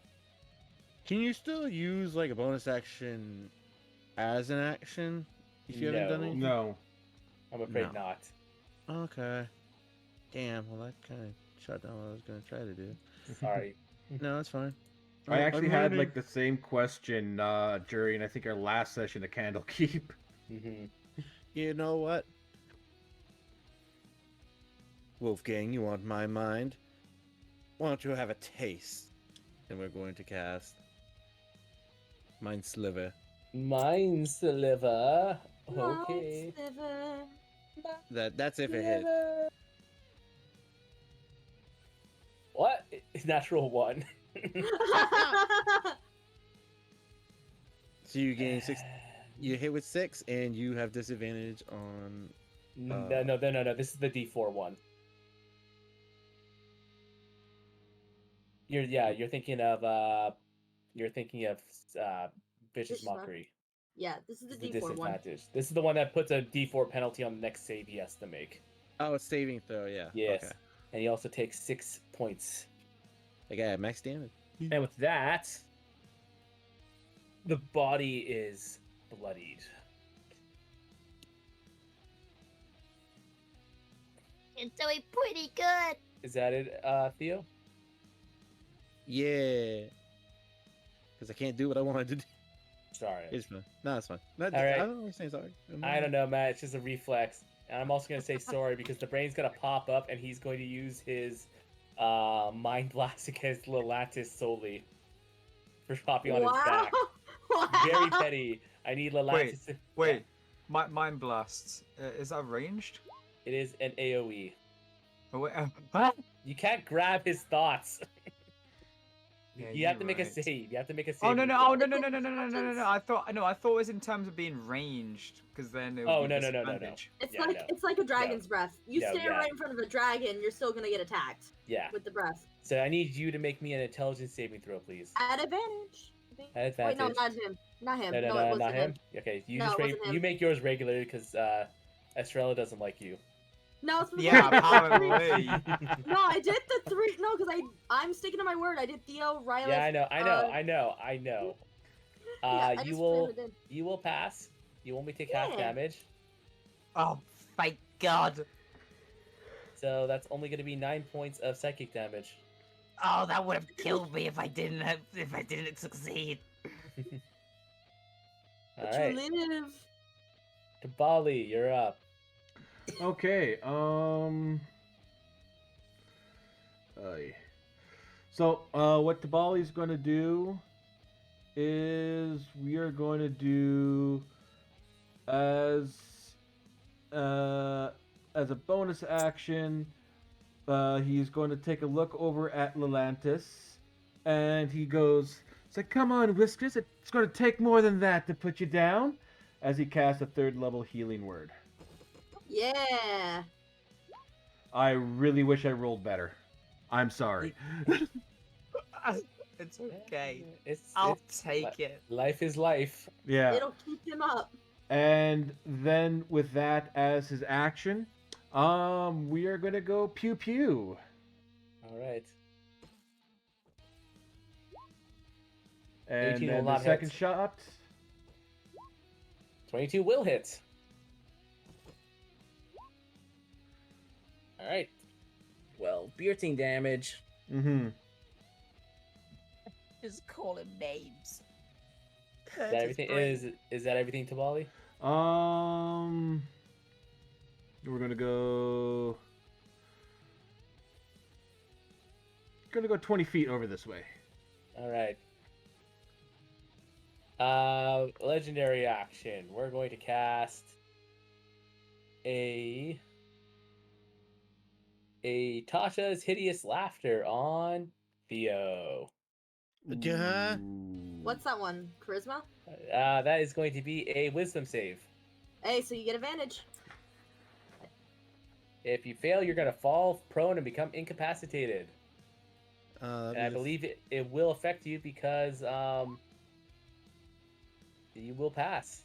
you still use like a bonus action as an action if you haven't done No. anything? No. I'm afraid No. not. Okay. Damn, well that kind of shut down what I was gonna try to do. Sorry. No, that's fine. I actually had learning. like the same question during I think our last session of Candlekeep. Mm-hmm. You know what? Wolfgang, you want my mind? Why don't you have a taste? And we're going to cast Mind Sliver. Mind Sliver. Okay. That's if it hits. What? Natural 1. So you gain 6. You hit with 6, and you have disadvantage on. No. This is the D4 one. You're thinking of Vicious Mockery. Yeah, this is the This is D4 one. disadvantage. This is the one that puts a D4 penalty on the next save he has to make. Oh, it's saving throw. Yeah. Yes. Okay. And he also takes 6 points. I got max damage. And with that, the body is bloodied. It's doing pretty good. Is that it, Theo? Yeah. Because I can't do what I wanted to do. Sorry. It's fine. No, it's fine. No, All right. I don't know. Saying sorry. I don't know, Matt. It's just a reflex. And I'm also going to say sorry because the brain's going to pop up and he's going to use his Mind Blast against Lelantis solely for popping on his back. Wow. Very petty. I need Lelantis to... Wait. Mind Blasts. Is that ranged? It is an AoE. Oh, wait, what? You can't grab his thoughts. Yeah, You have to you're make a right. save. You have to make a save. Oh no! throw. No! I thought it was in terms of being ranged, because then it would Oh, be no. disadvantage. It's Yeah, like no. it's like a dragon's breath. You No, stand yeah. right in front of a dragon, you're still gonna get attacked Yeah. with the breath. So I need you to make me an intelligence saving throw, please. At advantage. I think. At Wait, no, advantage. not him. Not him. No, No, it wasn't not him. Okay, you No, just it wasn't him. you make yours regular because Estrella doesn't like you. No, it's Yeah, the apparently. No, I did the 3. No, because I'm sticking to my word. I did Theo, Rylan. Yeah, I know. Yeah, I You just will filled it in. you will pass. You only take half Yeah. damage. Oh, thank God. So that's only going to be 9 points of psychic damage. Oh, that would have killed me if I didn't succeed. All But right, you live. Kabali, you're up. Okay. So what Tabali's going to do is we are going to do as a bonus action. He's going to take a look over at Lelantis, and he goes, "It's like, come on, Whiskers, it's going to take more than that to put you down." As he casts a 3rd level healing word. Yeah. I really wish I rolled better. I'm sorry. It's okay. I'll It's- take it. Life is life. Yeah. It'll keep him up. And then with that as his action, we are gonna go pew pew. All right. And 18 then will the not second hit. shot. 22 will hit. All right. Well, piercing damage. Mm-hmm. Just call him names. Is that everything? Is that everything, Tabali? We're gonna go 20 feet over this way. All right. Legendary action. We're going to cast a Tasha's Hideous Laughter on Theo. Duh. What's that one? Charisma? That is going to be a Wisdom save. Hey, so you get advantage. If you fail, you're going to fall prone and become incapacitated. And I That'd be believe it will affect you because you will pass.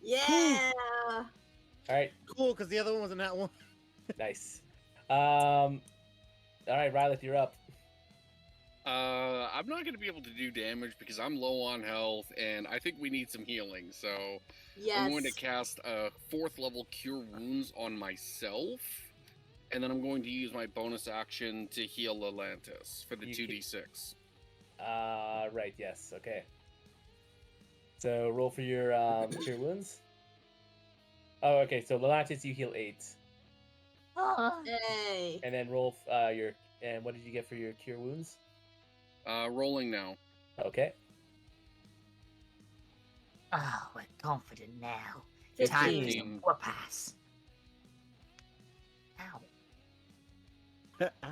Yeah. All right, cool, because the other one wasn't that one. nice. All right, Rylith, you're up. I'm not going to be able to do damage because I'm low on health, and I think we need some healing. So Yes. I'm going to cast a 4th level Cure Wounds on myself, and then I'm going to use my bonus action to heal Atlantis for the You 2d6. Right, yes, okay. So roll for your Cure Wounds. Oh, okay, so Atlantis, you heal 8. Hey. And then roll your... And what did you get for your Cure Wounds? Rolling now. Okay. Oh, we're confident now. 15. Time for 15. some whoop-ass. Ow. Ow.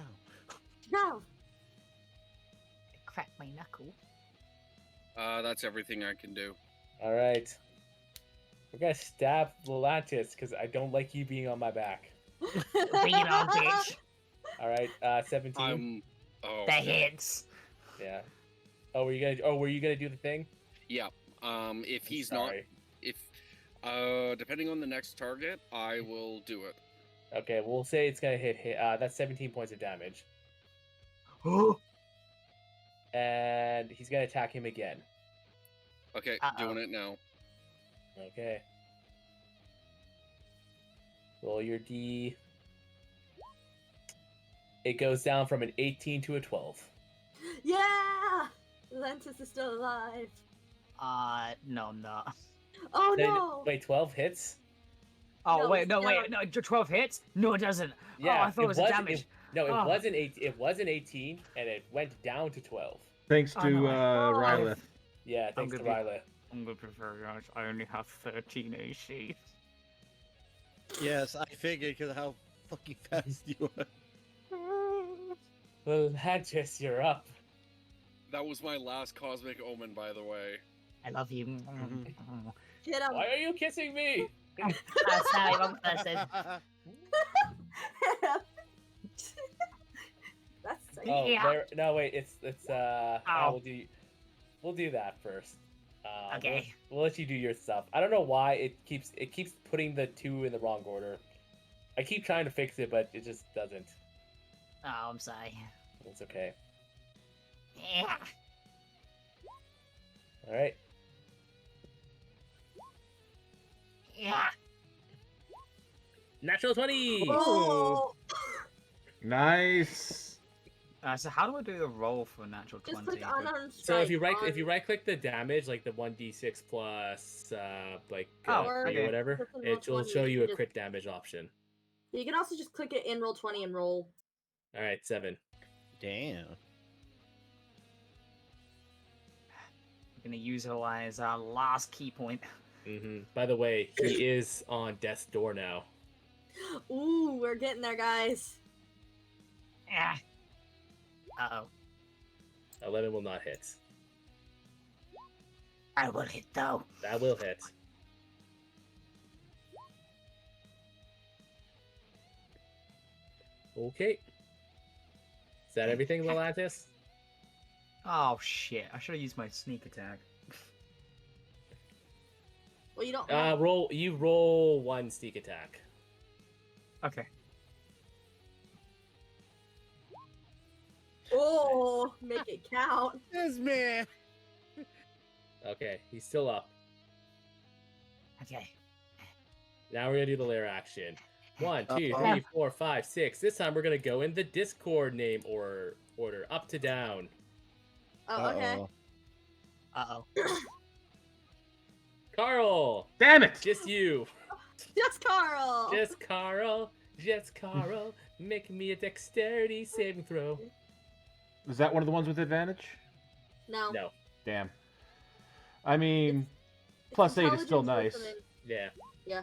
No. It cracked my knuckle. That's everything I can do. All right. We're going to stab Atlantis because I don't like you being on my back. Bring it on, bitch. All right, 17. Oh, The hits. Yeah. Oh, were you gonna do the thing? yeah. If he's Sorry. depending on the next target, I will do it. Okay, we'll say it's gonna hit. That's 17 points of damage, and he's gonna attack him again. Okay, doing it now. Okay. Roll your D. It goes down from an 18 to a 12. Yeah. Lentus is still alive. No, I'm not. Oh Then- no. Wait, 12 hits? Oh No, wait, it's no, down. wait, no, 12 hits? No, it doesn't. Yeah, Oh, I thought it was a damage. No, it Oh. wasn't 8. It wasn't 18, and it went down to 12. Thanks Oh, to no. Rylith. Yeah, thanks to gonna be- Ryla. I'm gonna prefer yours. I only have 13 AC. Yes, I figured because how fucking fast you are. Well, Atlantis, you're up. That was my last Cosmic Omen, by the way. I love you. Hit him. Why are you kissing me? Sorry, wrong person. That's sick. Oh, Yeah. no, wait, it's Ow. we'll do that first. Okay. We'll let you do your stuff. I don't know why it keeps putting the 2 in the wrong order. I keep trying to fix it, but it just doesn't. Oh, I'm sorry. It's okay. Yeah. All right. Yeah. Natural 20. Oh. Nice. So how do I do the roll for natural Just 20? click unarmed strike. So if you on- right click the damage, like the 1d6 plus Oh, or okay. whatever, Click on roll it will 20, show you a just- crit damage option. You can also just click it in roll 20 and roll. All right, 7. Damn. I'm gonna use her as our last key point. By the way, he is on death's door now. Ooh, we're getting there, guys. Yeah. Uh-oh. 11 will not hit. I will hit, though. That will hit. Okay. Is that everything, Atlantis? Oh shit! I should have used my sneak attack. Well, you don't. Roll 1 sneak attack. Okay. Oh, make it count. This man. Okay, he's still up. Okay. Now we're gonna do the lair action. 1, 2, Uh-oh. 3, 4, 5, 6. This time we're gonna go in the Discord name order, up to down. Oh, okay. Uh-oh. Uh-oh. Carl, Damn it! just you. Just Carl. Just Carl. Just Carl. Make me a dexterity saving throw. Is that one of the ones with advantage? No. No. Damn. I mean, It's plus 8 is still intelligence nice. with an- Yeah. Yeah.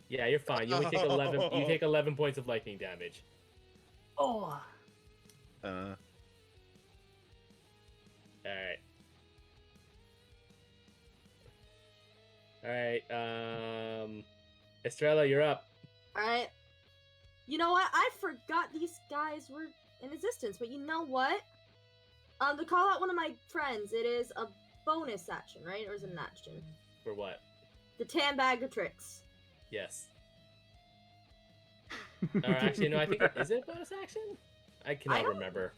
Yeah, you're fine. You only take 11. You take 11 points of lightning damage. Oh. All right. All right. Estrella, you're up. Alright. You know what? I forgot these guys were in existence, but you know what? To call out one of my friends, it is a bonus action, right? Or is it an action? For what? The tan bag of tricks. Yes. Or actually, no. I think is it a bonus action? I cannot don't- remember.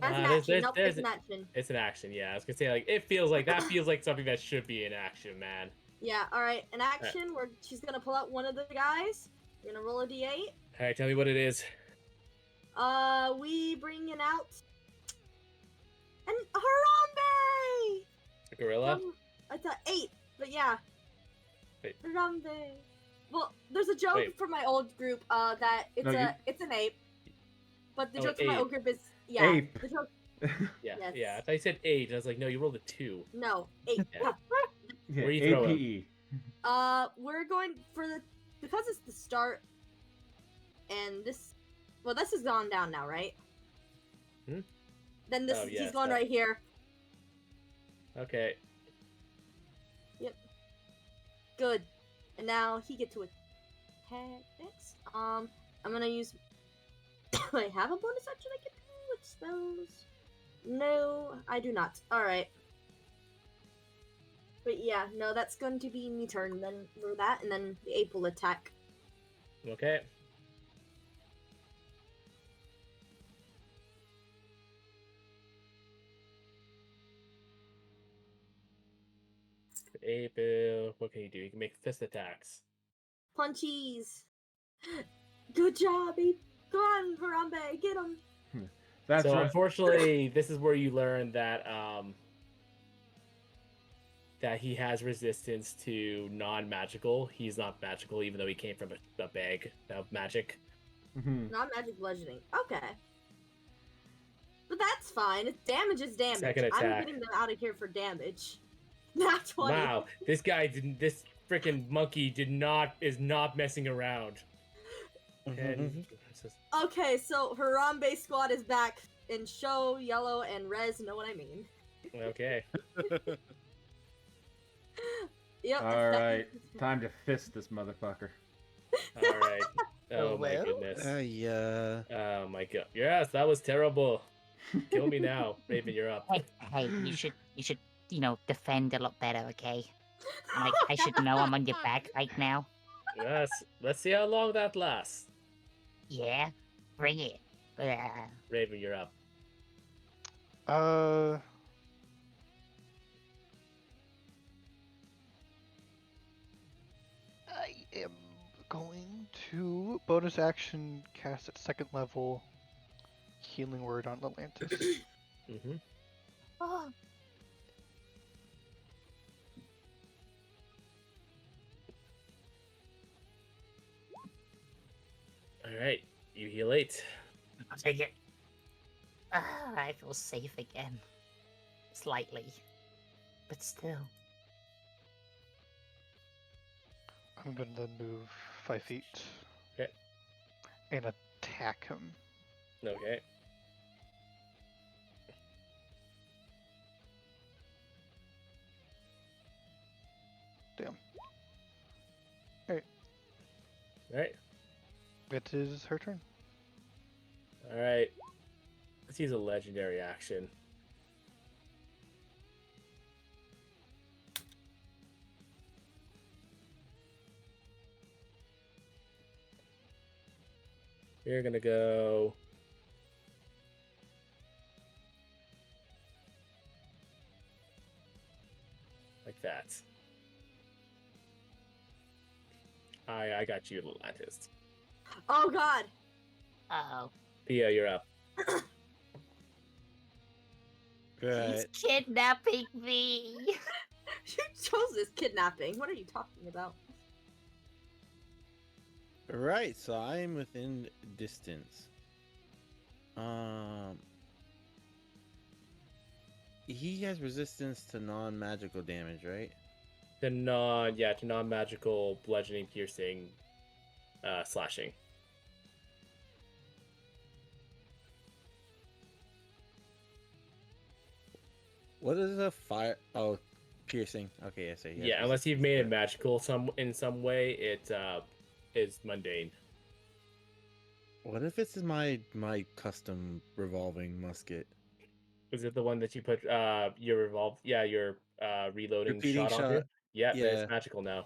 As an There's- action. there's- Nope, there's- it's an action. It's an action. Yeah, I was gonna say like it feels like that feels like something that should be an action, man. Yeah, alright. An action where she's gonna pull out one of the guys. You're gonna roll a d8. All right, tell me what it is. We bringing out an Harambe! A gorilla. It's a 8, but yeah. Wait. Harambe. Well, there's a joke Wait. from my old group that it's No, it's an ape. But the Oh, joke from my ape. old group is yeah. Ape. The joke Yeah, Yes. yeah. I thought you said 8. I was like, no, you rolled a 2. no, 8. Yeah. Yeah, Where you throw APE. We're going for the because it's the start and this has gone down now, right? Hmm? Then this Oh, he's yes, going that- right here. Okay. Good. And now he gets to attack next. I'm gonna use I have a bonus action I can do with spells. No, I do not. Alright. But yeah, no, that's going to be me turn then for that, and then the ape will attack. Okay. Ape, what can you do? You can make fist attacks. Punchies! Good job, ape! Go on, Harambe, get him! That's so right. unfortunately, this is where you learn that that he has resistance to non-magical. He's not magical, even though he came from a bag of magic. Mhm. Not magic bludgeoning. Okay. But that's fine. It's damage is damage. Second I'm attack. getting them out of here for damage. Not 20. Wow, this guy didn't. This freaking monkey is not messing around. And Okay, so Harambe squad is back, and Show, Yellow, and Rez know what I mean. okay. Yep. All right, time to fist this motherfucker. All right. Oh my well. goodness. Yeah. Oh my god. Yes, that was terrible. Kill me now, Raven. You're up. Hey, you should, defend a lot better, okay? Like, I should know I'm on your back right now. Yes. Let's see how long that lasts. Yeah? Bring it. Raven, you're up. I am going to bonus action cast at second level healing word on Atlantis. Mm-hmm. Oh, All right. You heal 8. I'll take it. I feel safe again. Slightly. But still. I'm gonna then move 5 feet. Okay. And attack him. Okay. Damn. All right. It is her turn. All right. Let's use a legendary action. We're gonna go. that. I got you, Atlantis. Oh God. Uh-oh. Theo, you're up. He's kidnapping me. You chose this kidnapping. What are you talking about? Right, so I'm within distance. He has resistance to non-magical damage, right? To non-magical bludgeoning, piercing, slashing. What is a fire? Oh, piercing. Okay, I see. Yeah, unless you've made it magical in some way, it is mundane. What if it's my custom revolving musket? Is it the one that you put your reloading Repeating shot onto? shot. Yeah, then Yeah. it's magical now.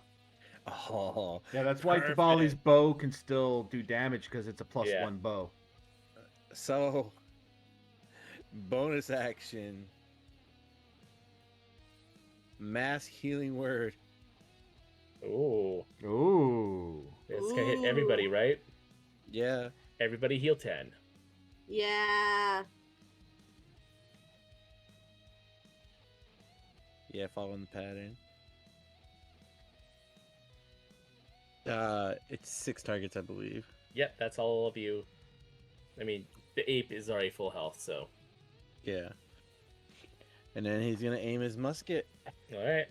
Oh, Yeah, that's why perfect. Tabali's bow can still do damage because it's a Yeah. +1 bow. So, bonus action. Mass healing word. Ooh. Ooh. It's gonna hit everybody, right? Yeah. Everybody heal 10. Yeah. Yeah, following the pattern. It's 6 targets, I believe. Yep, that's all of you. I mean, the ape is already full health, so. Yeah. And then he's gonna aim his musket. Alright.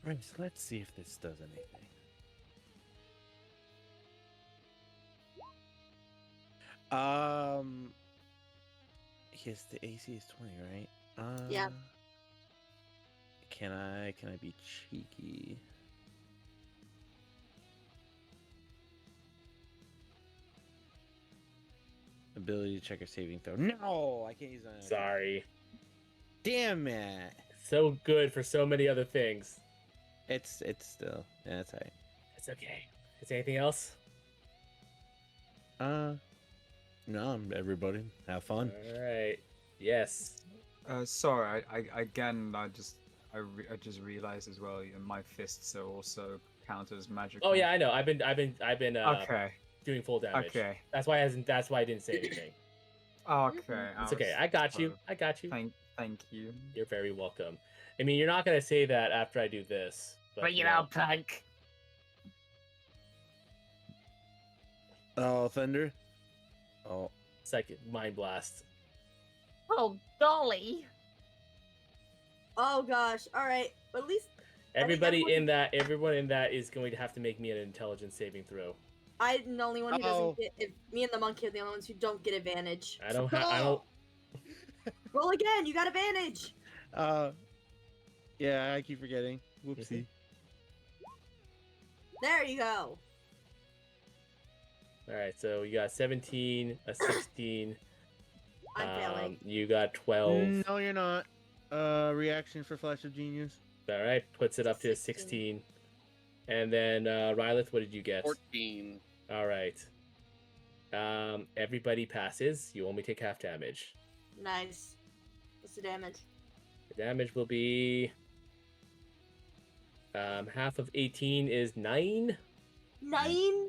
Right, so let's see if this does anything. Yes, the AC is 20, right? Yeah. Can I be cheeky? Ability to check a saving throw. No, I can't use that. Sorry. Damn it. So good for so many other things. It's still. Yeah, that's alright. It's okay. Is there anything else? No, everybody have fun. Alright. Yes. Sorry, I just realized as well. My fists are also counted as magical. Oh yeah, I know. I've been Okay. doing full damage. Okay. That's why I didn't say anything. Okay. It's okay. I got you. I got you. Thank you. You're very welcome. I mean, you're not gonna say that after I do this. But, Bring you it know. on, punk. Oh, thunder. Oh, Second mind blast. Oh, golly. Oh gosh. All right. But at least Everyone everyone- in that is going to have to make me an intelligence saving throw. I'm the only one who Uh-oh. doesn't get. Me and the monkey are the only ones who don't get advantage. I don't. Roll again. You got advantage. yeah, I keep forgetting. Whoopsie. There you go. All right, so you got 17, a 16. I'm failing. You got 12. No, you're not. Reaction for Flash of Genius. All right, puts it up to a 16. And then Rylith, what did you get? 14. All right. Everybody passes. You only take half damage. Nice. What's the damage? The damage will be half of 18 is 9. 9.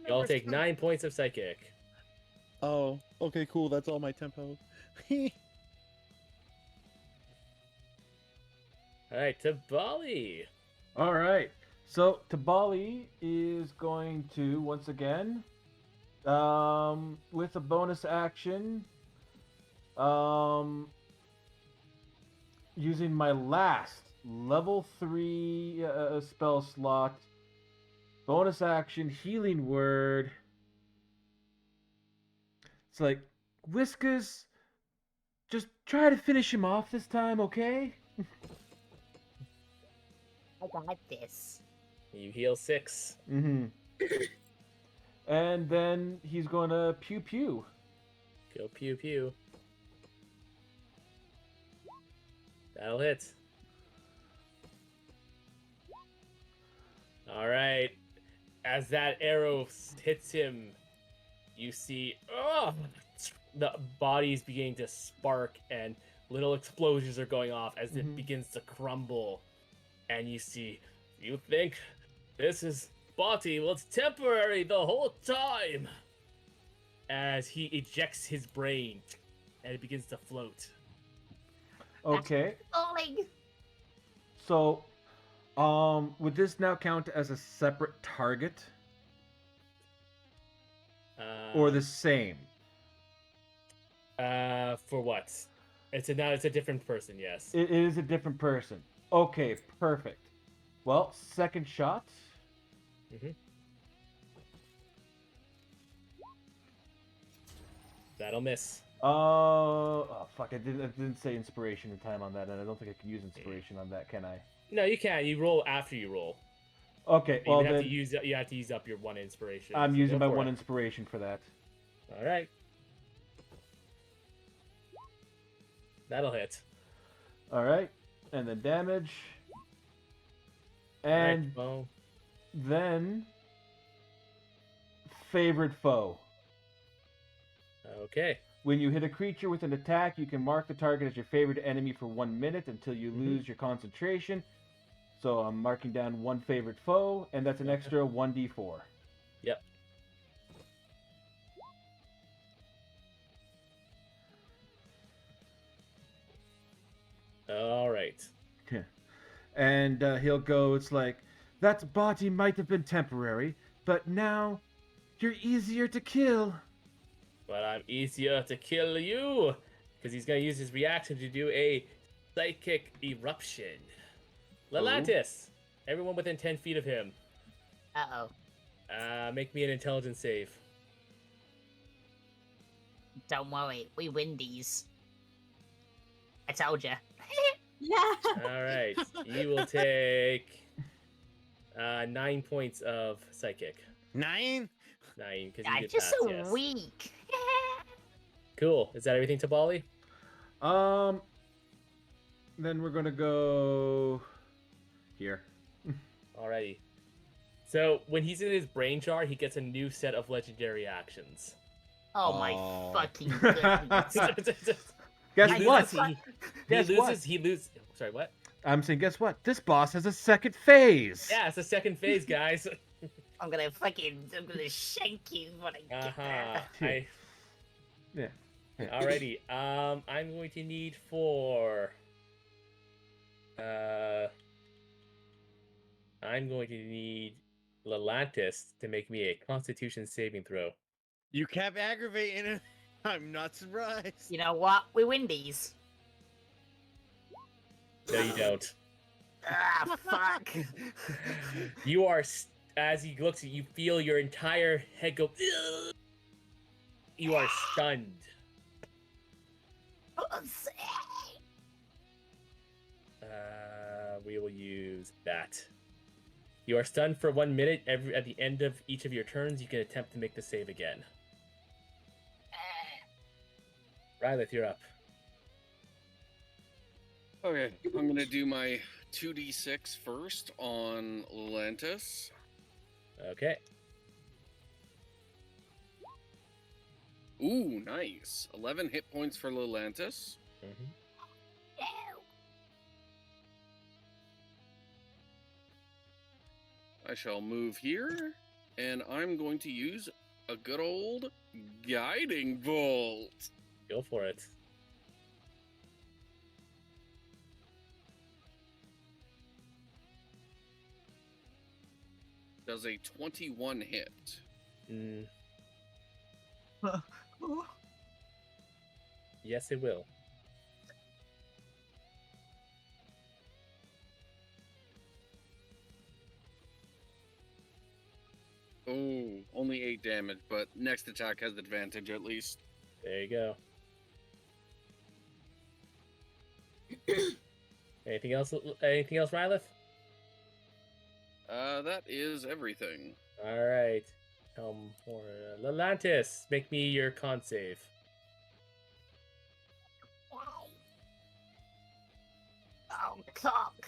Y'all take 9 points of psychic. Oh, okay, cool. That's all my tempo. All right, to Bali. All right. So Tabali is going to once again, with a bonus action, using my last level 3 spell slot, bonus action healing word. It's like, Whiskers, just try to finish him off this time, okay? I got this. You heal 6. Mm-hmm. And then he's going to pew pew. Go pew pew. That'll hit. All right. As that arrow hits him, you see the body's beginning to spark, and little explosions are going off as it Mhm. begins to crumble. And you see, you think this is body, well, it's temporary the whole time. As he ejects his brain and it begins to float. Okay. Falling. So, would this now count as a separate target or the same? For what? It's a different person, yes. It is a different person. Okay, perfect. Well, second shot. Mm-hmm. That'll miss. Oh fuck! I didn't say inspiration in time on that, and I don't think I can use inspiration on that, can I? No, you can't. You roll after you roll. Okay, well you have then to use up your one inspiration. I'm so using go my for one it. inspiration for that. All right. That'll hit. All right, and then damage, All right, and well, then favorite foe. okay. When you hit a creature with an attack, you can mark the target as your favorite enemy for 1 minute until you lose your concentration. So I'm marking down one favorite foe, and that's an extra 1d4. Yep. All right. And he'll go, it's like, that body might have been temporary, but now you're easier to kill. But I'm easier to kill you because he's gonna use his reaction to do a psychic eruption. Lelantis, everyone within 10 feet of him, Uh-oh. make me an intelligence save. Don't worry, we win these. I told ya. Yeah. All right, you will take 9 points of psychic. 9? 9 because you I'm did just pass, so yes. weak. Cool. Is that everything to Bali? Then we're gonna go here. Alrighty. So when he's in his brain jar, he gets a new set of legendary actions. Oh my Oh. fucking goodness. Guess He what? loses- Guess what? He loses. Sorry, what? I'm saying, guess what? This boss has a second phase. Yeah, it's the second phase, guys. I'm gonna shank you when I get Uh-huh. there. Yeah. Alrighty. I'm going to need 4. I'm going to need Lelantis to make me a Constitution saving throw. You kept aggravating it. I'm not surprised. You know what? We win these. No, you don't. Ah, fuck. You are, as he looks at you, feel your entire head go. "Ugh." You are stunned. We will use that. You are stunned for 1 minute. At the end of each of your turns, you can attempt to make the save again. Rylith, you're up. Okay, I'm gonna do my 2d6 first on Lantis. Okay. Ooh, nice. 11 hit points for Lelantis. Mm-hmm. I shall move here, and I'm going to use a good old Guiding Bolt. Go for it. Does a 21 hit. Mm, yes, it will. Oh, only 8 damage, but next attack has advantage at least. There you go. Anything else? Anything else, Rylith? That is everything. All right. Come for Lelantis. Make me your con save. Oh, cock.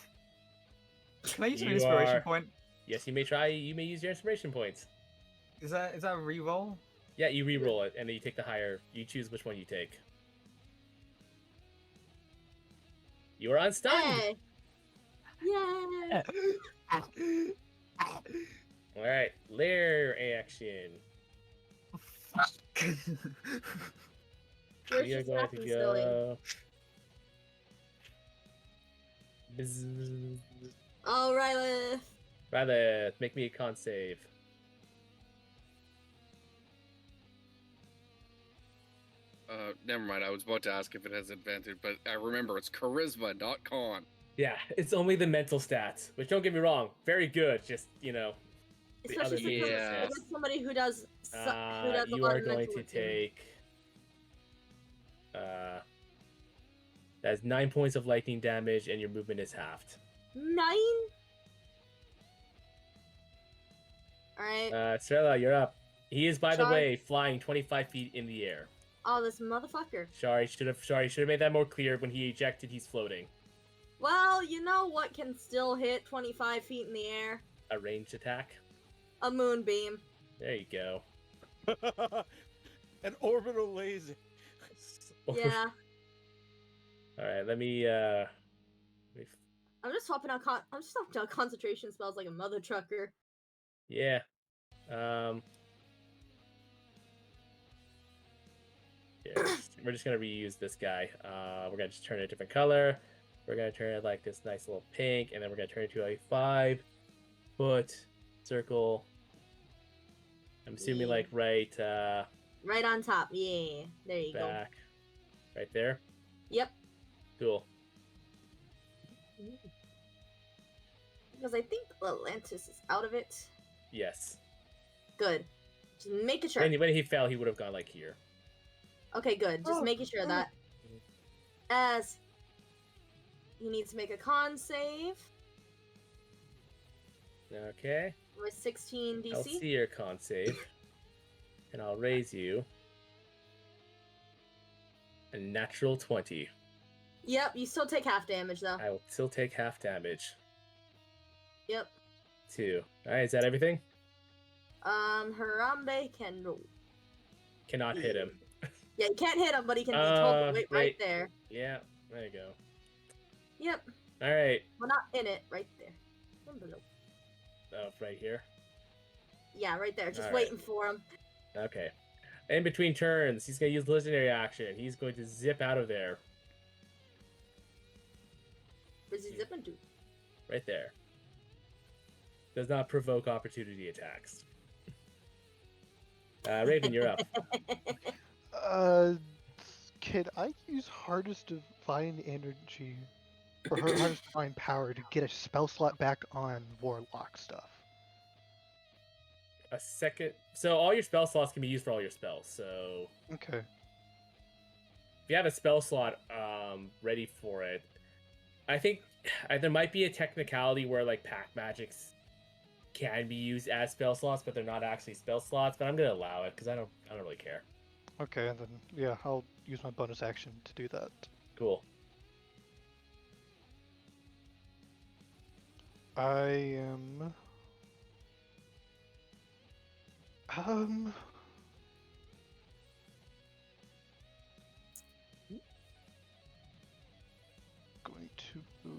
Can I use an You inspiration are- point? Yes, you may try. You may use your inspiration points. Is that a reroll? Yeah, you re-roll it, and then you take the higher. You choose which one you take. You are unstunned. Hey. Yay. All right, lair action. Yours We are just going to happened silly. go. Bzzz. All right. Rather, make me a con save. Never mind. I was about to ask if it has advantage, but I remember it's charisma, not con. Yeah, it's only the mental stats, which don't get me wrong, very good. Just the Especially other since physical Yeah. I'm with somebody who does who does a you lot are of going mental to work too. take. That's 9 points of lightning damage, and your movement is halved. 9. All right. Strela, you're up. He is, by the Charge. way, flying 25 feet in the air. Oh, this motherfucker. Sorry, should have made that more clear. When he ejected, he's floating. Well, you know what can still hit 25 feet in the air? A ranged attack. A moonbeam. There you go. An orbital laser. Yeah. All right, let me. I'm just swapping out concentration spells like a mother trucker. Yeah. Yeah, we're just gonna reuse this guy. We're gonna just turn it a different color. We're gonna turn it like this nice little pink, and then we're gonna turn it to a 5-foot circle. I'm assuming Yeah. like right Right on top. Yeah. There you go. back, right there. Yep. Cool. Because I think Atlantis is out of it. Yes. Good. Just making sure. When he fell, he would have gone like here. Okay, good. Just making sure of that. As he needs to make a con save Okay. with 16 I'll DC. see your con save, and I'll raise you a natural 20. Yep, you still take half damage though. I will still take half damage. Yep. 2. All right, is that everything? Harambe can roll. Cannot hit him. Yeah, you can't hit him, but he can hold the weight right wait. there. Yeah, there you go. Yep. All right. Well, not in it, right there. One below. Oh, right here. Yeah, right there. Just All right. waiting for him. Okay. In between turns, he's going to use legendary action. He's going to zip out of there. Where's he zipping to? Right there. Does not provoke opportunity attacks. Raven, you're up. Can I use hardest divine energy or hardest divine power to get a spell slot back on warlock stuff? A second. So all your spell slots can be used for all your spells. So Okay. if you have a spell slot ready for it, I think there might be a technicality where like pack magics can be used as spell slots, but they're not actually spell slots. But I'm gonna allow it because I don't really care. Okay, then yeah, I'll use my bonus action to do that. Cool. I am going to move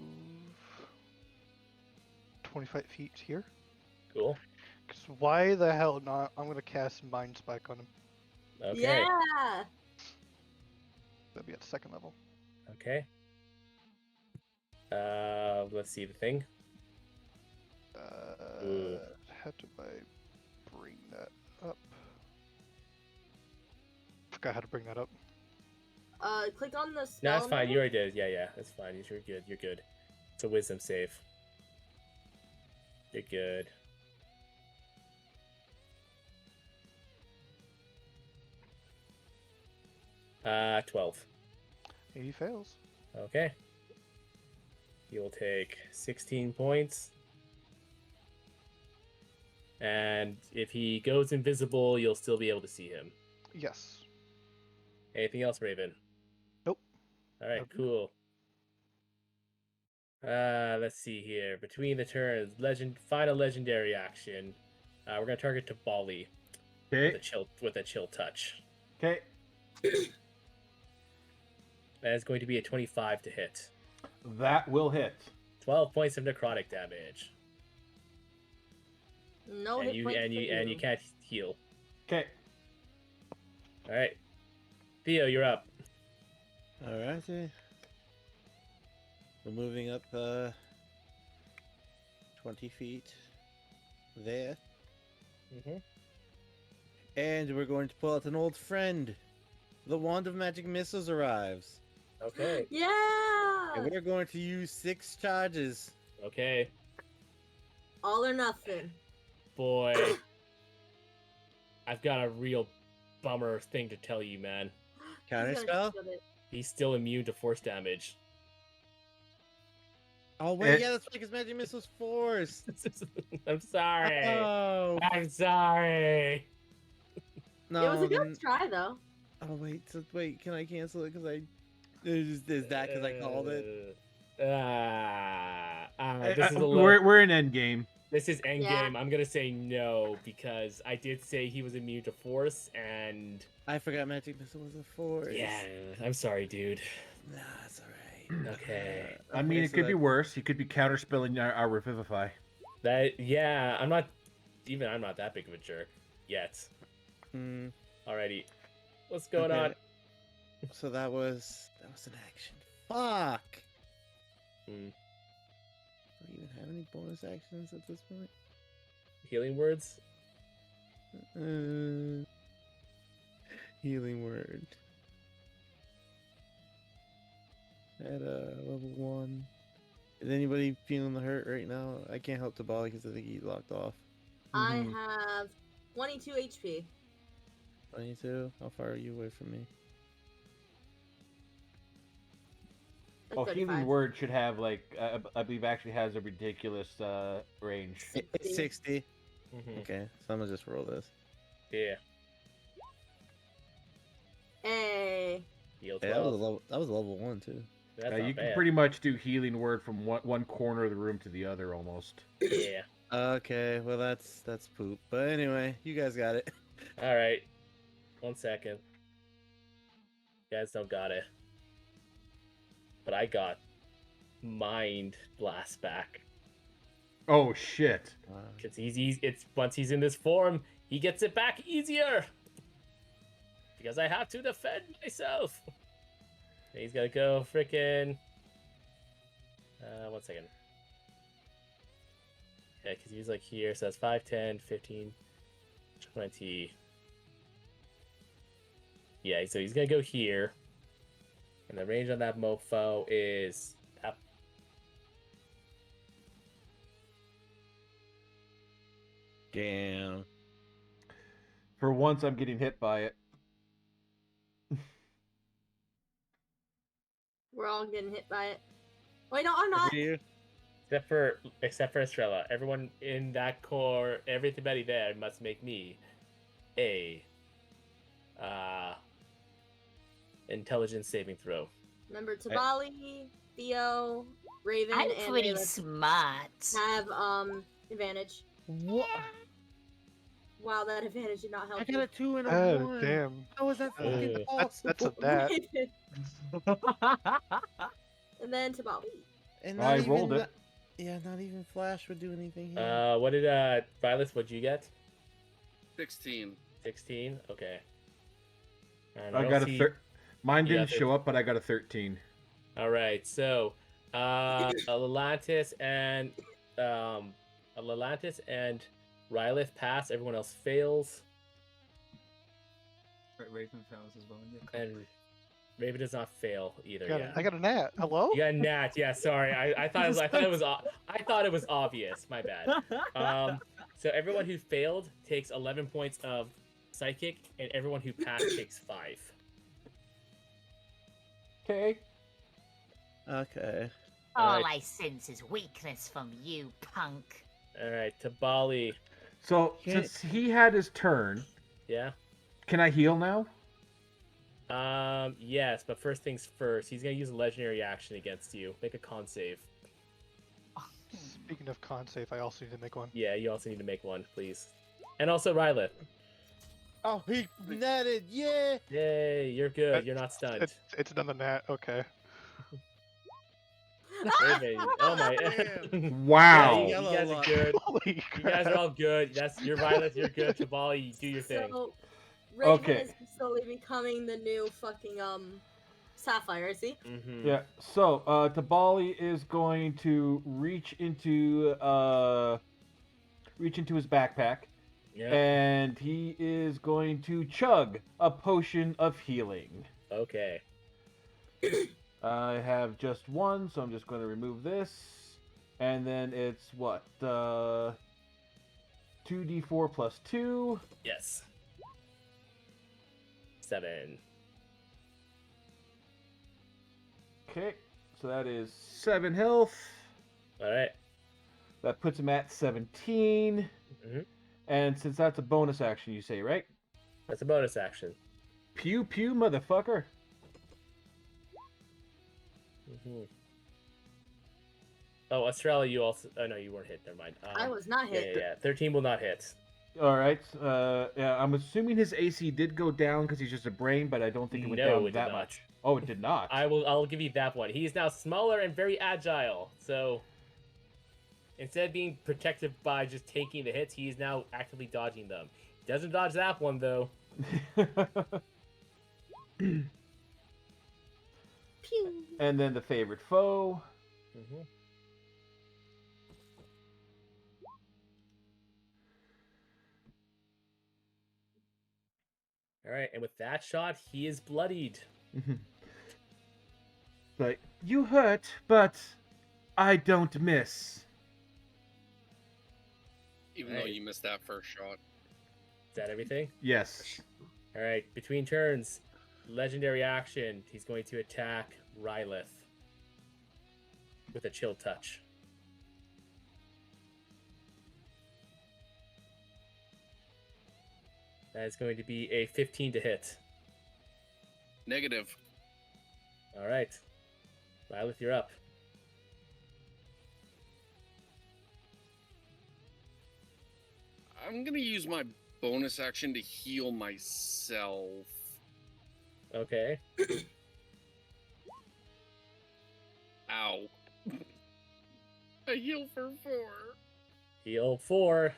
25 feet here. Cool. Because why the hell not? I'm gonna cast Mind Spike on him. Okay. Yeah. That'll be at second level. Okay. Let's see the thing. Ooh. How do I bring that up? Forgot how to bring that up. Click on the spell. No, that's fine. menu. You already did. Yeah, that's fine. You're good. You're good. It's a wisdom save. You're good. Uh, 12. He fails. Okay. He will take 16 points. And if he goes invisible, you'll still be able to see him. Yes. Anything else, Raven? Nope. Alright, Nope. cool. Let's see here. Between the turns, final legendary action. We're gonna target to Bali Okay. with a chill touch. Okay. That is going to be a 25 to hit. That will hit. 12 points of necrotic damage. No and hit you points and for you and you can't heal. Okay. All right, Theo, you're up. Alrighty. We're moving up 20 feet there. And we're going to pull out an old friend. The Wand of Magic Missiles arrives. Okay. Yeah. And we're going to use 6 charges. Okay. All or nothing. Boy, I've got a real bummer thing to tell you, man. Counter He's spell? gonna it. He's still immune to force damage. Oh wait, yeah, that's right, because Magic Missiles force. I'm sorry. Oh I'm sorry. no. It was a good then- try though. Oh wait, can I cancel it? Because I is that because I called it? This is a little. We're in endgame. This is endgame. Yeah. I'm gonna say no because I did say he was immune to force, and I forgot Magic Missile was a force. yeah, I'm sorry, dude. Nah, it's alright. Okay. I mean, it could be worse. He could be counterspelling our Revivify. I'm not that big of a jerk yet. Alrighty, what's going on? So that was an action. Fuck. Hmm. Do you even have any bonus actions at this point? Healing words. Healing word. At level 1. Is anybody feeling the hurt right now? I can't help Tabali because I think he locked off. I have 22 HP. 22? How far are you away from me? Like Oh, 35. Healing Word should have, like, I believe actually has a ridiculous range. 60. Mhm. Okay, so I'm gonna just roll this. Yeah. Hey. Heal Hey, 12. that was a level 1 too. That's You not can bad. pretty much do Healing Word from one corner of the room to the other, almost. Yeah. Okay, well that's poop. But anyway, you guys got it. All right. 1 second. You guys don't got it. But I got Mind Blast back. Oh, shit. Because it's once he's in this form, he gets it back easier. Because I have to defend myself. And he's gotta go frickin'. 1 second. Yeah, because he's like here, so that's 5, 10, 15, 20. Yeah, so he's gonna go here. And the range on that mofo is up. Damn. For once, I'm getting hit by it. We're all getting hit by it. Wait, no, I'm not. Except for Estrella. Everyone in that core, everybody there must make me a intelligence saving throw. Remember, Tabali, Theo, Raven, I'm and pretty Ayla smart. have advantage. What? Wow, that advantage did not help. I got a 2 and a Oh, 1. damn. How was that fucking awesome? That's a that. And then Tabali. And I rolled it. Yeah, not even Flash would do anything here. What did Violet? What'd you get? 16. 16. Okay. And I don't got see- a Mine you got didn't show up, but I got a 13. All right, so Lelantis and Rylith pass. Everyone else fails, Raven fails as well. Yeah. and Raven does not fail either. I got a nat. Hello? You got a nat. Yeah, sorry. I thought it was obvious. My bad. So everyone who failed takes 11 points of psychic, and everyone who passed takes 5. Okay. Okay. All Alright. I sense is weakness from you, punk. All right, to Bali. So, Can't- since he had his turn, Yeah. can I heal now? Yes, but first things first. He's gonna use a legendary action against you. Make a con save. Speaking of con save, I also need to make one. Yeah, you also need to make one, please. And also Rylith. Oh, he netted. Yeah. Yay, you're good. You're not stunned. It's another nat. Okay. Raven. Oh my. Wow. Yeah, you Yellow guys are lot. good. Holy You crap. guys are all good. You're Violet. You're good. Tabali, do your thing. So, Raven Okay. is slowly becoming the new fucking Sapphire. See? Mm-hmm. Yeah. So, Tabali is going to reach into his backpack, Yeah. and he is going to chug a potion of healing. Okay. I have just one, so I'm just going to remove this, and then it's what 2d4 plus 2. Yes. 7. Okay, so that is 7 health. All right. That puts him at 17. Mhm. And since that's a bonus action, you say, right? That's a bonus action. Pew pew, motherfucker. Mm-hmm. Oh, Australia, you also. Oh no, you weren't hit. Never mind. I was not Yeah, hit. yeah, yeah. 13 will not hit. All right. Yeah, I'm assuming his AC did go down because he's just a brain, but I don't think it went No, down it did that not. much. Oh, it did not. I'll give you that one. He's now smaller and very agile. So instead of being protected by just taking the hits, he is now actively dodging them. He doesn't dodge that one though. Pew. And then the favorite foe. Mm-hmm. All right, and with that shot, he is bloodied. Like, you hurt, but I don't miss. Even though Right. you missed that first shot. Is that everything? Yes. All right, between turns, legendary action. He's going to attack Rylith with a chill touch. That is going to be a 15 to hit. Negative. All right, Rylith, you're up. I'm gonna use my bonus action to heal myself. Okay. Ow. I heal for 4. Heal 4.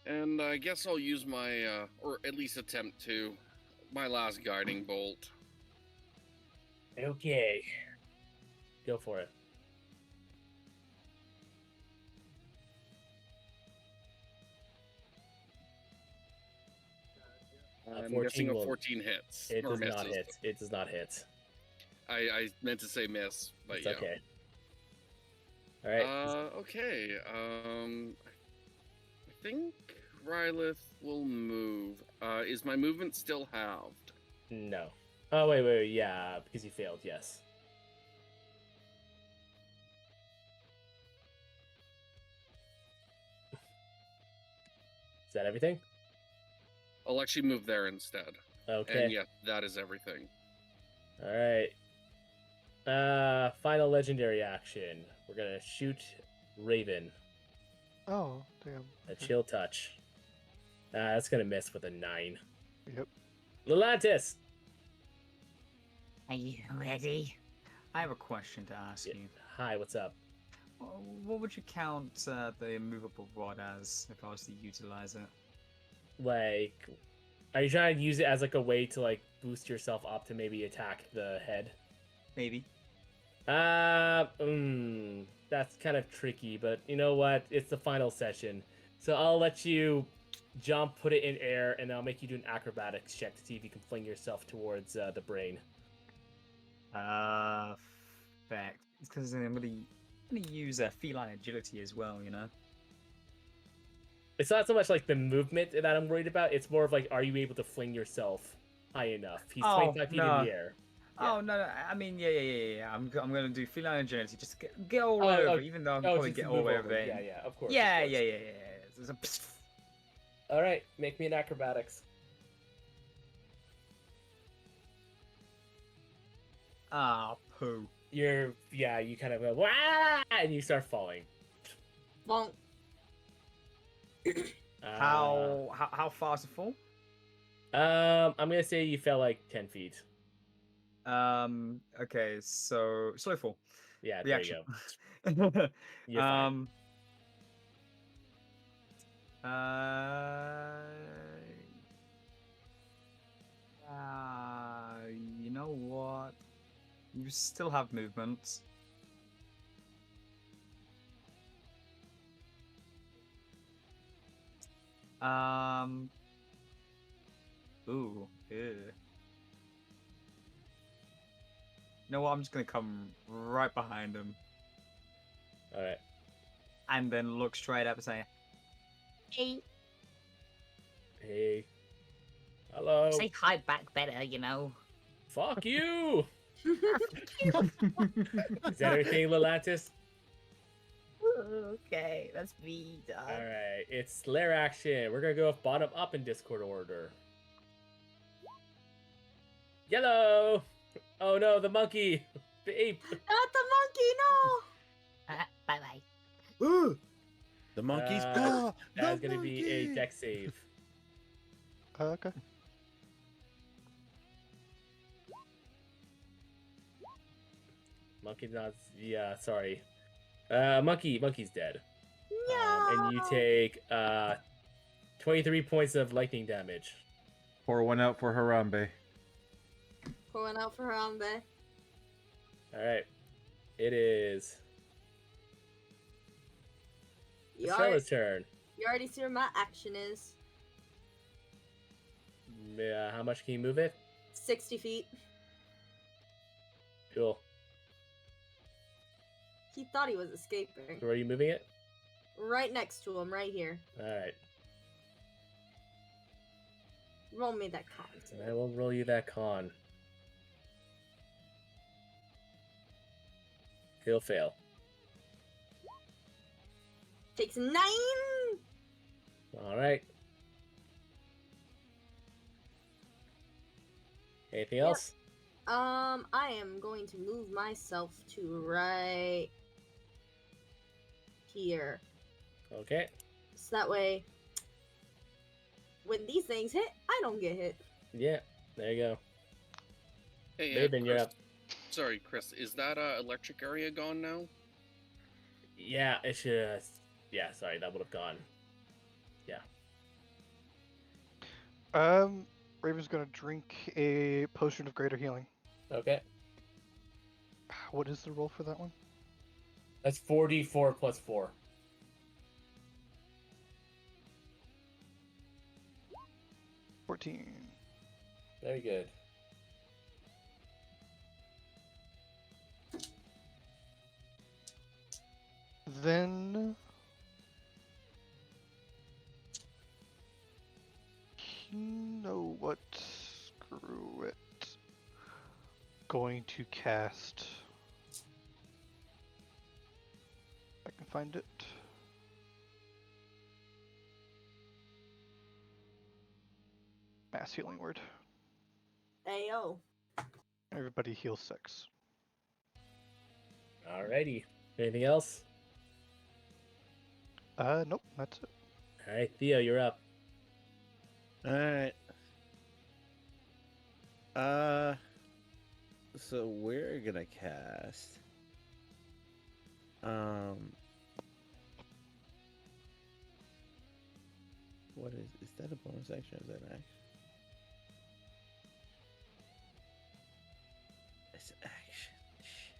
And I guess I'll use my, or at least attempt to, my last guiding bolt. Okay. Go for it. I'm 14 guessing a will- 14 hits. It or does misses. not hit. It does not hit. I meant to say miss, but It's yeah. okay. All right. Okay. I think Rylith will move. Is my movement still halved? No. Oh, wait. Yeah, because you failed, yes. Is that everything? I'll actually move there instead. Okay. And yeah, that is everything. All right. Final legendary action. We're gonna shoot Raven. Oh, damn. A Okay. chill touch. That's gonna miss with a 9. Yep. Lelantis. Are you ready? I have a question to ask Yeah. you. Hi, what's up? What would you count the immovable rod as if I was to utilize it? Like, are you trying to use it as like a way to like boost yourself up to maybe attack the head? Maybe. That's kind of tricky, but you know what? It's the final session. So I'll let you jump, put it in air, and I'll make you do an acrobatics check to see if you can fling yourself towards the brain. Fact. It's because I'm gonna use feline agility as well. You know. It's not so much like the movement that I'm worried about. It's more of like, are you able to fling yourself high enough? He's 25 feet no. in the air. Oh no! I mean, yeah. I'm gonna do feline agility. Just get all the Oh, way oh, over, even though I can Oh, probably just get to all the move way over. over there. Yeah, of course. Yeah. of course. There's a... All right, make me an acrobatics. Ah, poo. You kind of go, wah! And you start falling. Bonk. How far is the fall? I'm gonna say you fell like 10 feet. Okay, so slow fall. Yeah, Reaction. there you go. You're fine. You know what? You still have movement. Ooh. Ew. You know what? I'm just gonna come right behind him All right. and then look straight up and say, Hey, Hey. Hello. say hi back better, you know. Fuck you. Is that everything, Lelantis? Okay, that's me done. All right. It's lair action. We're gonna go bottom up in Discord order. Yellow. Oh no, the monkey. The ape. Not the monkey, no! Bye bye. The monkey's Uh, paw. That's gonna be a deck save. Okay. Monkey's not. Yeah, sorry. Monkey's dead. No! And you take 23 points of lightning damage. Pour one out for Harambe. Pour one out for Harambe. All right. It is You Estrella's turn. already see where my action is. Yeah, how much can you move it? 60 feet. Cool. He thought he was escaping. So where are you moving it? Right next to him, right here. All right. Roll me that con. I will roll you that con. He'll fail. Takes 9! All right. Anything else? I am going to move myself to right here. Okay. So that way, when these things hit, I don't get hit. Yeah. There you go. Hey, Raven, you're Chris, up. sorry, Chris. Is that electric area gone now? Yeah, it should. Yeah, sorry, that would have gone. Yeah. Raven's gonna drink a potion of greater healing. Okay. What is the roll for that one? That's 44 plus 4. 14. Very good. Then you know what? Screw it. Going to cast. If I can find it. Mass healing word. Ayo. Everybody heal 6. Alrighty. Anything else? Nope, that's it. Alright, Theo, you're up. Alright. So we're gonna cast. What is that a bonus action or is that an action? It's action. Shit.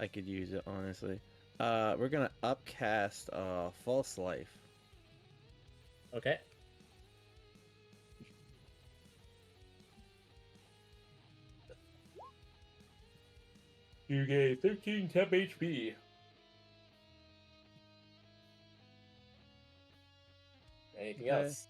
I could use it honestly. We're gonna upcast False Life. Okay. You get 13 temp HP. Anything Okay. else?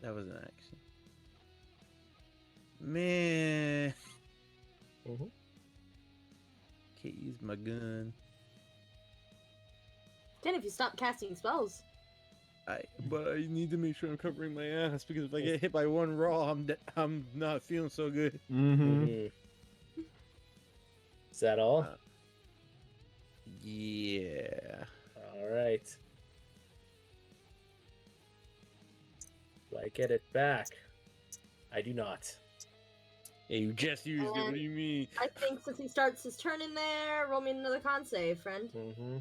That was an action. Man, Mm-hmm. can't use my gun. Can if you stop casting spells. But I need to make sure I'm covering my ass because if I get hit by one raw, I'm not feeling so good. Mm-hmm. Mm-hmm. Is that all? Yeah. All right. Do I get it back? I do not. Hey, you just used it. What do you mean? I think since he starts his turn in there, roll me another con save, friend. Mm-hmm.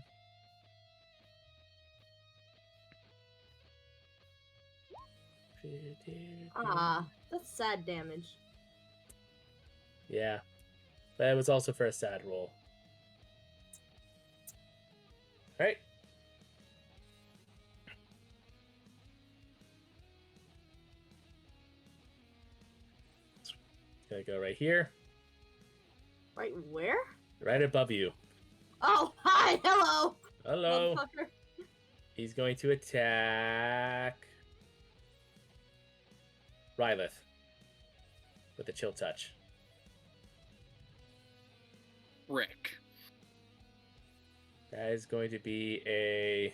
Ah, that's sad damage. Yeah. That was also for a sad roll. All right. Gonna go right here, Right where? right above you. Oh, hi, hello, Hello. motherfucker. He's going to attack Rylith with a chill touch. Rick. That is going to be a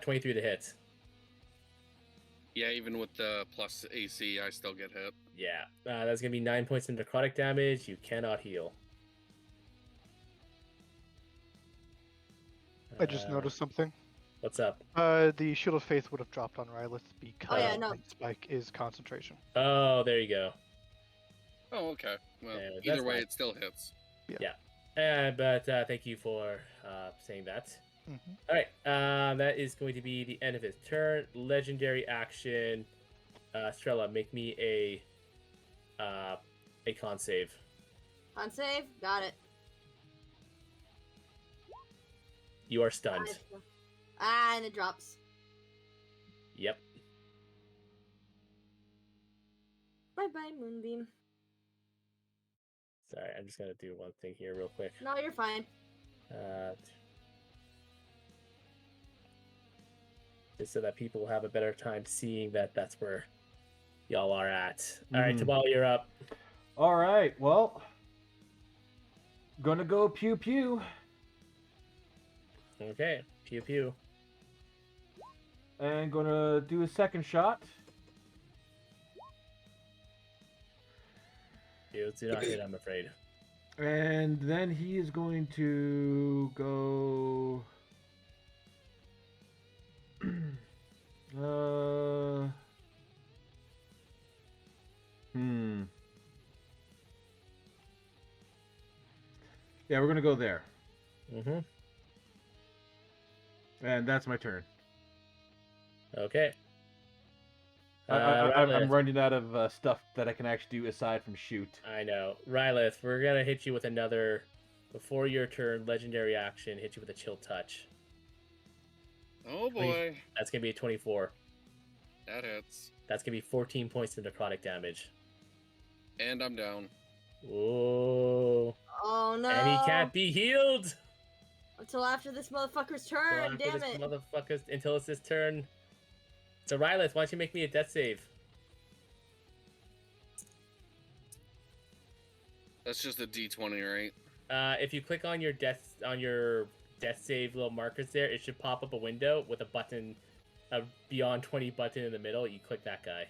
23 to hit. Yeah, even with the plus AC, I still get hit. Yeah, that's going to be 9 points of necrotic damage. You cannot heal. I just noticed something. What's up? The Shield of Faith would have dropped on Rylith because Oh, yeah, no. Light Spike is concentration. Oh, there you go. Oh, okay. Well, Yeah, that's either way, fine. it still hits. But thank you for saying that. Mm-hmm. All right, that is going to be the end of his turn. Legendary action. Strella, make me a con save. Con save, got it. You are stunned. Ah, and it drops. Yep. Bye bye, Moonbeam. Sorry, I'm just gonna do one thing here real quick. No, you're fine. Just so that people have a better time seeing that that's where y'all are at. All right, Mhm. Tabal, you're up. All right, well, gonna go pew pew. Okay, pew pew. And gonna do a second shot. You do not hit, I'm afraid. And then he is going to go. Yeah, we're gonna go there, Mm-hmm. and that's my turn. Okay. I'm Rylith. running out of stuff that I can actually do aside from shoot. I know. Rylith, we're gonna hit you with another, before your turn, legendary action, hit you with a chill touch. Oh boy. That's gonna be a 24. That hits. That's gonna be 14 points of necrotic damage. And I'm down. Whoa. Oh no. And he can't be healed! Until after this motherfucker's So turn, after damn this it. motherfucker's, until it's his turn. So Rylith, why don't you make me a death save? That's just a D20, right? If you click on your death save little markers there, it should pop up a window with a button, a beyond 20 button in the middle. You click that guy.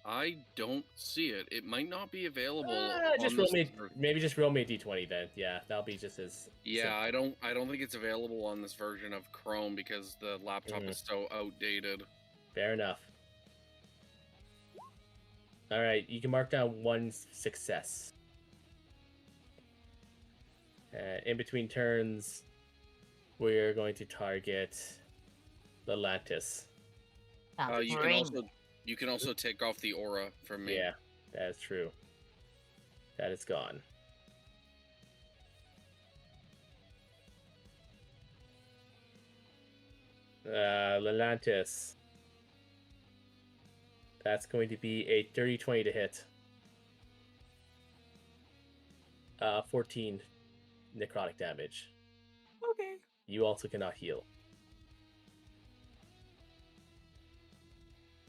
I don't see it. It might not be available. Just on roll this me, ver- maybe just roll me a d20 then. Yeah, that'll be just as. Yeah, I don't think it's available on this version of Chrome because the laptop is so outdated. Fair enough. All right, you can mark down one success. In between turns, we're going to target Lelantis. You can also take off the aura from me. Yeah, that is true. That is gone. Lelantis. That's going to be a 30-20 to hit. 14 necrotic damage. Okay. You also cannot heal.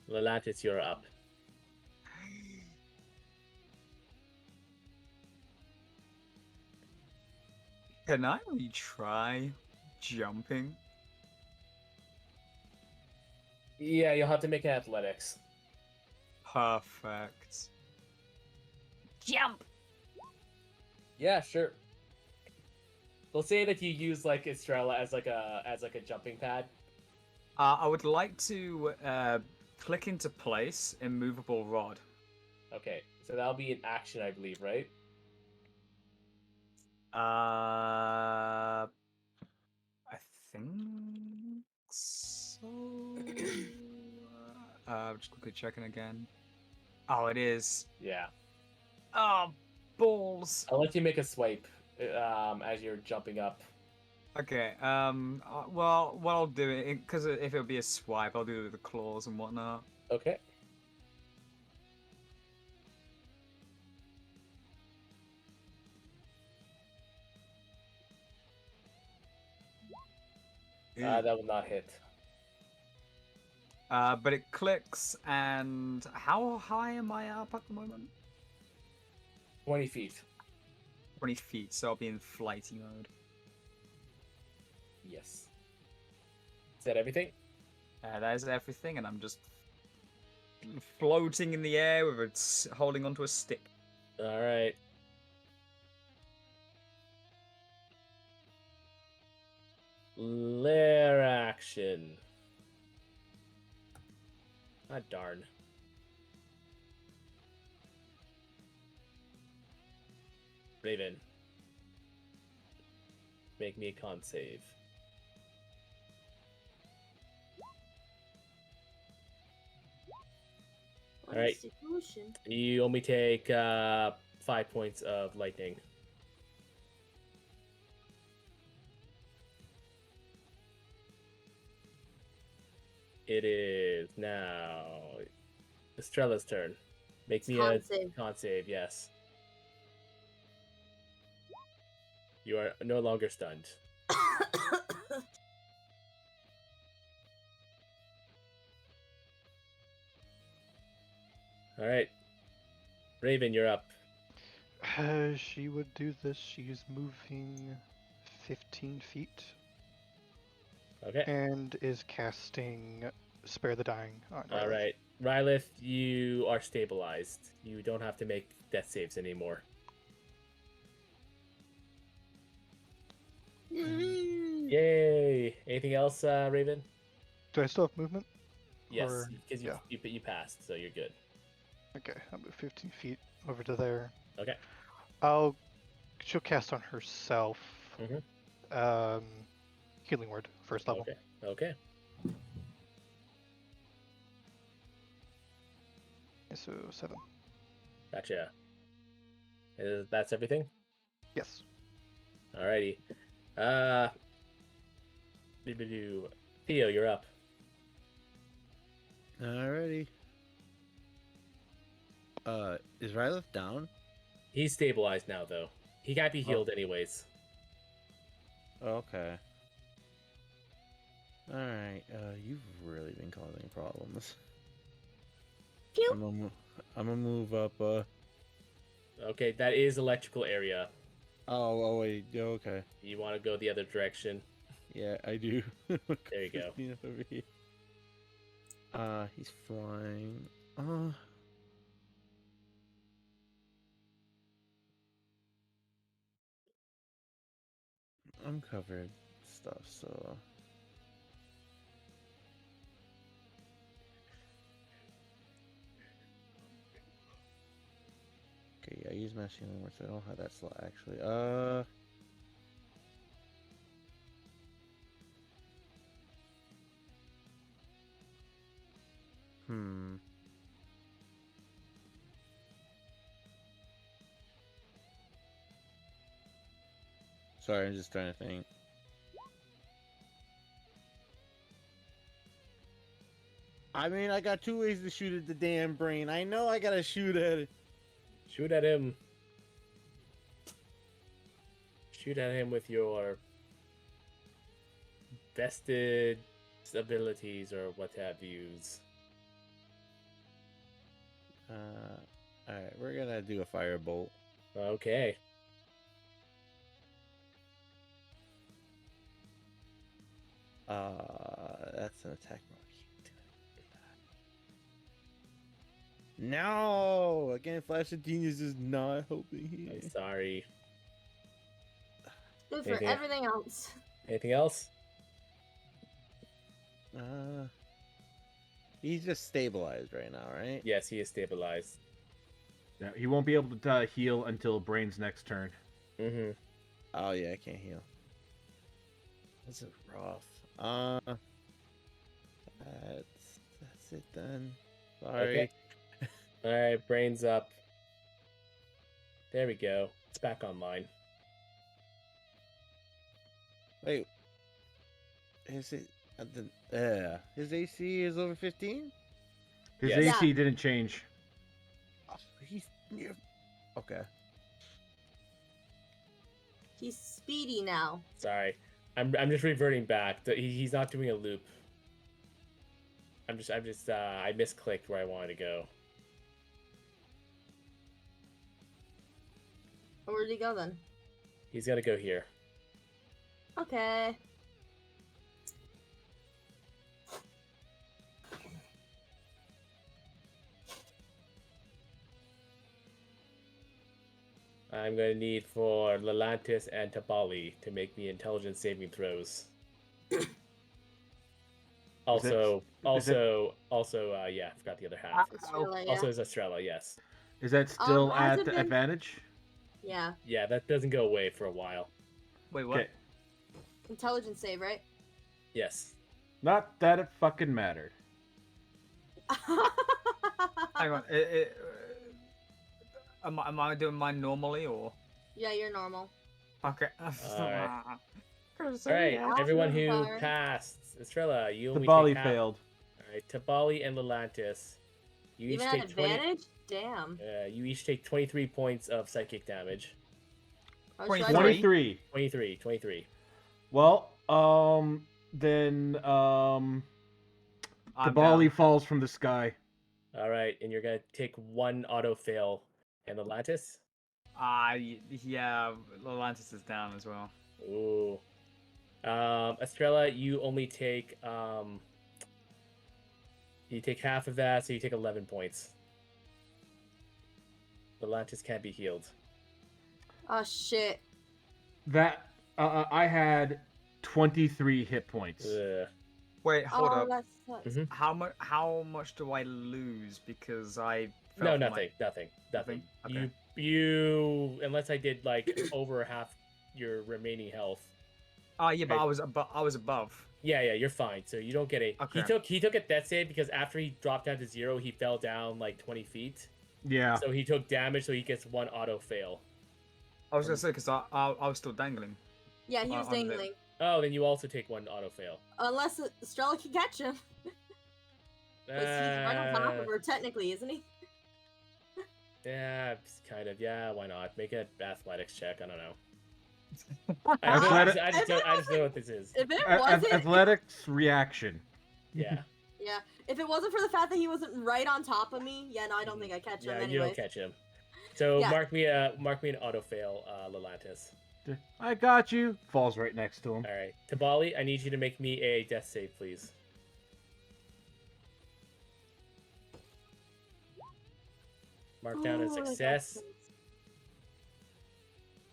Lelantis, you're up. Can I retry jumping? Yeah, you'll have to make an athletics. Perfect. Jump. Yeah, sure. We'll say that you use like Estrella as like a jumping pad. I would like to click into place immovable rod. Okay, so that'll be an action, I believe, right? I think so. Just quickly checking again. Oh, it is. Yeah. Oh, balls. I'll let you make a swipe as you're jumping up. Okay. Well, what I'll do, because if it'll be a swipe, I'll do it with the claws and whatnot. Okay. That will not hit. But it clicks, and how high am I up at the moment? 20 feet. 20 feet, so I'll be in flighty mode. Yes. Is that everything? That is everything, and I'm just floating in the air with it holding onto a stick. All right. Lair action. Ah, darn. Raven. Make me a con save. Alright. Constitution. You only take 5 points of lightning. It is now Estrella's turn. Make me Con a save. con save, yes. You are no longer stunned. Alright. Raven, you're up. She would do this. She's moving 15 feet Okay. and is casting Spare the Dying on Rylith. Alright. Rylith, you are stabilized. You don't have to make death saves anymore. Yay! Anything else, Raven? Do I still have movement? Yes, Or- because yeah. you passed, so you're good. Okay, I'll move 15 feet over to there. Okay. She'll cast on herself. Mhm. Healing Word, first level. Okay. Okay. So 7. Gotcha. That's everything? Yes. Alrighty. Theo, you're up. Alrighty. Is Rylith down? He's stabilized now, though. He can't be healed anyways. Okay. Alright, you've really been causing problems. Pew. I'm gonna move up, Okay, that is electrical area. Oh, wait, yeah, okay. You want to go the other direction? Yeah, I do. There you go. 15 up over here. He's flying. I'm covered stuff, so... Okay, yeah, I use my healing word, so I don't have that slot, actually. Sorry, I'm just trying to think. I mean, I got 2 ways to shoot at the damn brain. I know I gotta shoot at it. Shoot at him. Shoot at him with your vested abilities or what have yous. Alright, we're gonna do a firebolt. Okay. That's an attack mode. No! Again, Flash of Genius is not helping here. I'm sorry. Good for Anything- everything else. Anything else? He's just stabilized right now, right? Yes, he is stabilized. Yeah, he won't be able to heal until Brain's next turn. Mm-hmm. Oh yeah, I can't heal. This is rough. That's it then. Sorry. Okay. All right, Brain's up. There we go. It's back online. Wait. Is it his AC is over 15? His Yes. AC didn't change. Oh, he's near. Okay. He's speedy now. Sorry, I'm just reverting back. He's not doing a loop. I misclicked where I wanted to go. Where did he go then? He's got to go here. Okay. I'm going to need for Lelantis and Tabali to make me intelligence saving throws. Also, yeah, I forgot the other half. Estrella, yeah. Also, is Estrella, yes. Is that still has at it been- advantage? Yeah. Yeah, that doesn't go away for a while. Wait, what? Okay. Intelligence save, right? Yes. Not that it fucking mattered. Hang on. Am I doing mine normally or? Yeah, you're normal. Okay. Alright. All Alright, Yeah. everyone who Fire. passed. Estrella, you The only volley take half. failed. Alright, Tabali and Lelantis. You Even each at take 20. advantage? Damn. You each take 23 points of psychic damage. Oh, should I 23? do- 23. Well, then, the I'm volley down. falls from the sky. Alright, and you're gonna take one auto fail. And Lelantis? Yeah, Atlantis is down as well. Ooh. Estrella, you only take you take half of that, so you take 11 points. Lelantis can't be healed. Oh shit. That, I had 23 hit points. Ugh. Wait, hold Oh, up. that sucks. Mhm. How much do I lose because I? fell No, from nothing. My... Nothing? Okay. You unless I did like over half your remaining health. Oh yeah, but Right. I was above. Yeah, you're fine. So you don't get a. Okay. He took a death save because after he dropped down to 0, he fell down like 20 feet. Yeah. So he took damage, so he gets one auto fail. I was gonna say because I was still dangling. Yeah, he was On the- dangling. Oh, then you also take one auto fail. Unless Estrella can catch him. Because he's right on top of her, technically, isn't he? Yeah, it's kind of. Yeah, why not? Make an athletics check. I don't know. Athletic- I just don't know what this is. If it wasn't, Athletics reaction. Yeah. yeah, if it wasn't for the fact that he wasn't right on top of me, yeah, no, I don't think I catch him Yeah, anyway. you don't catch him. So Yeah. mark me an auto fail, Lelantis. I got you. Falls right next to him. All right, Tabali, I need you to make me a death save, please. Mark down a Ooh, I got success. some-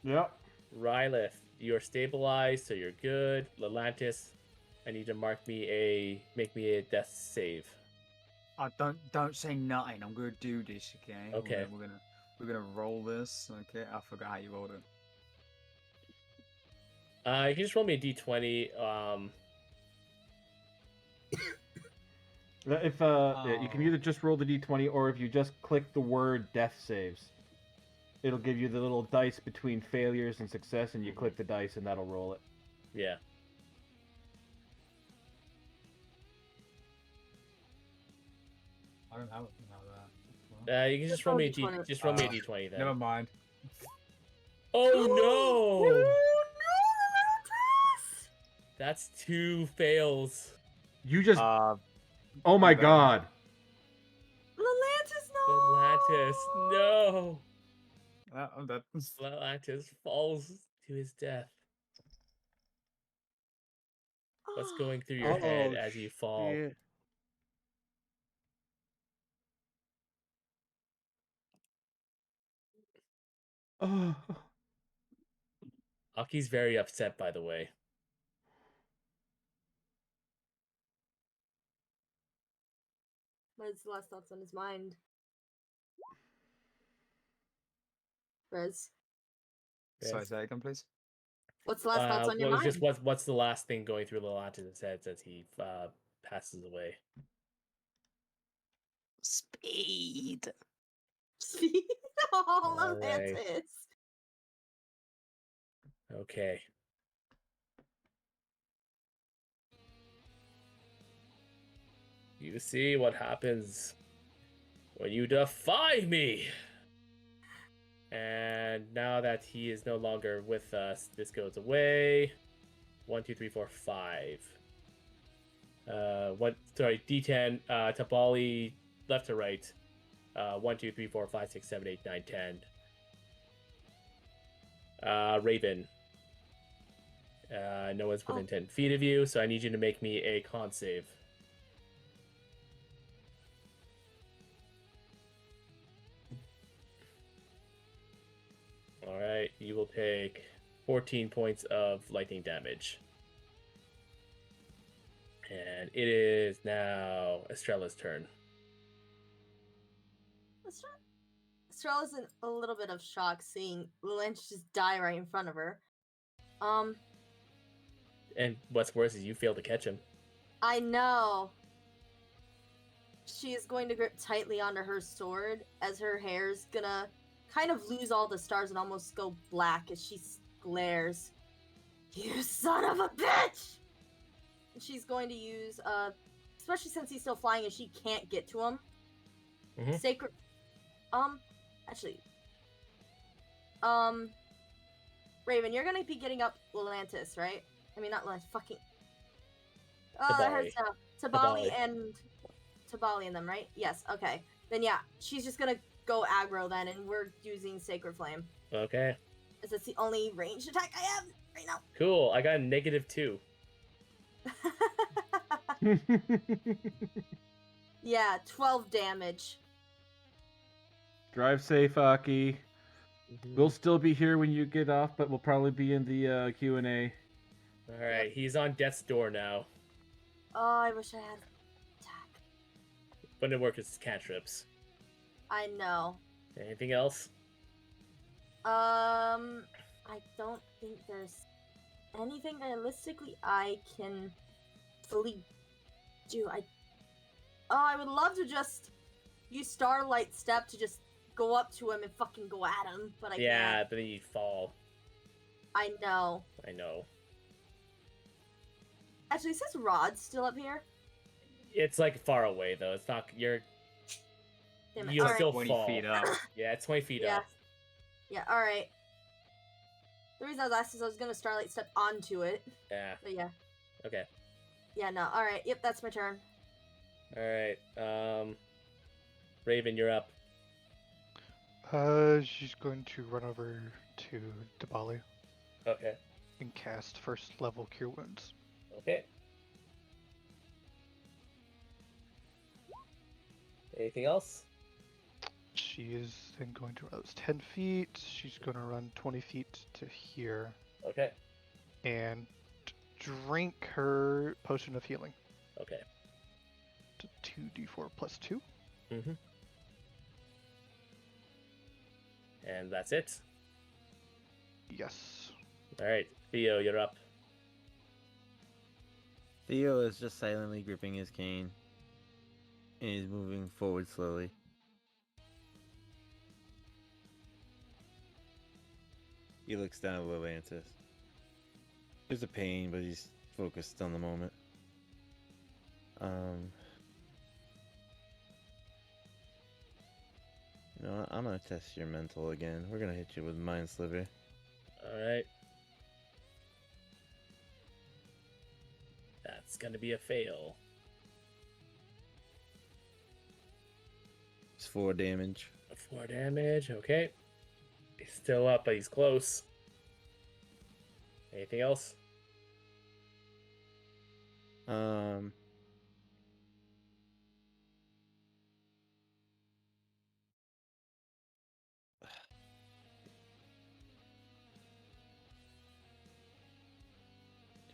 Yep. Rylith, you're stabilized, so you're good. Lelantis, I need to make me a death save. Don't say nothing. I'm gonna do this, okay? Okay. We're gonna roll this, okay? I forgot how you rolled it. You can just roll me a d20. If yeah, you can either just roll the d20 or if you just click the word death saves, it'll give you the little dice between failures and success, and you click the dice and that'll roll it. Yeah. I don't have anything like that. You can just Just roll roll me a d20. just roll me a d20 then. Never mind. Oh no! no, That's 2 fails. You just. Uh, Oh my bad. god. Lelantis, no! Lelantis, no! I'm dead. Lelantis falls to his death. What's going through your head as you fall? Shit. Oh. Aki's very upset, by the way. What is the last thoughts on his mind? Rez, Sorry, say that again, please. what's the last thoughts on your Well, it's mind? just what's the last thing going through Lelantis' head as he passes away? Speed. Oh, All right. Atlantis. Okay. You see what happens when you defy me. And now that he is no longer with us, this goes away. 1, 2, 3, 4, 5. D10, Tabali left to right. 1, 2, 3, 4, 5, 6, 7, 8, 9, 10. Raven. No one's within 10 feet of you, so I need you to make me a con save. Alright, you will take 14 points of lightning damage. And it is now Estrella's turn. Estrella's in a little bit of shock seeing Lynch just die right in front of her. And what's worse is you failed to catch him. I know. She is going to grip tightly onto her sword as her hair's gonna kind of lose all the stars and almost go black as she glares. You son of a bitch! And she's going to use, especially since he's still flying and she can't get to him. Mhm. Sacred. Actually. Raven, you're gonna be getting up Atlantis, right? I mean, not Atlantis, fucking. That hurts now. Tabali and Tabali and them, right? Yes, okay. Then yeah, she's just gonna go aggro then, and we're using Sacred Flame. Okay. As it's the only ranged attack I have right now. Cool, I got a -2. Yeah, 12 damage. Drive safe, Aki. Mm-hmm. We'll still be here when you get off, but we'll probably be in the Q&A. Alright, he's on death's door now. Oh, I wish I had attack. When it works, it's cantrips. I know. Anything else? I don't think there's anything realistically I can fully do. I would love to just use Starlight Step to just go up to him and fucking go at him, but I can't. But then you'd fall. I know. I know. Actually, is this rod still up here? It's like far away though. It's not. You'll Alright. still 20 fall. feet up. Yeah, it's 20 feet Yeah. up. Yeah, alright. The reason I was asking is I was gonna Starlight Step onto it. Yeah. But yeah. Okay. Yeah, no. Alright, yep, that's my turn. Alright. Raven, you're up. She's going to run over to Dabali Okay. and cast first level Cure Wounds. Okay. Anything else? She is then going to run 10 feet. She's going to run 20 feet to here Okay. and drink her potion of healing. Okay. To 2d4 plus 2. Mm-hmm. And that's it. Yes. Alright, Theo, you're up. Theo is just silently gripping his cane. And he's moving forward slowly. He looks down at Lelantis. There's a pain, but he's focused on the moment. You know what? I'm gonna test your mental again. We're gonna hit you with Mind Sliver. Alright. That's gonna be a fail. It's 4 damage. 4 damage, okay. He's still up, but he's close. Anything else?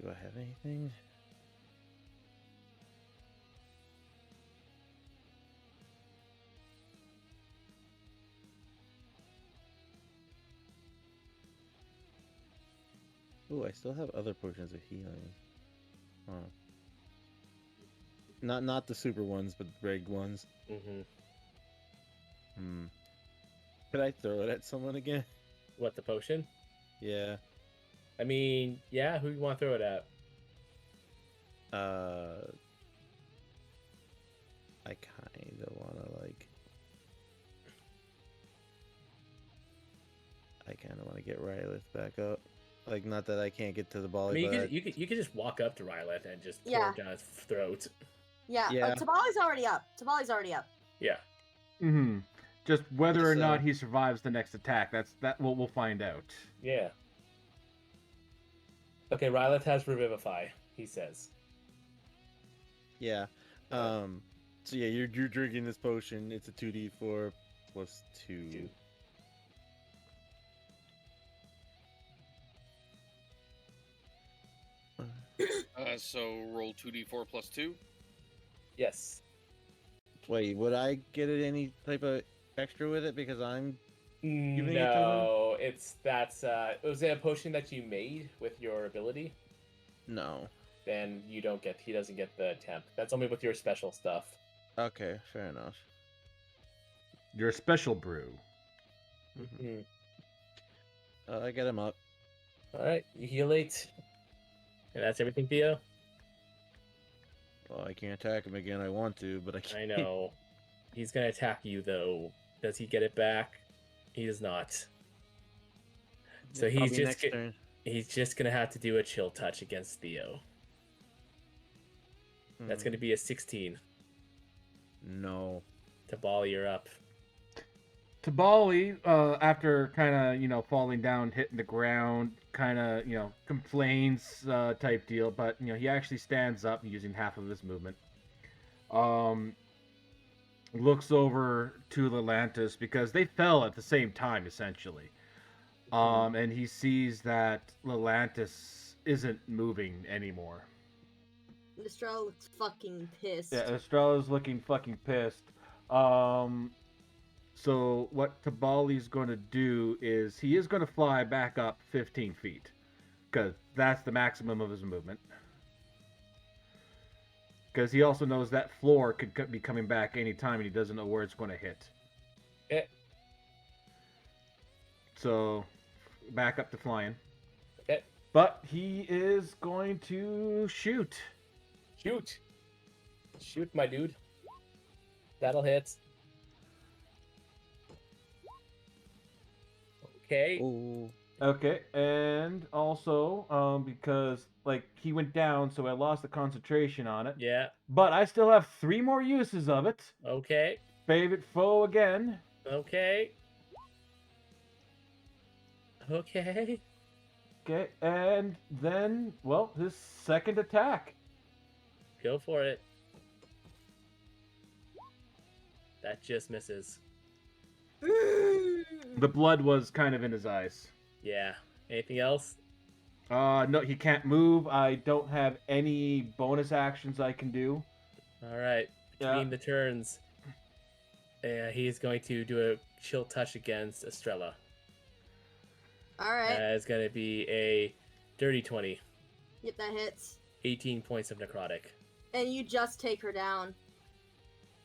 Do I have anything? Ooh, I still have other potions of healing. Huh. Not the super ones, but the big ones. Mm-hmm. Hmm. Could I throw it at someone again? What, the potion? Yeah. I mean, yeah, who you want to throw it at? I kind of want to like. I kind of want to get Rylith back up. Like, not that I can't get to the ball. I mean, but you could just walk up to Rylith and just throw Yeah. it down his throat. Yeah. Yeah. Tabali's already up. Tabali's already up. Yeah. Mm-hmm. Just whether or So- not he survives the next attack. That we'll find out. Yeah. Okay, Rylith has Revivify, he says. Yeah. So yeah, you're drinking this potion. It's a 2d4 plus 2. Two. So roll 2d4 plus 2. Yes. Wait, would I get it any type of extra with it because I'm giving it to him? No, was it a potion that you made with your ability? No. Then he doesn't get the temp. That's only with your special stuff. Okay, fair enough. Your special brew. Mm-hmm. I get him up. All right, you heal 8. And that's everything, Theo? Well, I can't attack him again. I want to, but I can't. I know. He's going to attack you, though. Does he get it back? He does not. So he's Probably just next turn. he's just going to have to do a chill touch against Theo. That's going to be a 16. No. Tabali, you're up. Tabali, after kind of, falling down, hitting the ground, kind of, complains type deal, but, he actually stands up using half of his movement. Looks over to Lelantis because they fell at the same time, essentially. And he sees that Lelantis isn't moving anymore. Estrella looks fucking pissed. Yeah, Estrella's looking fucking pissed. So what Tabali's going to do is he is going to fly back up 15 feet. Because that's the maximum of his movement. Because he also knows that floor could be coming back anytime and he doesn't know where it's going to hit. Okay. So, back up to flying. Okay. But he is going to shoot. Shoot. Shoot, my dude. That'll hit. Okay. Ooh. Okay, and also, because, he went down, so I lost the concentration on it. Yeah. But I still have 3 more uses of it. Okay. Favorite foe again. Okay. Okay. Okay, and then, his second attack. Go for it. That just misses. The blood was kind of in his eyes. Yeah. Anything else? No, he can't move. I don't have any bonus actions I can do. All right. Between the turns, he's going to do a chill touch against Estrella. All right. It's going to be a dirty 20. Yep, that hits. 18 points of necrotic. And you just take her down.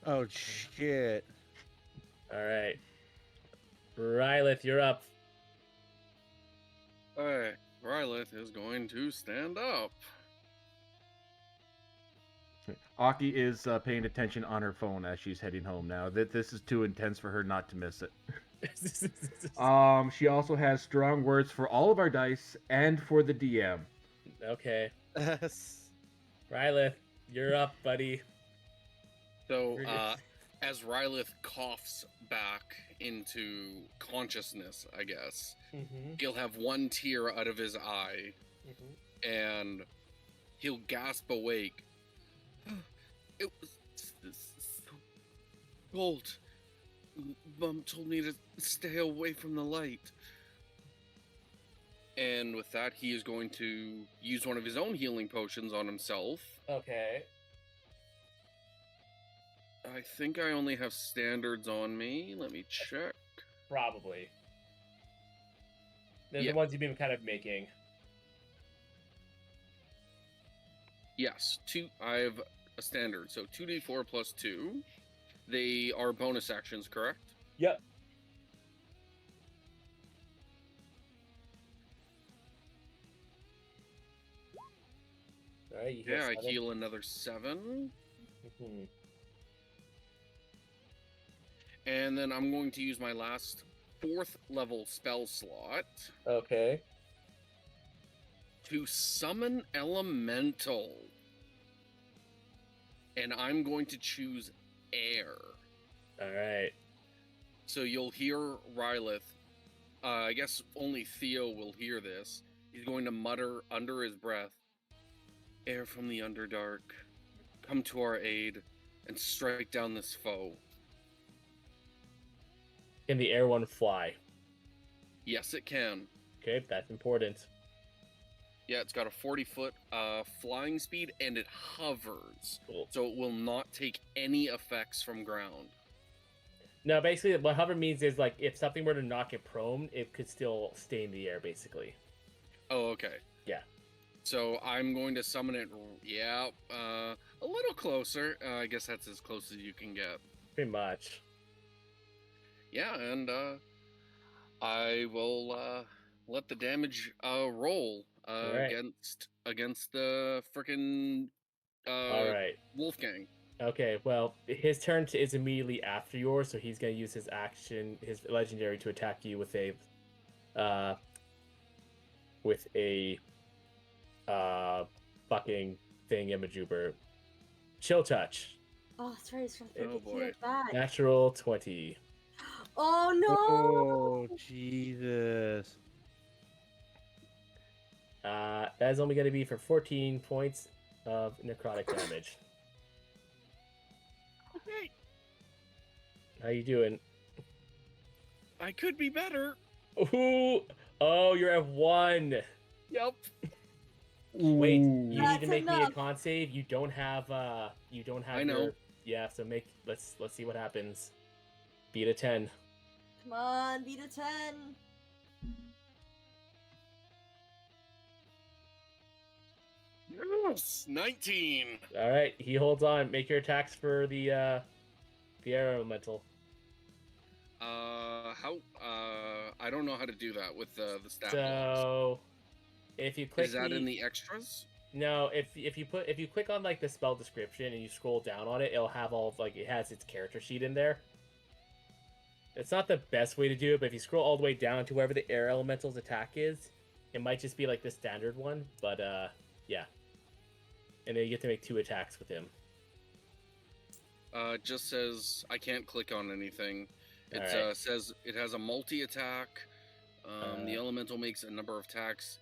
Oh, shit. All right. Rylith, you're up. Alright, Rylith is going to stand up. Aki is paying attention on her phone as she's heading home now. This is too intense for her not to miss it. She also has strong words for all of our dice and for the DM. Okay. Yes. Rylith, you're up, buddy. So, as Rylith coughs back into consciousness, I guess, he'll have one tear out of his eye, and he'll gasp awake. It was so cold. Mom told me to stay away from the light. And with that, he is going to use one of his own healing potions on himself. Okay. I think I only have standards on me. Let me check. Probably. They're Yeah. the ones you've been kind of making. Yes, I have a standard. So 2d4 plus 2. They are bonus actions, correct? Yep. All right, you heal Yeah, I 7. heal another 7. Mhm. And then I'm going to use my last 4th level spell slot Okay. to summon Elemental. And I'm going to choose Air. All right. So you'll hear Rylith. I guess only Theo will hear this. He's going to mutter under his breath, "Air from the Underdark, come to our aid and strike down this foe." Can the air one fly? Yes, it can. Okay, that's important. Yeah, it's got a 40-foot flying speed, and it hovers. Cool. So it will not take any effects from ground. No, basically, what hover means is like if something were to knock it prone, it could still stay in the air, basically. Oh, okay. Yeah. So I'm going to summon it, a little closer. I guess that's as close as you can get. Pretty much. Yeah, and I will let the damage roll Right. against the frickin' All right. Wolfgang. Okay, well, his turn is immediately after yours, so he's going to use his action, his legendary, to attack you with a fucking thingamajuber. Chill touch. Oh, that's right. It's gonna Oh, get boy. it back. Natural 20. Oh no! Oh, Jesus. That is only going to be for 14 points of necrotic damage. Okay, How you doing? I could be better. Ooh! Oh, you're at 1. Yep. Wait, you Ooh. need to That's make me a enough. con save. You don't have I know. Yeah, so let's see what happens. Beat a 10. Come on, beat a 10. Yes, 19. All right, he holds on. Make your attacks for the air elemental. I don't know how to do that with the stat blocks. So if you click Is that in the extras? No, if you click on like the spell description and you scroll down on it, it'll have all of, like, it has its character sheet in there. It's not the best way to do it, but if you scroll all the way down to wherever the air elemental's attack is, it might just be like the standard one, but yeah. And then you get to make 2 attacks with him. It just says I can't click on anything. It Alright. says it has a multi-attack. The elemental makes a number of attacks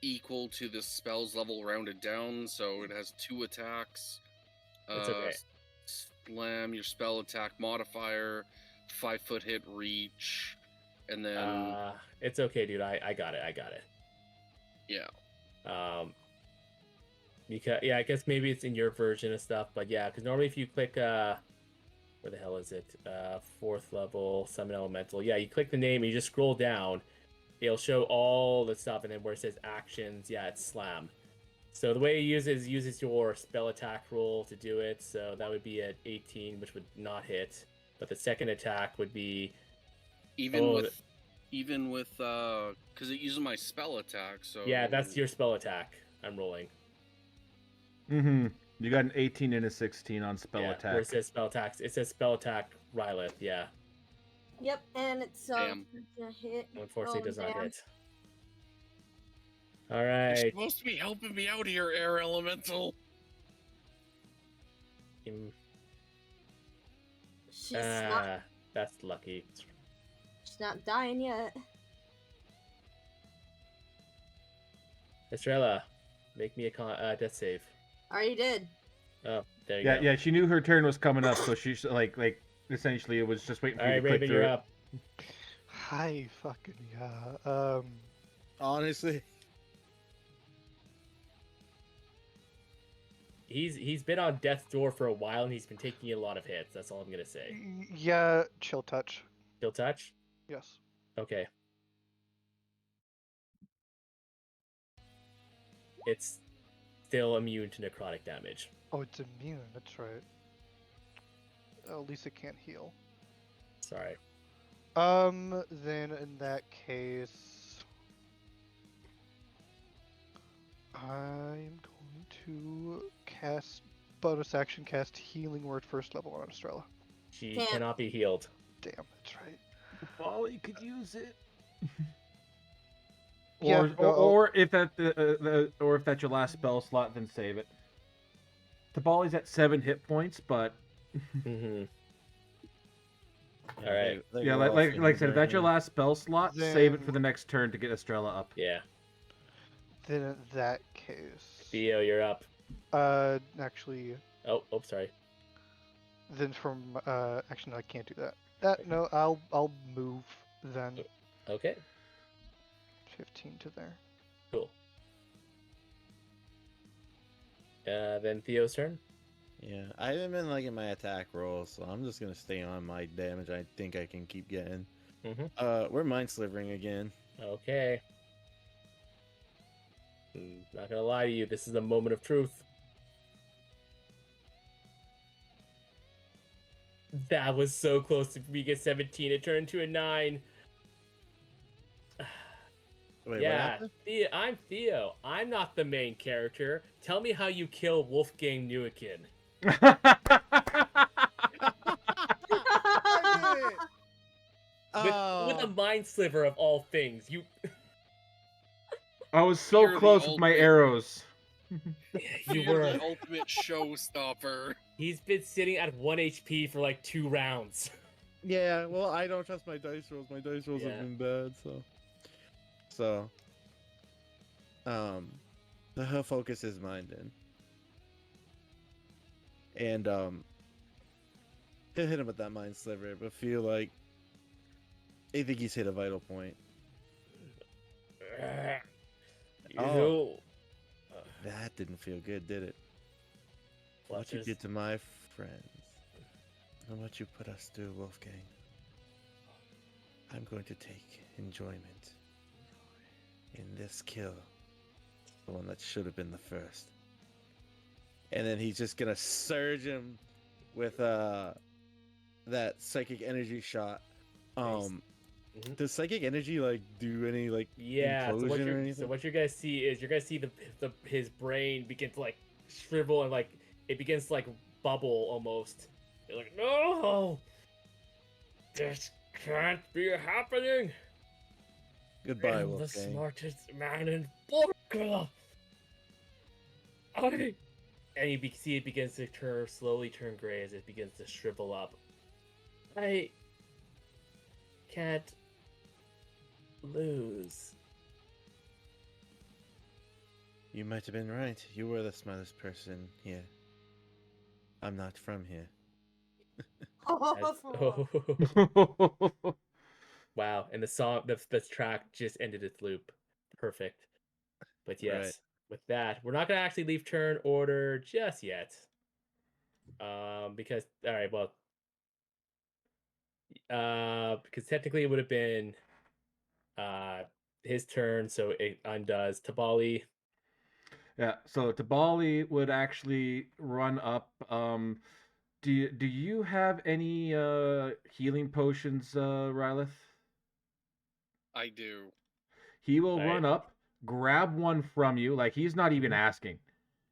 equal to the spell's level rounded down, so it has 2 attacks. It's okay. Slam, your spell attack modifier, 5-foot hit reach, and then It's okay, dude. I got it. yeah. Because I guess maybe it's in your version of stuff, but yeah, because normally if you click where the hell is it? 4th level summon elemental. Yeah, you click the name and you just scroll down. It'll show all the stuff, and then where it says actions, yeah, it's slam. So the way it uses your spell attack roll to do it. So that would be at 18, which would not hit. But the second attack would be Even with because it uses my spell attack, so yeah, that's your spell attack. I'm rolling. Mm-hmm. You got an 18 and a 16 on spell Where attack. it says spell attacks. It says spell attack Rylith, yeah. Yep, and it's Damn. gonna hit. Unfortunately, Oh, does not damn. hit. All You're right. supposed to be helping me out here, air elemental. She's not. That's lucky. She's not dying yet. Estrella, make me a death save. Already did. Oh, there you Yeah, go. yeah. She knew her turn was coming up, so she's like essentially it was just waiting for All you right, to click Raven, through you're it. up. Hi, fucking yeah. Honestly, He's been on death's door for a while and he's been taking a lot of hits. That's all I'm gonna say. Yeah, chill touch. He'll touch. Yes. Okay. It's still immune to necrotic damage. Oh, it's immune. That's right. Oh, at least it can't heal. Sorry. Then in that case, I'm going to cast bonus action cast Healing Word first level on Estrella. She Can't. cannot be healed. Damn, that's right. Folly could use it. Yeah, Or if or if that's your last spell slot, then save it. Tabali's at 7 hit points, but Mm-hmm. yeah, All right. yeah, like I said, if that's your last spell slot, save it for the next turn to get Estrella up. Yeah. Then in that case, Theo, you're up. actually, Oh, sorry. then from actually no, I can't do that. No, I'll move then Okay. 15 to there. Cool. Then Theo's turn. Yeah, I haven't been liking my attack rolls, so I'm just gonna stay on my damage. I think I can keep getting. We're mind slivering again. Okay. Not gonna lie to you, this is a moment of truth. That was so close to me get 17. It turned to a 9. Wait, Yeah, I'm Theo. I'm not the main character. Tell me how you kill Wolfgang Newikin. With a mind sliver of all things. You I was so You're the close with my ultimate- arrows. you You're were. the ultimate showstopper. He's been sitting at 1 HP for like 2 rounds. Yeah, well, I don't trust my dice rolls. My dice rolls Yeah. have been bad, so. Her focus is mine then. And he'll hit him with that mind sliver, but feel like I think he's hit a vital point. Oh. That didn't feel good, did it? What you Fletcher's- did to my friends, and what you put us through, Wolfgang. I'm going to take enjoyment in this kill, the one that should have been the first. And then he's just gonna surge him with that psychic energy shot. Does psychic energy like do any like Yeah, implosion or anything? so what you're gonna see is you're gonna see his brain begin to like shrivel and like it begins to like bubble almost. You're like, no, this can't be happening. Goodbye, I'm the Wolfgang. smartest man in Borca. And you see it begins to slowly turn gray as it begins to shrivel up. I can't lose. You might have been right. You were the smartest person here. I'm not from here. Wow, and the song, the track just ended its loop. Perfect. But yes, Right. with that, we're not gonna actually leave turn order just yet. Because all right, well, because technically it would have been his turn, so it undoes Tabali. Yeah, so Tabali would actually run up. Do you have any healing potions, Rylith? I do. He will Right. run up, grab one from you, like he's not even asking.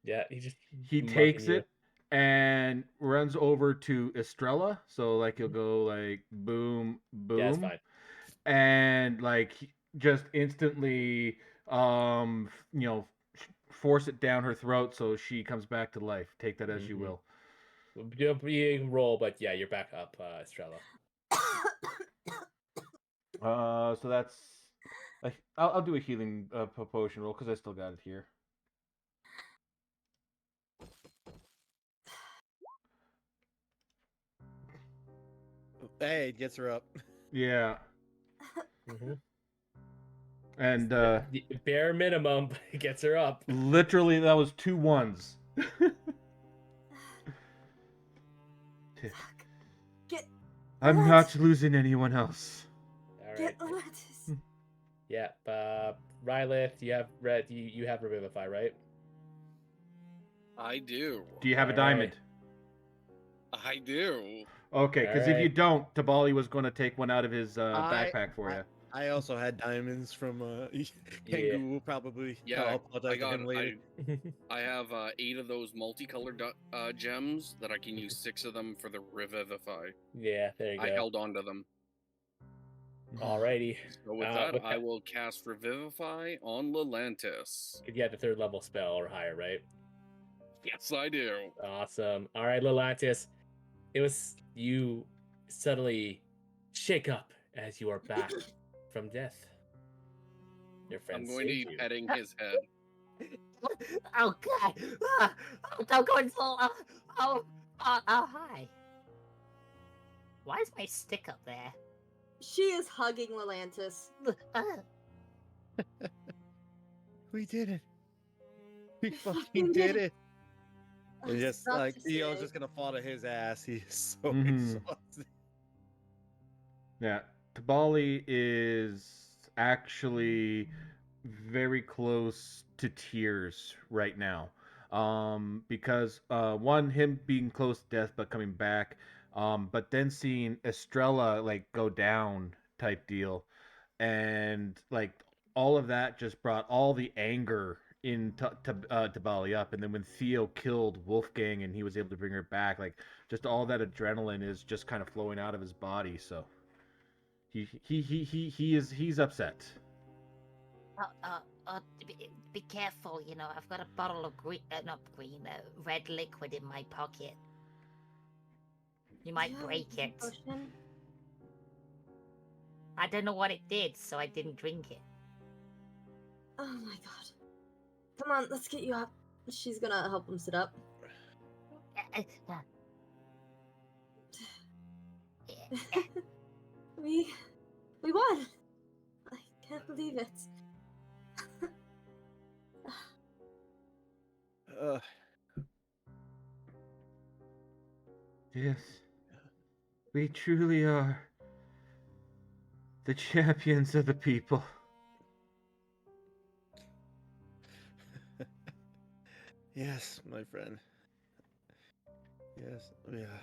Yeah, he just He mugging takes you. it and runs over to Estrella. So like he'll go like boom, boom. Yeah, that's fine. And like just instantly force it down her throat so she comes back to life. Take that as you will. You can roll, but yeah, you're back up, Estrella. So that's I'll do a healing potion roll because I still got it here. Hey, it gets her up. Yeah. And The bare minimum gets her up. literally, that was 2 1s. Fuck. Get I'm Alexis. not losing anyone else. All right. Get Alexis. Yeah. Rylith, you have you have Revivify, right? I do. Do you have a All diamond? I do. Okay, because if you Alright. don't, Tabali was going to take one out of his backpack for you. I also had diamonds from Yeah. Kengu will probably Yeah, I'll apologize to him later. I have 8 of those multicolored gems that I can use 6 of them for the Revivify. Yeah, there you I go. held on to them. Alrighty. So with that, I will cast Revivify on Lelantis. You had the 3rd level spell or higher, right? Yes, I do. Awesome. All right, Lelantis. It was you suddenly shake up as you are back from death. Your friend I'm going to saved be you. petting his head. Oh god! Don't go full. Oh, hi. Why is my stick up there? She is hugging Lelantis. We did it. We fucking fucking did did it. I And was just about like to Theo's say. just gonna fall to his ass. He's so Mhm. exhausted. Yeah, Tabali is actually very close to tears right now. Because one, him being close to death but coming back, but then seeing Estrella like go down type deal, and like all of that just brought all the anger in to Bali up. And then when Theo killed Wolfgang and he was able to bring her back, like just all that adrenaline is just kind of flowing out of his body. So he's upset. Be careful. You know, I've got a bottle of red liquid in my pocket. You might Yeah, break it. potion. I don't know what it did, so I didn't drink it. Oh my god. Come on, let's get you up. She's gonna help him sit up. We won! I can't believe it. Yes, we truly are the champions of the people. Yes, my friend. Yes, yeah.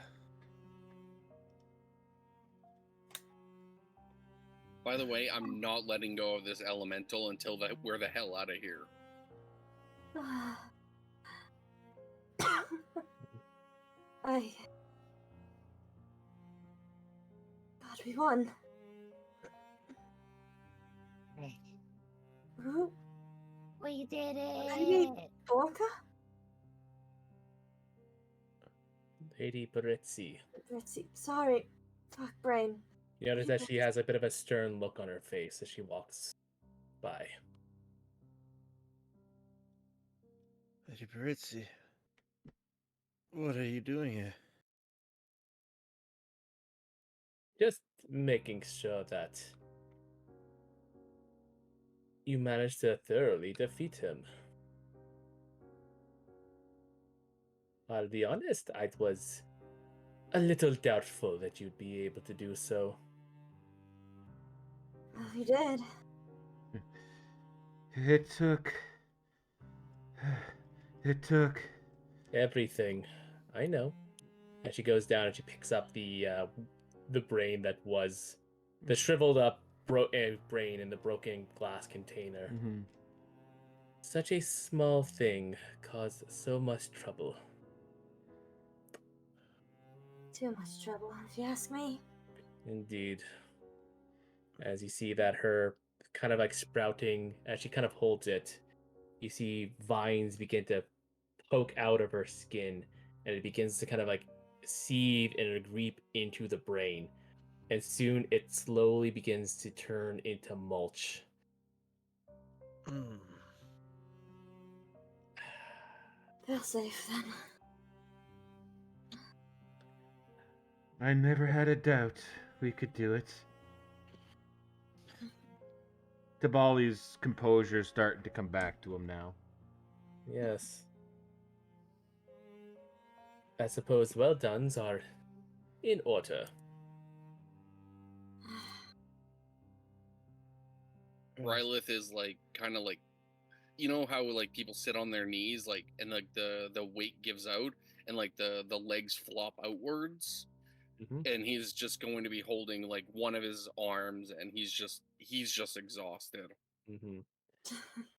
By the way, I'm not letting go of this elemental until we're the hell out of here. God, we won. Who? We did Lady it! Borca? Lady Baritzi. Betsy, sorry. Fuck, brain. You notice that she has a bit of a stern look on her face as she walks by. Lady Baritzi, what are you doing here? Just making sure that you managed to thoroughly defeat him. I'll be honest, I was a little doubtful that you'd be able to do so. Well, you did. It took Everything. I know. And she goes down and she picks up the brain that was the shriveled up brain in the broken glass container. Mhm. Such a small thing caused so much trouble. Too much trouble, if you ask me. Indeed. As you see that her kind of like sprouting, as she kind of holds it, you see vines begin to poke out of her skin, and it begins to kind of like seed and reap into the brain. And soon it slowly begins to turn into mulch. Feel safe then. I never had a doubt we could do it. Tabali's composure's starting to come back to him now. Yes. I suppose well done's are in order. Rylith is like kind of like, you know how like people sit on their knees, like, and like the weight gives out and like the legs flop outwards, Mhm. and he's just going to be holding like one of his arms, and he's just exhausted. Mm-hmm.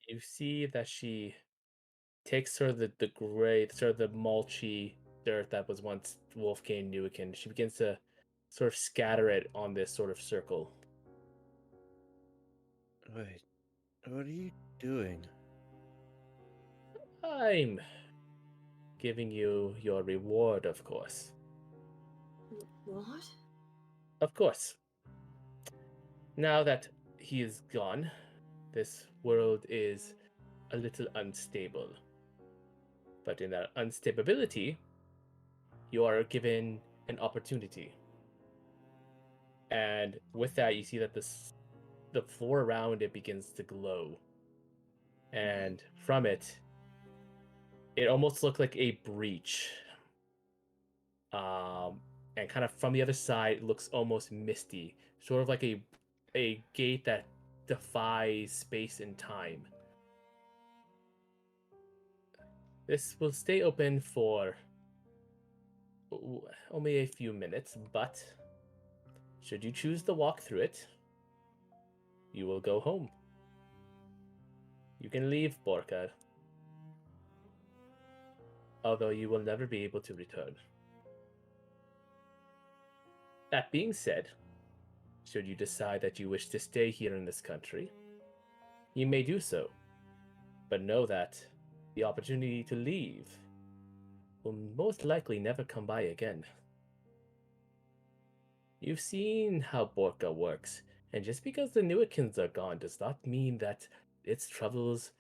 You see that she takes sort of the gray, sort of the mulchy dirt that was once Wolfgang Newican. She begins to sort of scatter it on this sort of circle. Wait, what are you doing? I'm giving you your reward, of course. What? Of course. Now that he is gone, this world is a little unstable. But in that unstability, you are given an opportunity. And with that, you see that the floor around it begins to glow. And from it, it almost looked like a breach. And kind of from the other side, it looks almost misty, sort of like a gate that defies space and time. This will stay open for only a few minutes, but should you choose to walk through it, you will go home. You can leave Borca, although you will never be able to return. That being said, should you decide that you wish to stay here in this country, you may do so, but know that the opportunity to leave will most likely never come by again. You've seen how Borca works, and just because the Newikins are gone does not mean that its troubles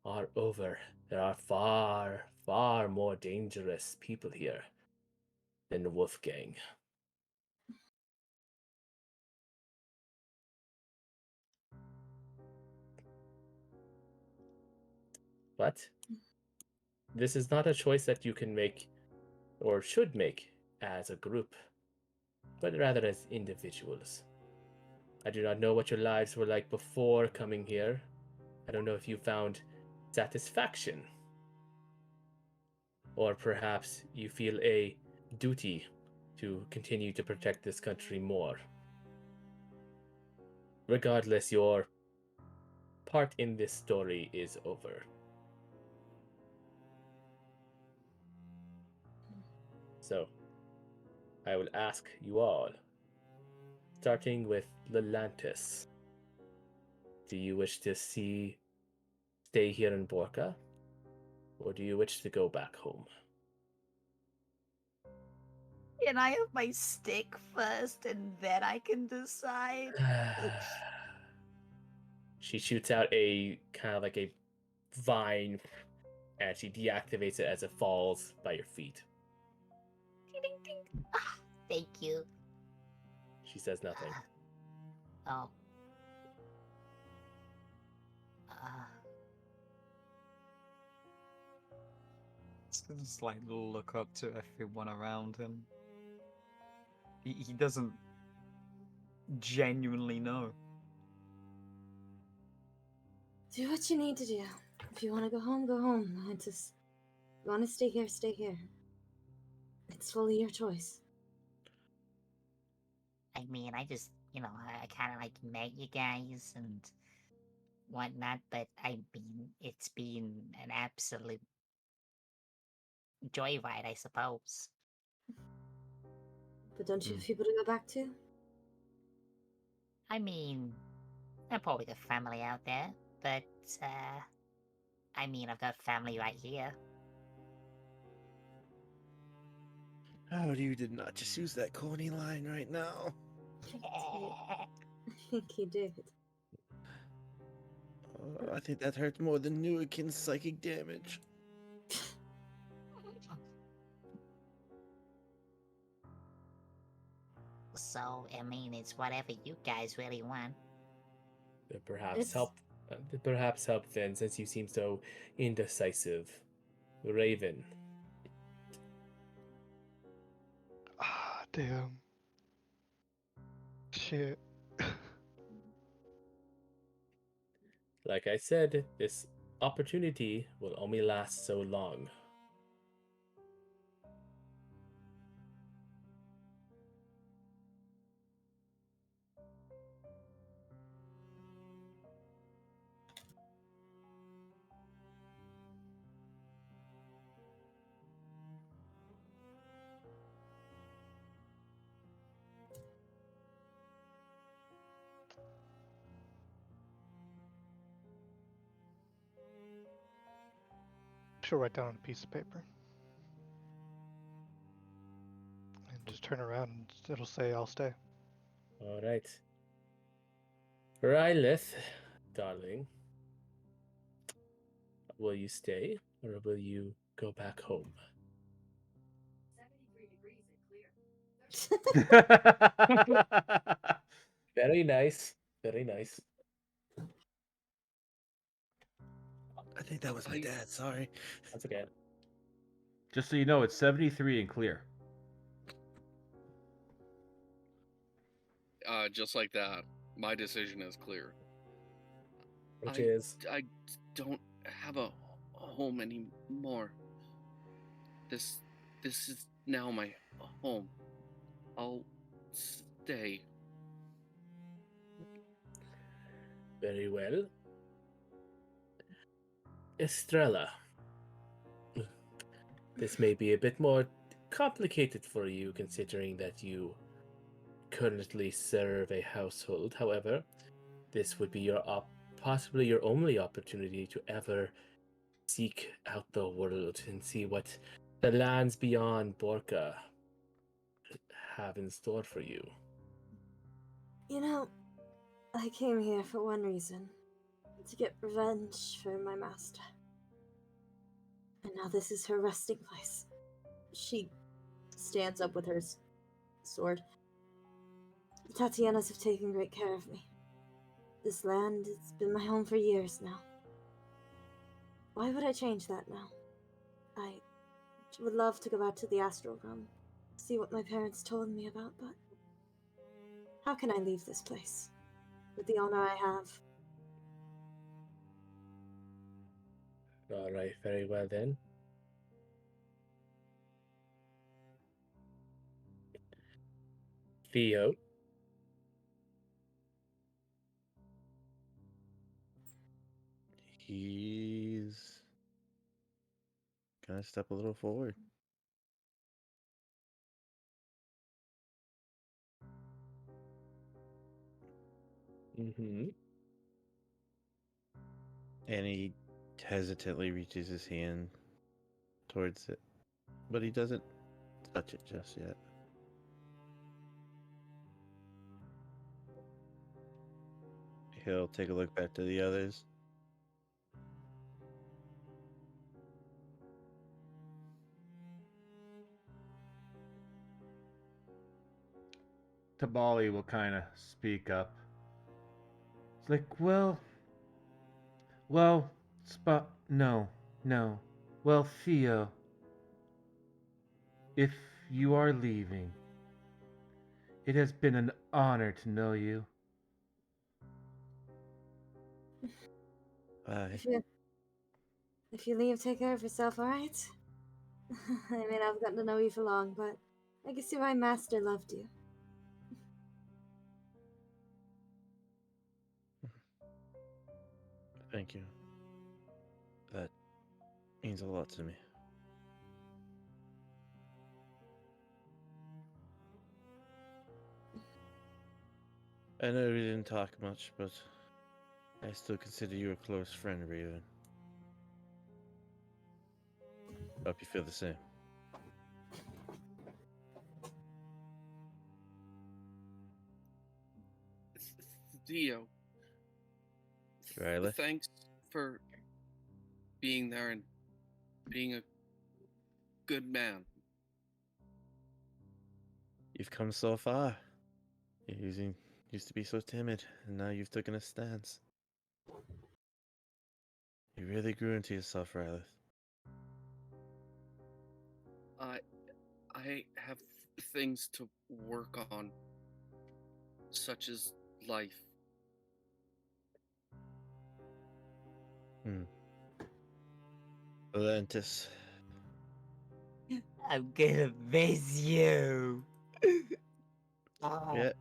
are over. There are far, far more dangerous people here than Wolfgang. But this is not a choice that you can make or should make as a group, but rather as individuals. I do not know what your lives were like before coming here. I don't know if you found satisfaction, or perhaps you feel a duty to continue to protect this country more. Regardless, your part in this story is over. So, I will ask you all, starting with Lelantis. Do you wish to stay here in Borca, or do you wish to go back home? Can I have my stick first and then I can decide? She shoots out a kind of like a vine, and she deactivates it as it falls by your feet. Ding, ding, ding. Ah, thank you. She says nothing. Oh. Just like look up to everyone around him. He doesn't genuinely know. Do what you need to do. If you want to go home, go home. I just if you want to stay here, stay here. It's fully your choice. I mean, I just, I kind of like met you guys and whatnot, but I mean, it's been an absolute joyride, I suppose. But don't you have people to go back to? I mean, I've probably got family out there, but, I mean, I've got family right here. Oh, you did not just use that corny line right now. I think he did. I think that hurt more than Newikin's psychic damage. So, I mean, it's whatever you guys really want. Perhaps It's- help. Perhaps help then, since you seem so indecisive. Raven. Ah, damn. Shit. Like I said, this opportunity will only last so long. She'll write down on a piece of paper. And just turn around and it'll say, I'll stay. All right. Rylith, darling, will you stay or will you go back home? 73 degrees and clear. Very nice. Very nice. I think that was my dad. Sorry. That's okay. Just so you know, it's 73 and clear. Just like that, my decision is clear. Which is I don't have a home anymore. This is now my home. I'll stay. very well. Estrella. This may be a bit more complicated for you, considering that you currently serve a household. However, this would be your possibly your only opportunity to ever seek out the world and see what the lands beyond Borca have in store for you. You know, I came here for one reason. To get revenge for my master. And now this is her resting place. She stands up with her sword. The Tatianas have taken great care of me. This land, it's been my home for years now. Why would I change that now? I would love to go back to the astral realm, see what my parents told me about, but how can I leave this place with the honor I have? All right, very well then. Theo. He's gonna step a little forward. Mm-hmm. And he hesitantly reaches his hand towards it, but he doesn't touch it just yet. He'll take a look back to the others. Tabali will kind of speak up. It's like, no. Well, Theo, if you are leaving, it has been an honor to know you. Bye. If you leave, take care of yourself, alright? I mean, I've gotten to know you for long, but I can see why Master loved you. Thank you. That means a lot to me. I know we didn't talk much, but I still consider you a close friend, Raven. Hope you feel the same. Theo, Riley? thanks for being there and being a good man. You've come so far. You're using Used to be so timid, and now you've taken a stance. You really grew into yourself, Rylith. I have things to work on, such as life. Atlantis. I'm gonna miss you. Yeah.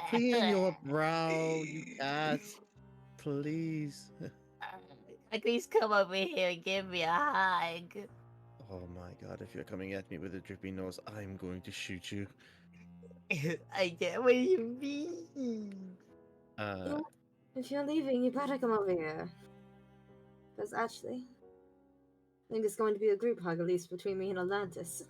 Clean your brow, you cat. Please. At least come over here and give me a hug. Oh my god, if you're coming at me with a drippy nose, I'm going to shoot you. I get what you mean. If you're leaving, you better come over here. Because actually, I think it's going to be a group hug, at least between me and Atlantis.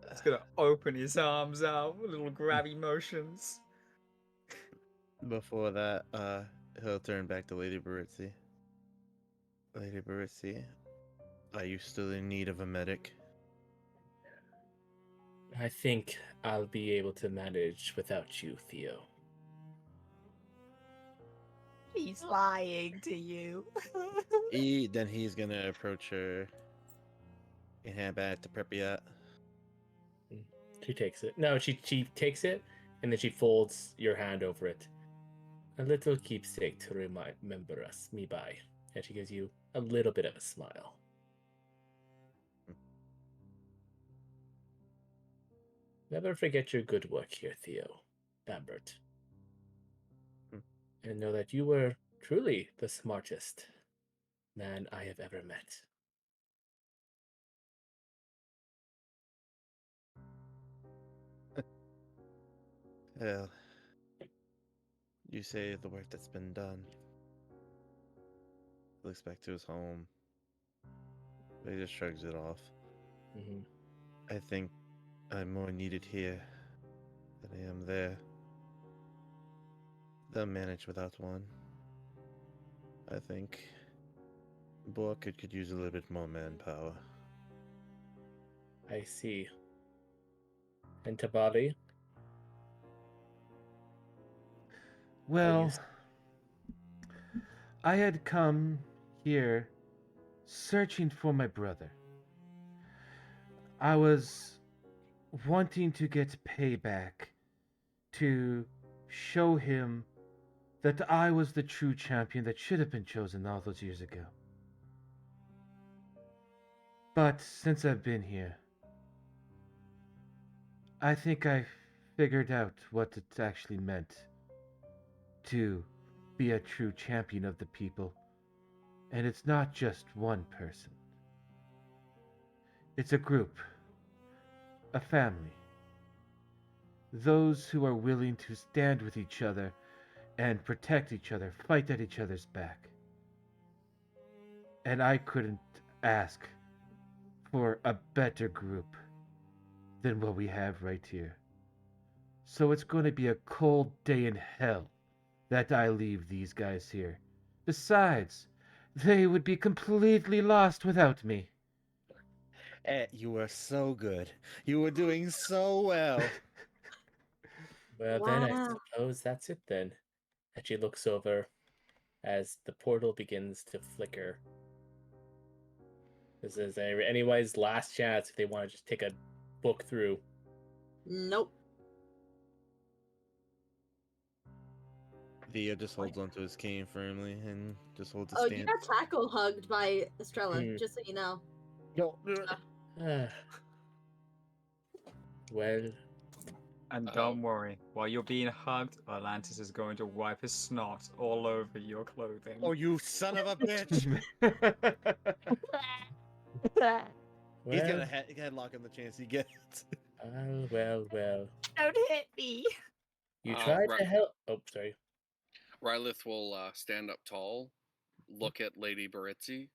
He's gonna open his arms out, little grabby motions. Before that, he'll turn back to Lady Baritzi. Lady Baritzi, are you still in need of a medic? I think I'll be able to manage without you, Theo. He's lying to you. Then he's gonna approach her and hand back to Pripyat. She takes it. No, she takes it, and then she folds your hand over it. A little keepsake to remember me by. And she gives you a little bit of a smile. Never forget your good work here, Theo. Lambert. And know that you were truly the smartest man I have ever met. Well, you say the work that's been done. He looks back to his home. But he just shrugs it off. Mm-hmm. I think I'm more needed here than I am there. They'll manage without one. I think Borca could use a little bit more manpower. I see. And Tabari? Well, I had come here searching for my brother. I was wanting to get payback to show him that I was the true champion that should have been chosen all those years ago. But since I've been here, I think I figured out what it actually meant to be a true champion of the people. And it's not just one person. It's a group, a family. Those who are willing to stand with each other and protect each other, fight at each other's back. And I couldn't ask for a better group than what we have right here. So it's going to be a cold day in hell that I leave these guys here. Besides, they would be completely lost without me. You were so good. You were doing so well. Well, then I suppose that's it then. And she looks over as the portal begins to flicker. This is anybody's last chance if they want to just take a book through. Nope. Theo just holds onto his cane firmly and just holds his Oh, stance. you got tackle hugged by Estrella, just so you know. Well, And don't worry, while you're being hugged, Atlantis is going to wipe his snot all over your clothing. Oh, you son of a bitch! He's gonna headlock him the chance he gets. Well. Don't hit me. You tried to help. Oh, sorry. Rylith will stand up tall, look at Lady Baritzi.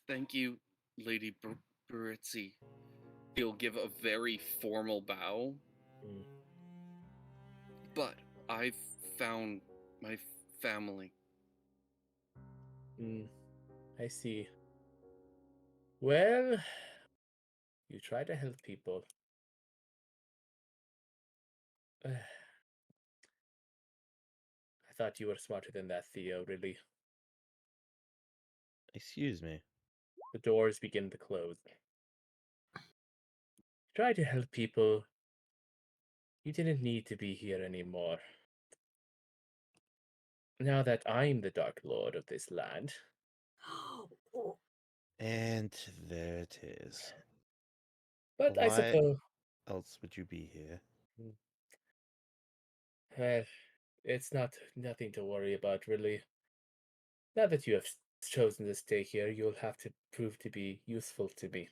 Thank you, Lady Baritzi. He'll give a very formal bow. But I've found my family. I see. Well, You try to help people. I thought you were smarter than that, Theo, really. Excuse me. The doors begin to close. Try to help people. You didn't need to be here anymore. Now that I'm the Dark Lord of this land, Oh, And there it is. but I Why suppose. else would you be here? Well, it's nothing to worry about, really. Now that you have chosen to stay here, you'll have to prove to be useful to me.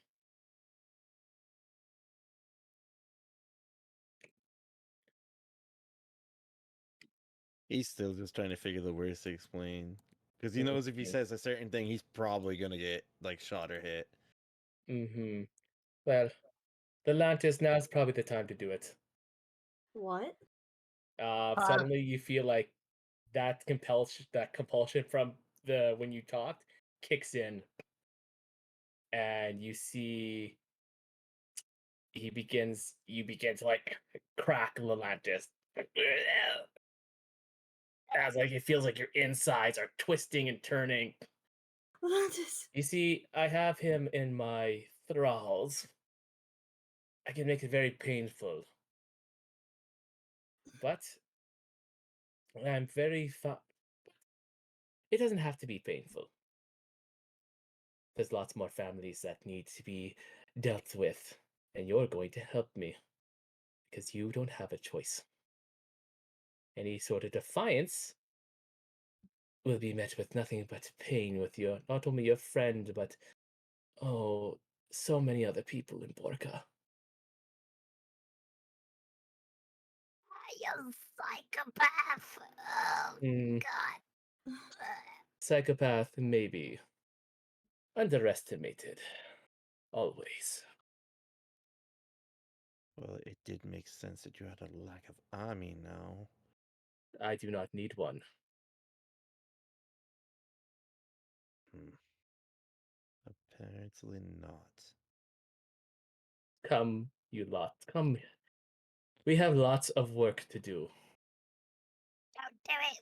He's still just trying to figure the words to explain. Because he knows if he Mhm. says a certain thing, he's probably gonna get like shot or hit. Mm-hmm. Well, the Lantis, now's probably the time to do it. what? Suddenly you feel like that compulsion from the when you talked kicks in, and you see you begin to like crack Lelantis. As like it feels like your insides are twisting and turning. Atlantis. You see, I have him in my thralls. I can make it very painful. But I'm very it doesn't have to be painful. There's lots more families that need to be dealt with, and you're going to help me because you don't have a choice. Any sort of defiance will be met with nothing but pain with your not only your friend, but oh, so many other people in Borca. You psychopath! Oh, Mm, God. psychopath, maybe. Underestimated. Always. Well, it did make sense that you had a lack of army now. I do not need one. Apparently not. Come, you lot. Come. We have lots of work to do. Don't do it!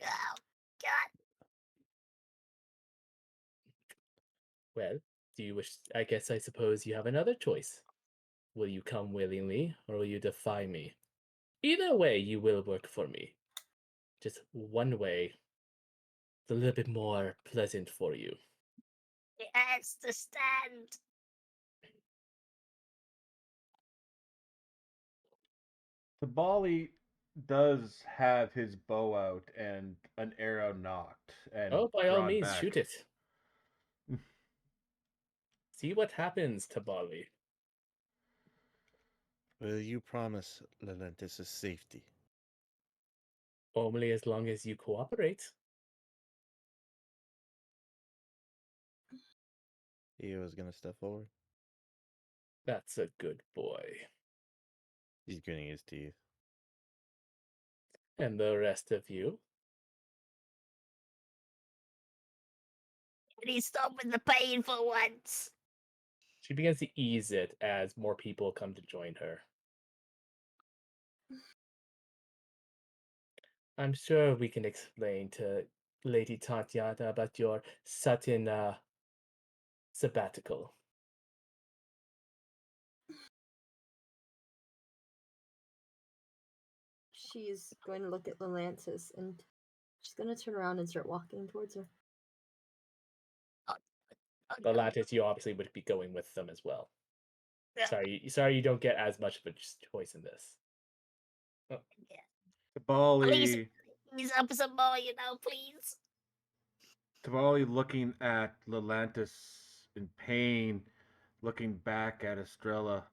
Oh, God. Well, do you wish? I suppose you have another choice. Will you come willingly, or will you defy me? Either way, you will work for me. Just one way. It's a little bit more pleasant for you. It has to stand. Tabali does have his bow out and an arrow knocked and Oh, by all drawn means, back. shoot it. See what happens, Tabali. Will you promise Lelentis' safety? Only as long as you cooperate. He was gonna step forward. That's a good boy. He's gritting his teeth. And the rest of you? Can you stop with the pain for once? She begins to ease it as more people come to join her. I'm sure we can explain to Lady Tatiana about your Sutton sabbatical. She's going to look at Lelantis and she's going to turn around and start walking towards her. Oh, The no. Lantis, you obviously would be going with them as well. Yeah. Sorry, you don't get as much of a choice in this. Tabali, Please up some more, please. Tabali looking at Lelantis in pain, looking back at Estrella.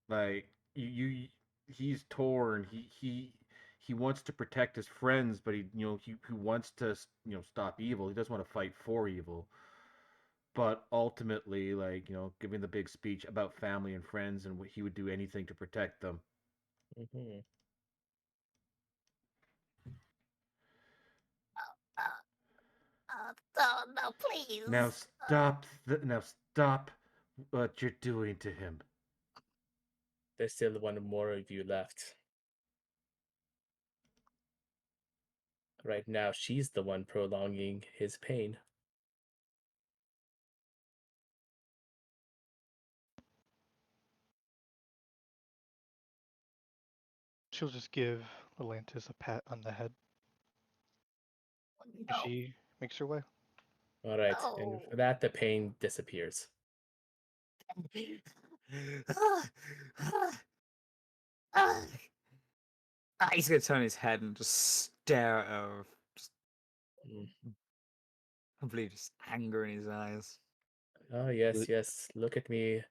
Like he's torn. He wants to protect his friends, but he wants to stop evil. He doesn't want to fight for evil. But ultimately, like giving the big speech about family and friends, and he would do anything to protect them. Mm-hmm. Oh, no, please. Now stop what you're doing to him. There's still one more of you left. Right now, she's the one prolonging his pain. She'll just give Atlantis a pat on the head as she makes her way. All right, and for that, the pain disappears. He's gonna turn his head and just stare at her. Just complete just anger in his eyes. Oh, yes, yes. Look at me.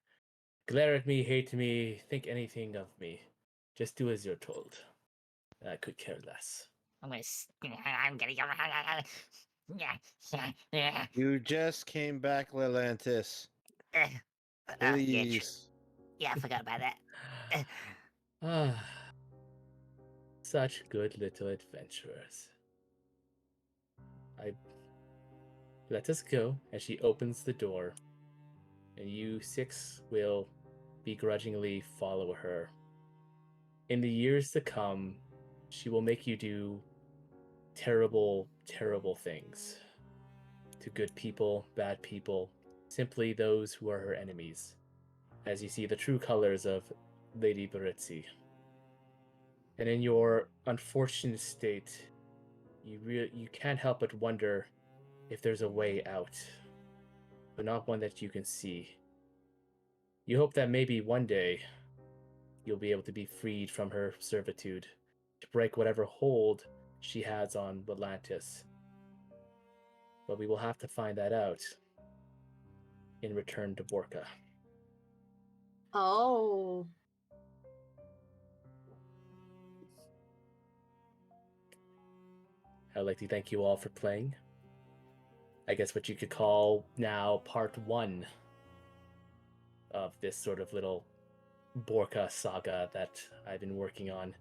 Glare at me, hate me, think anything of me. Just do as you're told. I could care less. I'm gonna go. Yeah. You just came back, Lelantis. Yeah, Please. yeah, I forgot about that. Ah, such good little adventurers. Let us go, as she opens the door, and you 6 will begrudgingly follow her. In the years to come, she will make you do terrible, terrible things to good people, bad people, simply those who are her enemies, as you see the true colors of Lady Baritzi. And in your unfortunate state, you can't help but wonder if there's a way out, but not one that you can see. You hope that maybe one day you'll be able to be freed from her servitude, to break whatever hold she has on Atlantis. But we will have to find that out in Return to Borca. Oh. I'd like to thank you all for playing. I guess what you could call now part 1 of this sort of little Borca saga that I've been working on.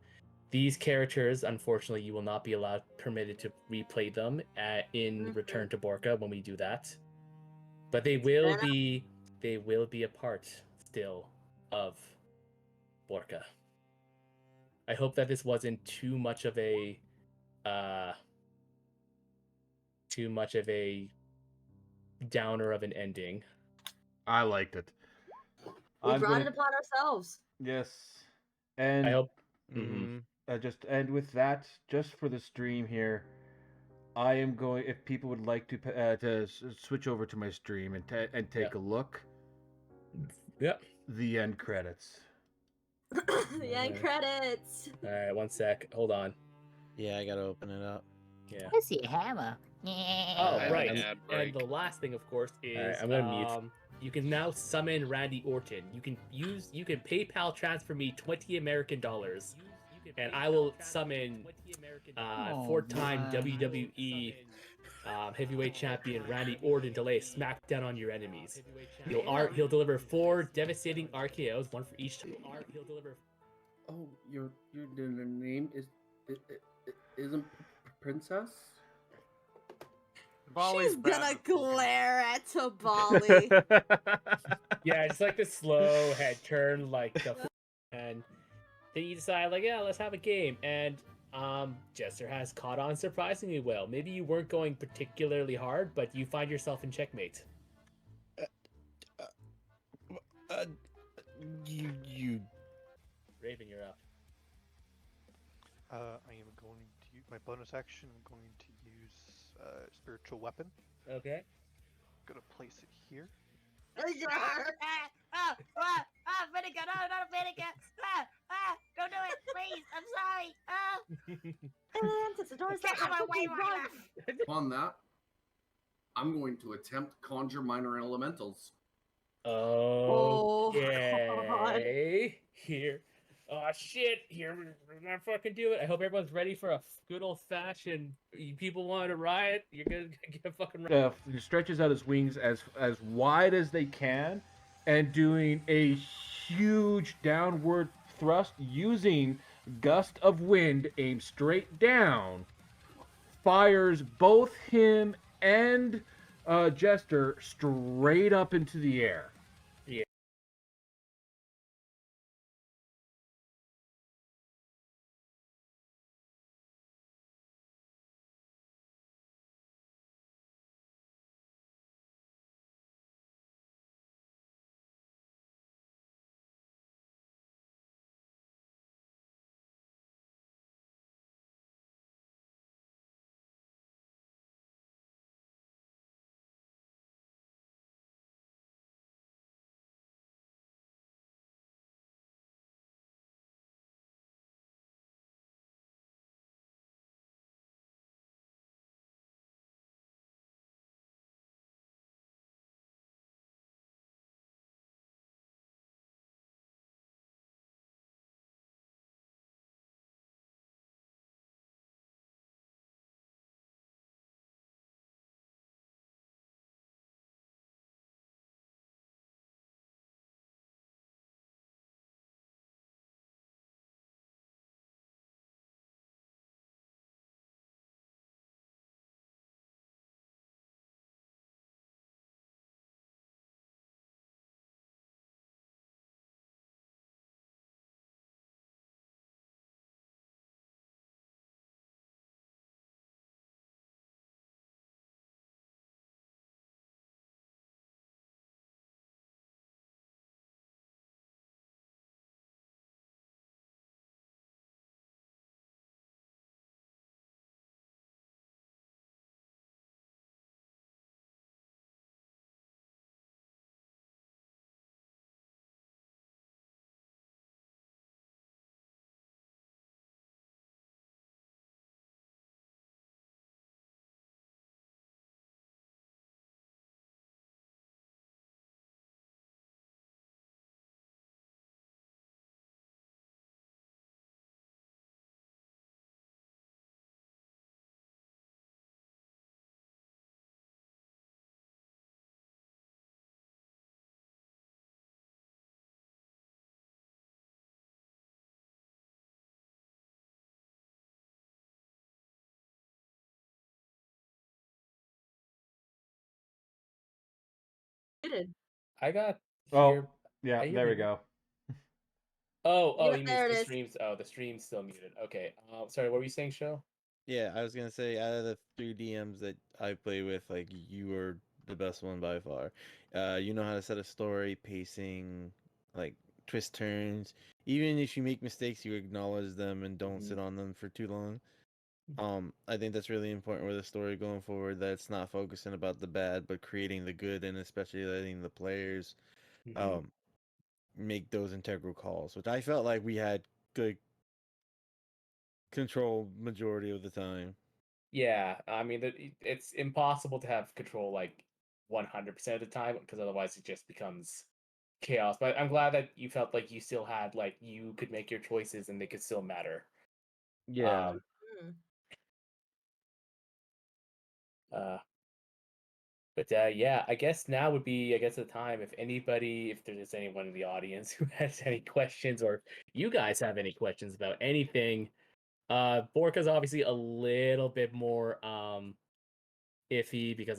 These characters, unfortunately, you will not be permitted to replay them in Return to Borca when we do that. But they will be a part still of Borca. I hope that this wasn't too much of a downer of an ending. I liked it. We brought it upon ourselves. Yes. And I hope. Just and with that, just for the stream here, I am going. If people would like to switch over to my stream and take a look. Yep. The end credits. The end credits. All right, one sec. Hold on. Yeah, I gotta open it up. Yeah. I see a hammer. Oh, right. And the last thing, of course, is I'm gonna mute. You can now summon Randy Orton. You can PayPal transfer me $20 American, and I will summon 4-time WWE heavyweight champion Randy Orton to lay a smackdown on your enemies. He'll deliver 4 devastating RKOs, one for each time. He'll deliver. Oh, your name isn't Princess? She's gonna glare at Tabali. Yeah, it's like the slow head turn, like the and then you decide, like, yeah, let's have a game. And Jester has caught on surprisingly well. Maybe you weren't going particularly hard, but you find yourself in checkmate. You. Raven, you're up. I am going to use my bonus action. I'm going to use spiritual weapon. Okay. I'm gonna place it here. Vinegar! No, not vinegar! Don't do it, please! I'm sorry! Atlantis, the door's Get out of my way, run. Upon that, I'm going to attempt conjure minor elementals. Okay. Here. Oh shit! Here, we're gonna fucking do it. I hope everyone's ready for a good old fashioned. People want to riot. You're gonna get fucking. Stretches out his wings as wide as they can, and doing a huge downward thrust using gust of wind aimed straight down. Fires both him and Jester straight up into the air. Yeah. muted. I got Oh, here. yeah, Are you there we muted? go. Oh, Yeah, you mean there it the is. streams? Oh, the stream's still muted. Okay. Sorry, what were you saying, Show? Yeah, I was gonna say out of the 3 DMs that I play with, like you were the best one by far. You know how to set a story, pacing, like twist turns. Even if you make mistakes, you acknowledge them and don't sit on them for too long. I think that's really important with a story going forward. That it's not focusing about the bad, but creating the good, and especially letting the players make those integral calls, which I felt like we had good control majority of the time. Yeah, I mean, it's impossible to have control like 100% of the time because otherwise it just becomes chaos. But I'm glad that you felt like you still had like you could make your choices and they could still matter. Yeah. Hmm. But yeah, I guess now would be the time if there's anyone in the audience who has any questions or you guys have any questions about anything. Borca's obviously a little bit more iffy because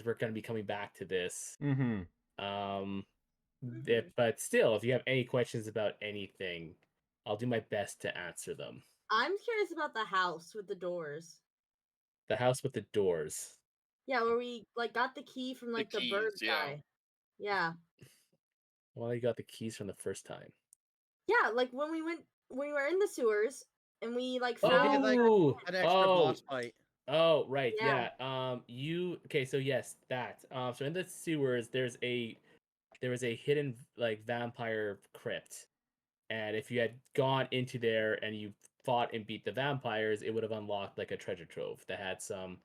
we're gonna be coming back to this. Mm-hmm. But still, if you have any questions about anything, I'll do my best to answer them. I'm curious about the house with the doors. The house with the doors. Yeah, where we like got the key from like the bird keys, yeah. guy. Yeah. Well, you got the keys from the first time. Yeah, like when we were in the sewers and we like Oh, found yeah, like Oh, an extra oh, boss fight. oh, right, Yeah. yeah. Okay, so yes, that. So in the sewers, there was a hidden like vampire crypt, and if you had gone into there and you fought and beat the vampires, it would have unlocked like a treasure trove that had some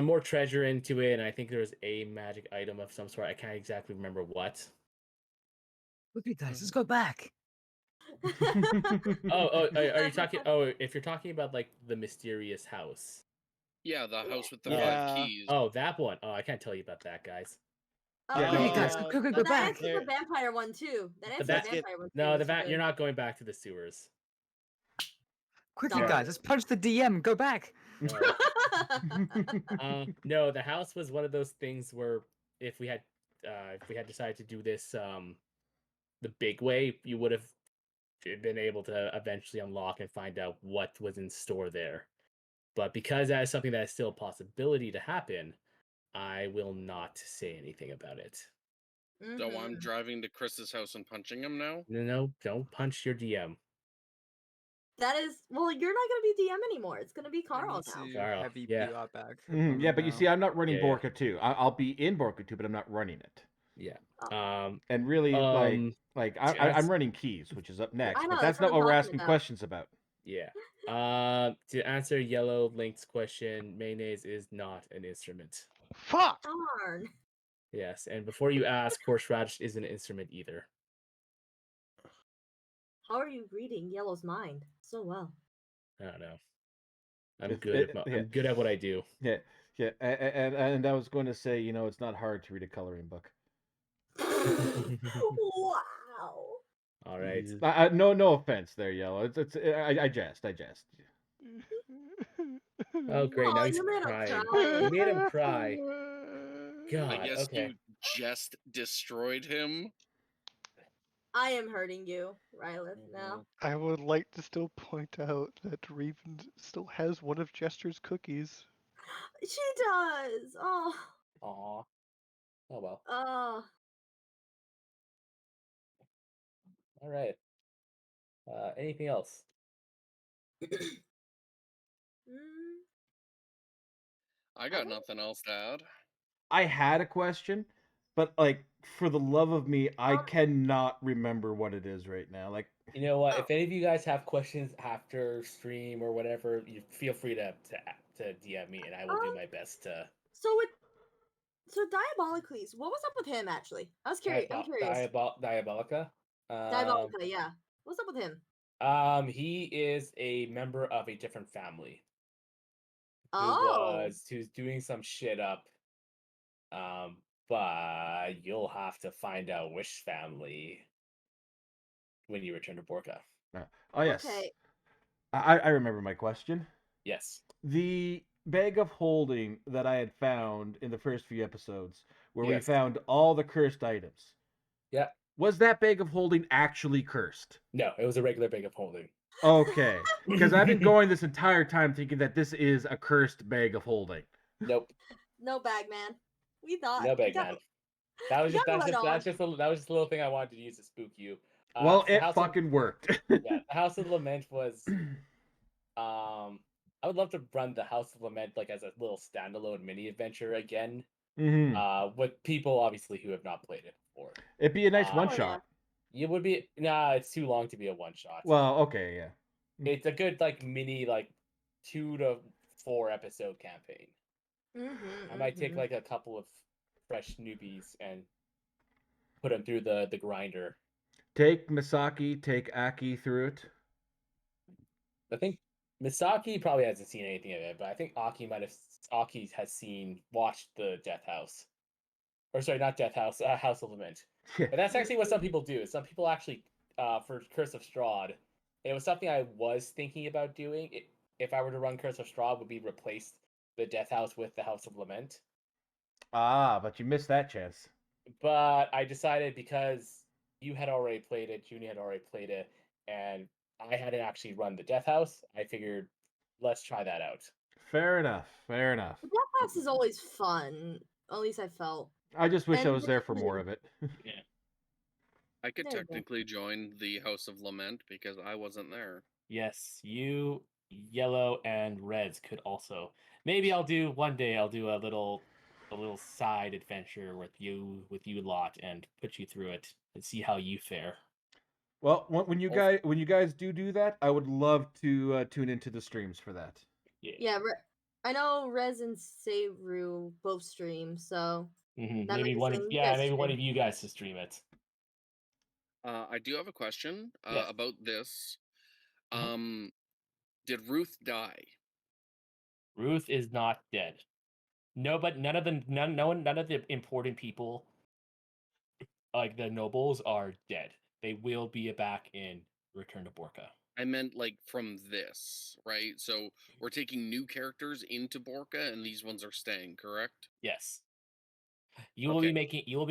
more treasure into it, and I think there was a magic item of some sort. I can't exactly remember what. Okay, guys, let's go back. Are you talking? Oh, if you're talking about like the mysterious house. Yeah, the house with the Yeah. 5 keys. Oh, that one. Oh, I can't tell you about that, guys. Yeah, no, Okay, yeah. guys, go But that back. answers the vampire one too. That answers the Let's get- vampire one too. No, Mr. you're Boone. not going back to the sewers. Quickly, Sorry. guys, let's punch the DM. Go back. No. No, the house was one of those things where if we had decided to do this the big way, you would have been able to eventually unlock and find out what was in store there. But because that is something that is still a possibility to happen, I will not say anything about it. So Mhm. I'm driving to Chris's house and punching him now? No, don't punch your DM. That is well, you're not gonna be DM anymore. It's gonna be Carl now. Carl, heavy yeah. PR back. Yeah, but you see, I'm not running Yeah, yeah. Borca 2. I'll be in Borca 2, but I'm not running it. Yeah. And really, I'm running keys, which is up next. I know, But that's that's what not I'm what we're talking asking about. questions about. Yeah. To answer Yellow Link's question, mayonnaise is not an instrument. Fuck! Darn. Yes, and before you ask, horseradish isn't an instrument either. How are you reading Yellow's mind so well? I don't know. I'm It's- good. I'm good at what I do. Yeah, yeah. And I was going to say, it's not hard to read a coloring book. Wow. All right. No offense there, Yellow. I jest. Oh, great! Now Oh, he's you made him crying. cry. You made him cry. God. I guess Okay. you just destroyed him. I am hurting you, Rylith, now. I would like to still point out that Raven still has one of Jester's cookies. She does. Oh. Aw. Oh well. Oh. All right. Anything else? I got nothing else to add. I had a question, but for the love of me, I cannot remember what it is right now. You know what? If any of you guys have questions after stream or whatever, you feel free to DM me, and I will do my best to. So Diabolicles, what was up with him actually? I was curious. I'm curious. Diabolica. Diabolica, yeah. What's up with him? He is a member of a different family. Oh. Who's doing some shit up. But you'll have to find out which family when you return to Borca. Oh yes. Okay. I remember my question. Yes. The bag of holding that I had found in the first few episodes, where we Yes. found all the cursed items. Yeah. Was that bag of holding actually cursed? No, it was a regular bag of holding. Okay, because I've been going this entire time thinking that this is a cursed bag of holding. Nope, No bag man. We thought. no bag we got- man. That was we just got that's let just on. that's just a, that was just a little thing I wanted to use to spook you. Well, 'Cause the it House fucking worked. the House of Lament was I would love to run the House of Lament like as a little standalone mini adventure again. With people obviously who have not played it before. It'd be a nice Uh, one Oh, yeah. shot. It would be it's too long to be a one shot. Well, okay, yeah. It's a good like mini like 2 to 4 episode campaign. I might take like a couple of fresh newbies and put them through the grinder. Take Misaki, take Aki through it. I think Misaki probably hasn't seen anything of it, but I think Aki has watched the Death House, or sorry, not Death House, House of Lament. But that's actually what some people do. Some people actually, for Curse of Strahd, it was something I was thinking about doing. If I were to run Curse of Strahd, would be replace the Death House with the House of Lament. But you missed that chance. But I decided because you had already played it, Junie had already played it, and I hadn't actually run the Death House, I figured let's try that out. Fair enough. Fair enough. The Death House is always fun. At least I felt. I just wish I And was there for more of it. Yeah. I could There you go. technically join the House of Lament because I wasn't there. Yes, you, yellow, and reds could also. Maybe I'll do one day. I'll do a little side adventure with you lot and put you through it and see how you fare. Well, when you guys do that, I would love to tune into the streams for that. Yeah, I know Rez and Seru both stream, so that Maybe might be one of something you guys maybe one stream. of you guys to stream it. I do have a question Yes. about this. Mhm. Did Ruth die? Ruth is not dead. No, but none of the important people, like the nobles, are dead. They will be back in Return to Borca. I meant like from this, right? So we're taking new characters into Borca, and these ones are staying, correct? Yes. You will be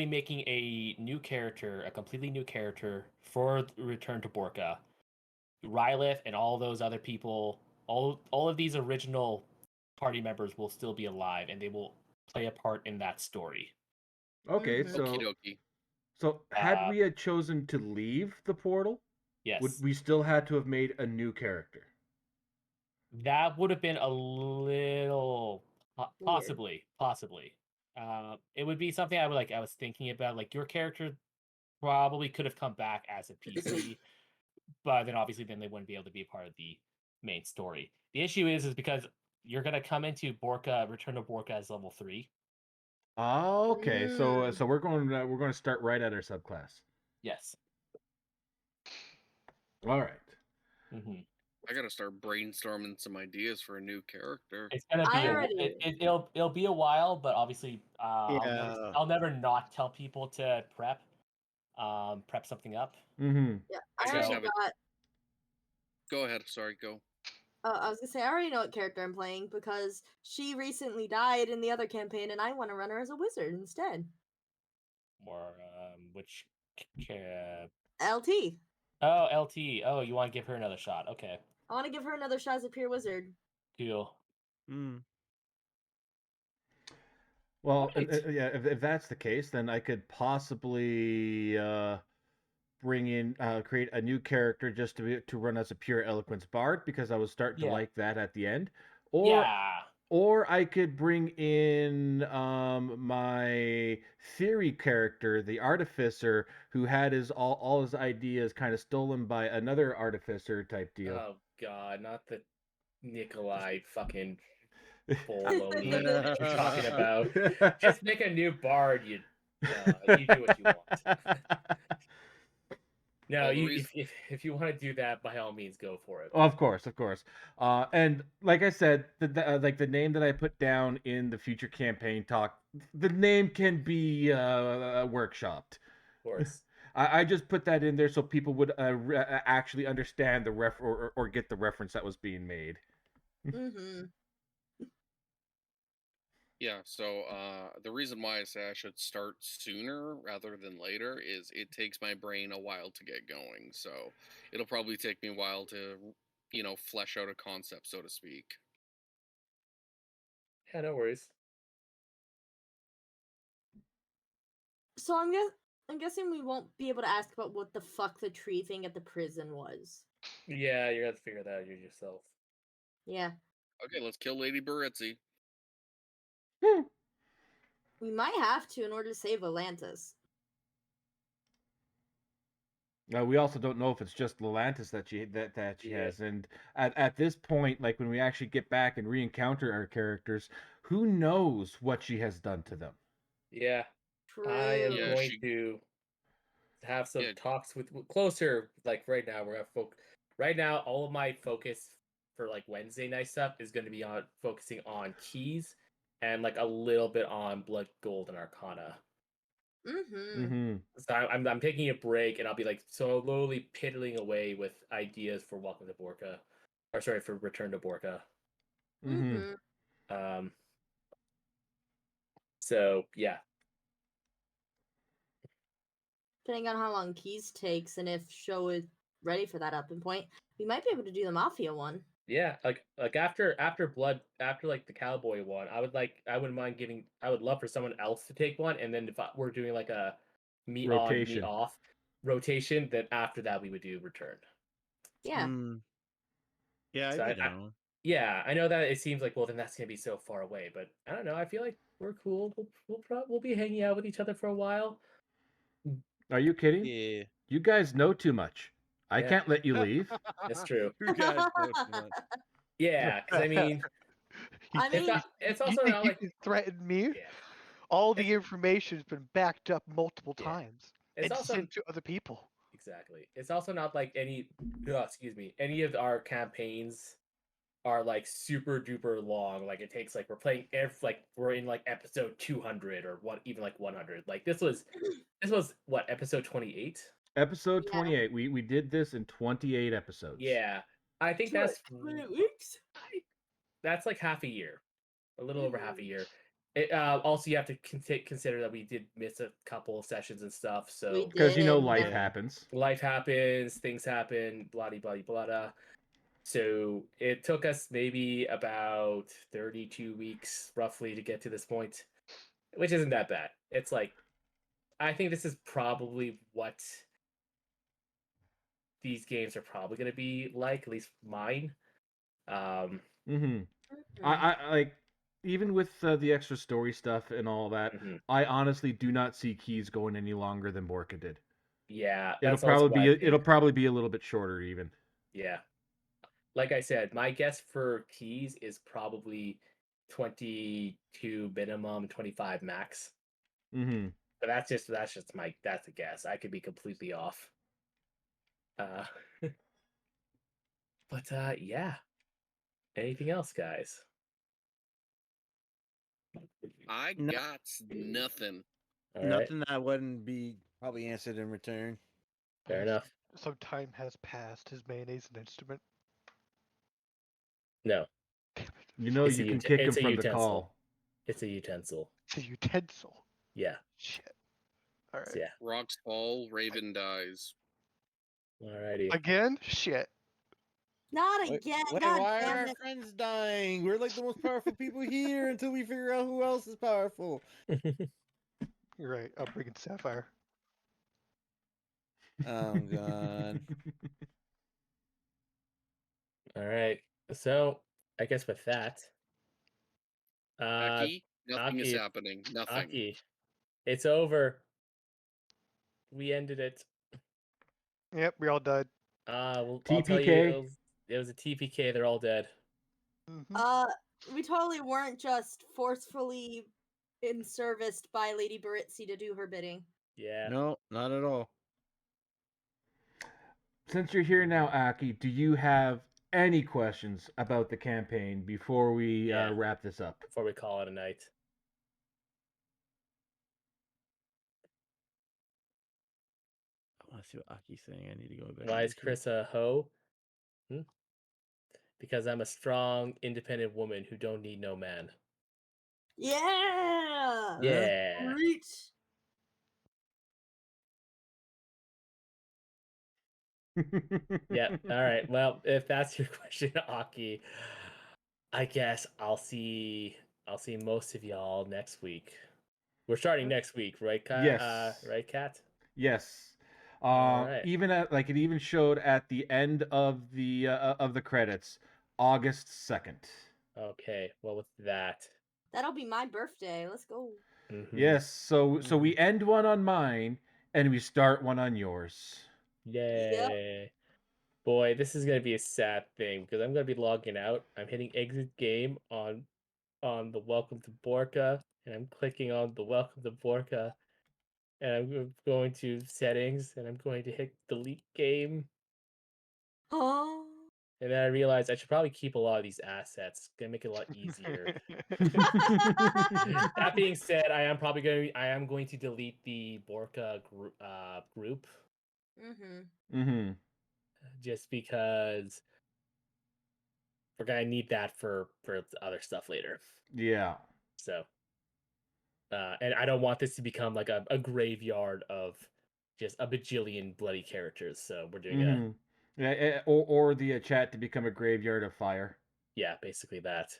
making a new character, a completely new character for Return to Borca. Rylith and all those other people, all of these original party members will still be alive, and they will play a part in that story. Okay, Mhm. so Okie dokie. so had we had chosen to leave the portal, Yes, would we still had to have made a new character? that would have been a little Weird. possibly. It would be something I was thinking about. Like your character probably could have come back as a PC, but then obviously then they wouldn't be able to be a part of the main story. The issue is because you're gonna come into Borca, Return to Borca as level 3. Oh, okay. So Mm. so we're going to start right at our subclass. Yes. All right. I gotta start brainstorming some ideas for a new character. It's gonna be I already. it'll be a while, but obviously Yeah. I'll never not tell people to prep something up. Mm-hmm. Yeah, I I just already have it. got. Go ahead. Sorry, go. I was gonna say I already know what character I'm playing because she recently died in the other campaign, and I want to run her as a wizard instead. Or which LT. Oh, LT. Oh, you want to give her another shot? Okay, I want to give her another shot as a pure wizard. cool. Well, Right. yeah, if that's the case, then I could possibly bring in create a new character just to run as a pure eloquence bard because I was starting to Yeah. like that at the end, or I could bring in my theory character, the artificer, who had all his ideas kind of stolen by another artificer type deal. Oh God, not the Nikolai fucking baloney that you're talking about. Just make a new bard. You do what you want. No, Well, if you want to do that, by all means, go for it. Of course. And like I said, like the name that I put down in the future campaign talk, the name can be workshopped. Of course. I just put that in there so people would actually understand the or get the reference that was being made. Mm-hmm. Yeah, so the reason why I say I should start sooner rather than later is it takes my brain a while to get going. So it'll probably take me a while to, flesh out a concept, so to speak. Yeah, no worries. So I'm guessing we won't be able to ask about what the fuck the tree thing at the prison was. Yeah, you're gonna have to figure that out yourself. Yeah. Okay, let's kill Lady Baritzi. We might have to in order to save Atlantis. We also don't know if it's just Lelantis that she Yeah. has, and at this point, like when we actually get back and re-encounter our characters, who knows what she has done to them? Yeah. True. I am Yeah, going she- to have some Yeah. talks with closer. Like right now, we're gonna right now, all of my focus for like Wednesday night stuff is going to be on focusing on keys and like a little bit on blood, gold, and arcana. Mm-hmm. Mm-hmm. So I'm taking a break, and I'll be like slowly piddling away with ideas for Welcome to Borca, or sorry, for Return to Borca. Mm-hmm. Mm-hmm. Um. So yeah, Depending on how long Keys takes and if show is ready for that up and point, we might be able to do the Mafia one. yeah. Like after blood, after like the cowboy one, I wouldn't mind giving. I would love for someone else to take one, and then if we're doing like a meet on, meet Rotation. off rotation, then after that we would do Return. Yeah. Yeah, So I'd be down. yeah, I know that it seems like, well, then that's gonna be so far away, but I don't know. I feel like we're cool. We'll be hanging out with each other for a while. Are you kidding? Yeah. You guys know too much. I Yeah. can't let you leave. That's true. You guys know too much. Yeah, because I mean, I mean, it's You also think not you like can threaten me? yeah. All the information has been backed up multiple Yeah. times It's and also sent to other people. exactly. It's also not like any of our campaigns are like super duper long. Like it takes like we're playing we're in like episode 200 or what even like 100. Like this was what episode 28. Episode Yeah. 28. We did this in 28 episodes. Yeah, I think 28 weeks. that's like half a year, a little over half a year. It, also, you have to consider that we did miss a couple of sessions and stuff. So We Because did. life Yeah. happens. life happens, things happen, blah blah blah blah. So it took us maybe about 32 weeks roughly to get to this point, which isn't that bad. It's like I think this is probably what these games are probably going to be like, at least mine. Mm-hmm. I like even with the extra story stuff and all that. Mhm. I honestly do not see Keys going any longer than Borca did. Yeah, It'll that's also probably what I be it'll think. probably be a little bit shorter even. Yeah. Like I said, my guess for keys is probably 22 minimum, 25 max. Mm-hmm. But that's just that's a guess. I could be completely off. Uh but yeah. Anything else, guys? I No. got nothing. All right. Nothing that wouldn't be probably answered in return. Fair enough. Some time has passed. Is mayonnaise an instrument? No. You know It's you a can ut- kick him it's a from the utensil. call. It's a utensil. It's a utensil. Yeah. Shit. All right. So, yeah. Rocks fall, Raven dies. Alrighty. Again? Shit. Not Wait, again. wait, God why are damn our it. friends dying? We're like the most powerful people here until we figure out who else is powerful. You're right. I'm bringing Sapphire. I'm gone. All right. So I guess with that, Aki, nothing is Aki, happening. Nothing. Aki, it's over. We ended it. Yep, we all died. I'll tell you, TPK. it was a TPK. They're all dead. Mhm. We totally weren't just forcefully in serviced by Lady Baritzi to do her bidding. Yeah. No, not at all. Since you're here now, Aki, do you have any questions about the campaign before we Yeah. wrap this up? Before we call it a night. I want to see what Aki's saying. I need to go back. Why and is see. Chris a hoe? Because I'm a strong, independent woman who don't need no man. Yeah. Yeah. Reach. Yep. All right. Well, if that's your question, Aki, I guess I'll see most of y'all next week. We're starting next week, right, Kat? Yes. Right, Kat? Yes. Alright. Even at like it even showed at the end of the credits, August 2nd. Okay. Well, with that. That'll be my birthday. Let's go. Yes. So we end one on mine and we start one on yours. Yay. Boy, this is gonna be a sad thing because I'm gonna be logging out. I'm hitting exit game on the welcome to Borca, and I'm clicking on the welcome to Borca, and I'm going to settings, and I'm going to hit delete game, Oh. and then I realize I should probably keep a lot of these assets. It's gonna make it a lot easier. That being said, I am going to delete the Borca group Mhm. just because we're gonna need that for other stuff later. Yeah. So, and I don't want this to become like a graveyard of just a bajillion bloody characters. So we're doing a Yeah, or the chat to become a graveyard of fire. yeah, basically that.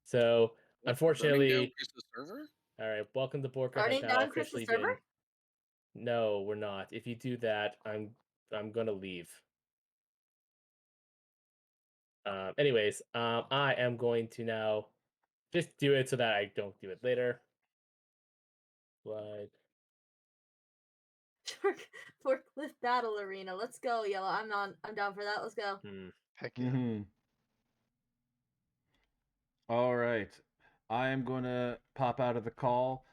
So What, burning down unfortunately, Chris's server? all right. Welcome to Borca has Burning now down Chris's officially server? been. No, we're not. If you do that, I'm gonna leave. Anyways, I am going to now just do it so that I don't do it later. But Forklift battle arena. Let's go, Yellow. I'm down for that. Let's go. Heck yeah. All right. I am going to pop out of the call.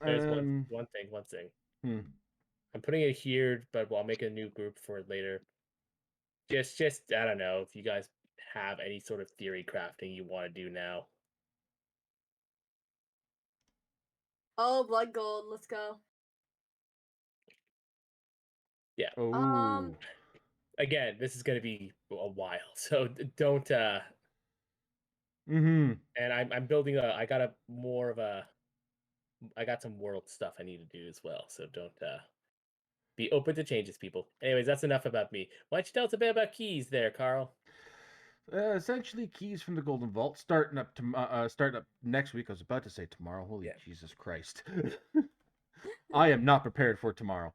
there's one thing. Hmm. I'm putting it here, but I'll make a new group for it later. Just I don't know if you guys have any sort of theory crafting you want to do now. Oh, blood gold. Let's go. Yeah. Oh. Again, this is gonna be a while, so don't. Mm-hmm. And I'm building a. I got a more of a. I got some world stuff I need to do as well, so don't. Be open to changes, people. Anyways, that's enough about me. Why don't you tell us a bit about keys there, Carl? Essentially, keys from the Golden Vault starting up next week. I was about to say tomorrow. Holy Jesus Christ! I am not prepared for tomorrow.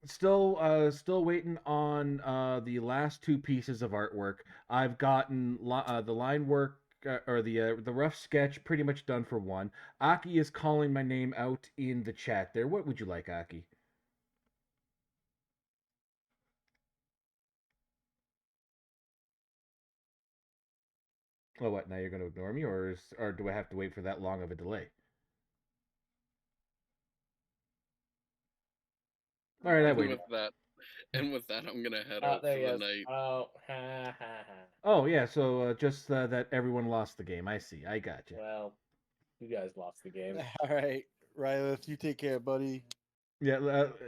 Still waiting on the last two pieces of artwork. I've gotten the line work or the rough sketch pretty much done for one. Aki is calling my name out in the chat there. What would you like, Aki? Oh, what? Now you're going to ignore me, or do I have to wait for that long of a delay? All right, I waited. With that, I'm gonna head out for the night. Oh, ha ha ha. Oh yeah, so just that everyone lost the game. I see. I got you. Well, you guys lost the game. All right, Rylith, you take care, buddy. Yeah,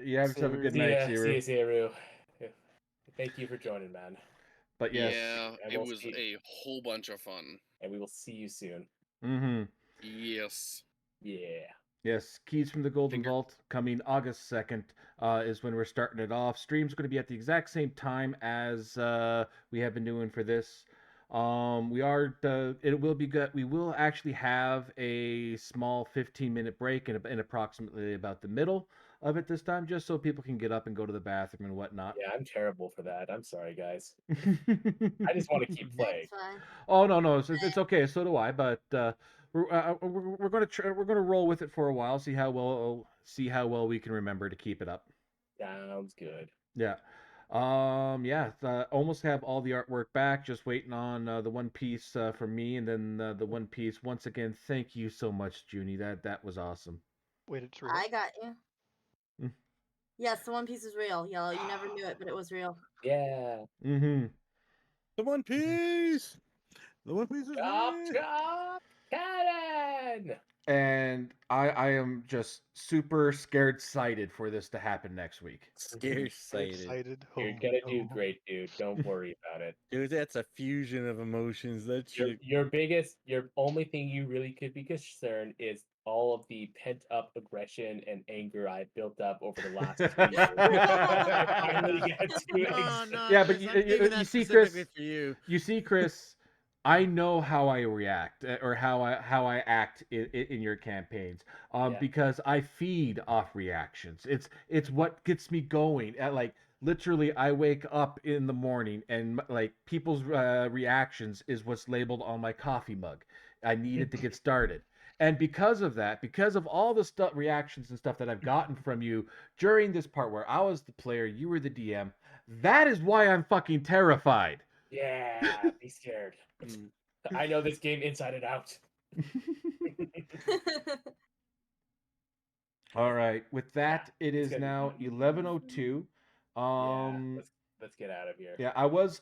you have yourself a good night, Siru. See you, Siru. Thank you for joining, man. But yes. Yeah, it was a whole bunch of fun. And we will see you soon. Mm-hmm. Yes. Yeah. Yes, Keys from the Golden Vault coming August 2nd is when we're starting it off. Stream's going to be at the exact same time as we have been doing for this. It will be good. We will actually have a small 15-minute break in approximately about the middle of it this time, just so people can get up and go to the bathroom and whatnot. Yeah, I'm terrible for that. I'm sorry, guys. I just want to keep playing. Oh no, it's okay. So do I. But we're gonna roll with it for a while. See how well we can remember to keep it up. Sounds good. Yeah. Almost have all the artwork back. Just waiting on the one piece from me, and then the one piece. Once again, thank you so much, Junie. That was awesome. Wait, it's real. I got you. Yes, the One Piece is real, Yellow. You never knew it, but it was real. Yeah. Mm-hmm. The One Piece. The One Piece is Chop, real. chop. Cannon! And I am just super scared sighted for this to happen next week. Scared sighted. Excited. You're Oh, gonna do no. great, dude. Don't worry about it. Dude, that's a fusion of emotions. That shit. Your only thing you really could be concerned is all of the pent up aggression and anger I built up over the last 2 years. I finally get to Yeah, but Chris, I'm thinking that you see, specifically Chris, for you. you see, Chris, I know how I react or how I act in your campaigns, Yeah. because I feed off reactions. It's what gets me going. Like literally, I wake up in the morning and like people's reactions is what's labeled on my coffee mug. I need it to get started. And because of that, because of all the stuff, reactions and stuff that I've gotten from you during this part where I was the player, you were the DM, that is why I'm fucking terrified. Yeah, be scared. I know this game inside and out. All right. With that, it it's is gonna be now fun. 11:02. Yeah, let's get out of here. Yeah, I was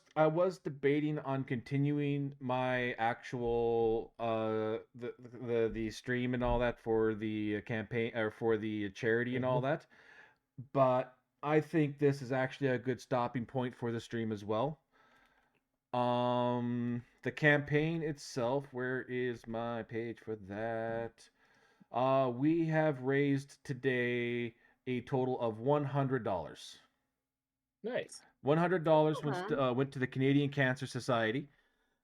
debating on continuing my actual the stream and all that for the campaign or for the charity and all that, but I think this is actually a good stopping point for the stream as well. The campaign itself, where is my page for that? We have raised today a total of $100. Nice. $100 Okay. went to the Canadian Cancer Society,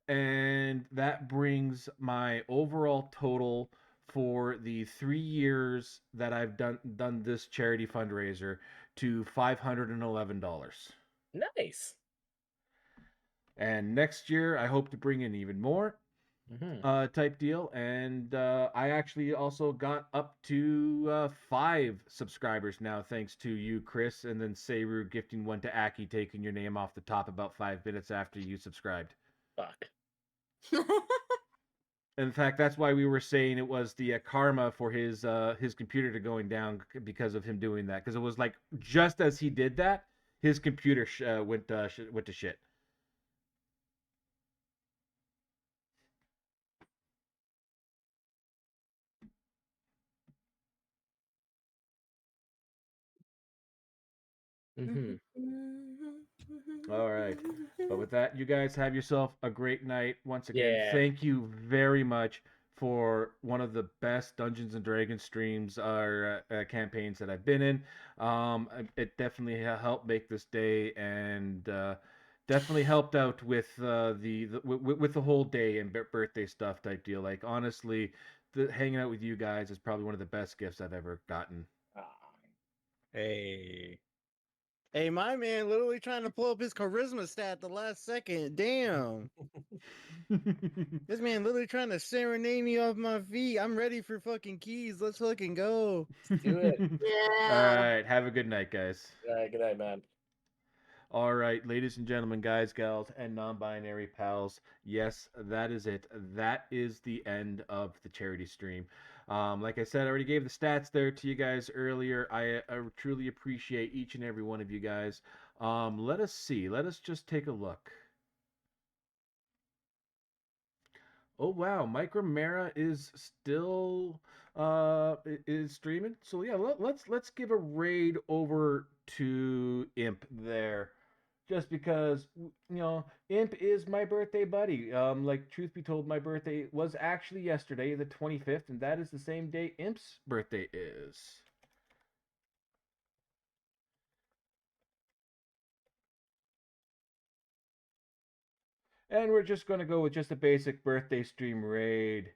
and that brings my overall total for the 3 years that I've done this charity fundraiser to $511. Nice. And next year, I hope to bring in even more. Type deal, and I actually also got up to 5 subscribers now, thanks to you, Chris, and then Seru gifting one to Aki, taking your name off the top about 5 minutes after you subscribed. Fuck. In fact, that's why we were saying it was the karma for his computer to going down because of him doing that, because it was like just as he did that, his computer went to shit. All right. But with that, you guys have yourself a great night. Once again, Yeah. thank you very much for one of the best Dungeons and Dragons streams or campaigns that I've been in. It definitely helped make this day, and definitely helped out with with the whole day and birthday stuff type deal. Like honestly, hanging out with you guys is probably one of the best gifts I've ever gotten. Hey. Hey, my man literally trying to pull up his charisma stat the last second. Damn. This man literally trying to serenade me off my feet. I'm ready for fucking keys. Let's fucking go. Let's do it. Yeah. All right. Have a good night, guys. All right, good night, man. All right, ladies and gentlemen, guys, gals, and non-binary pals. Yes, that is it. That is the end of the charity stream. Like I said, I already gave the stats there to you guys earlier. I truly appreciate each and every one of you guys. Let us see. Let us just take a look. Oh wow, Micromera is still is streaming. So yeah, let's give a raid over to Imp there. Just because Imp is my birthday buddy. Like truth be told, my birthday was actually yesterday, the 25th, and that is the same day Imp's birthday is. And we're just going to go with just a basic birthday stream raid.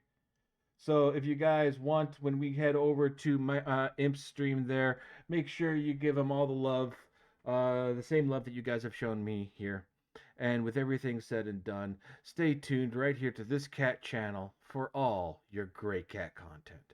So if you guys want, when we head over to my Imp's stream there, make sure you give him all the love, the same love that you guys have shown me here. And with everything said and done, stay tuned right here to this cat channel for all your great cat content.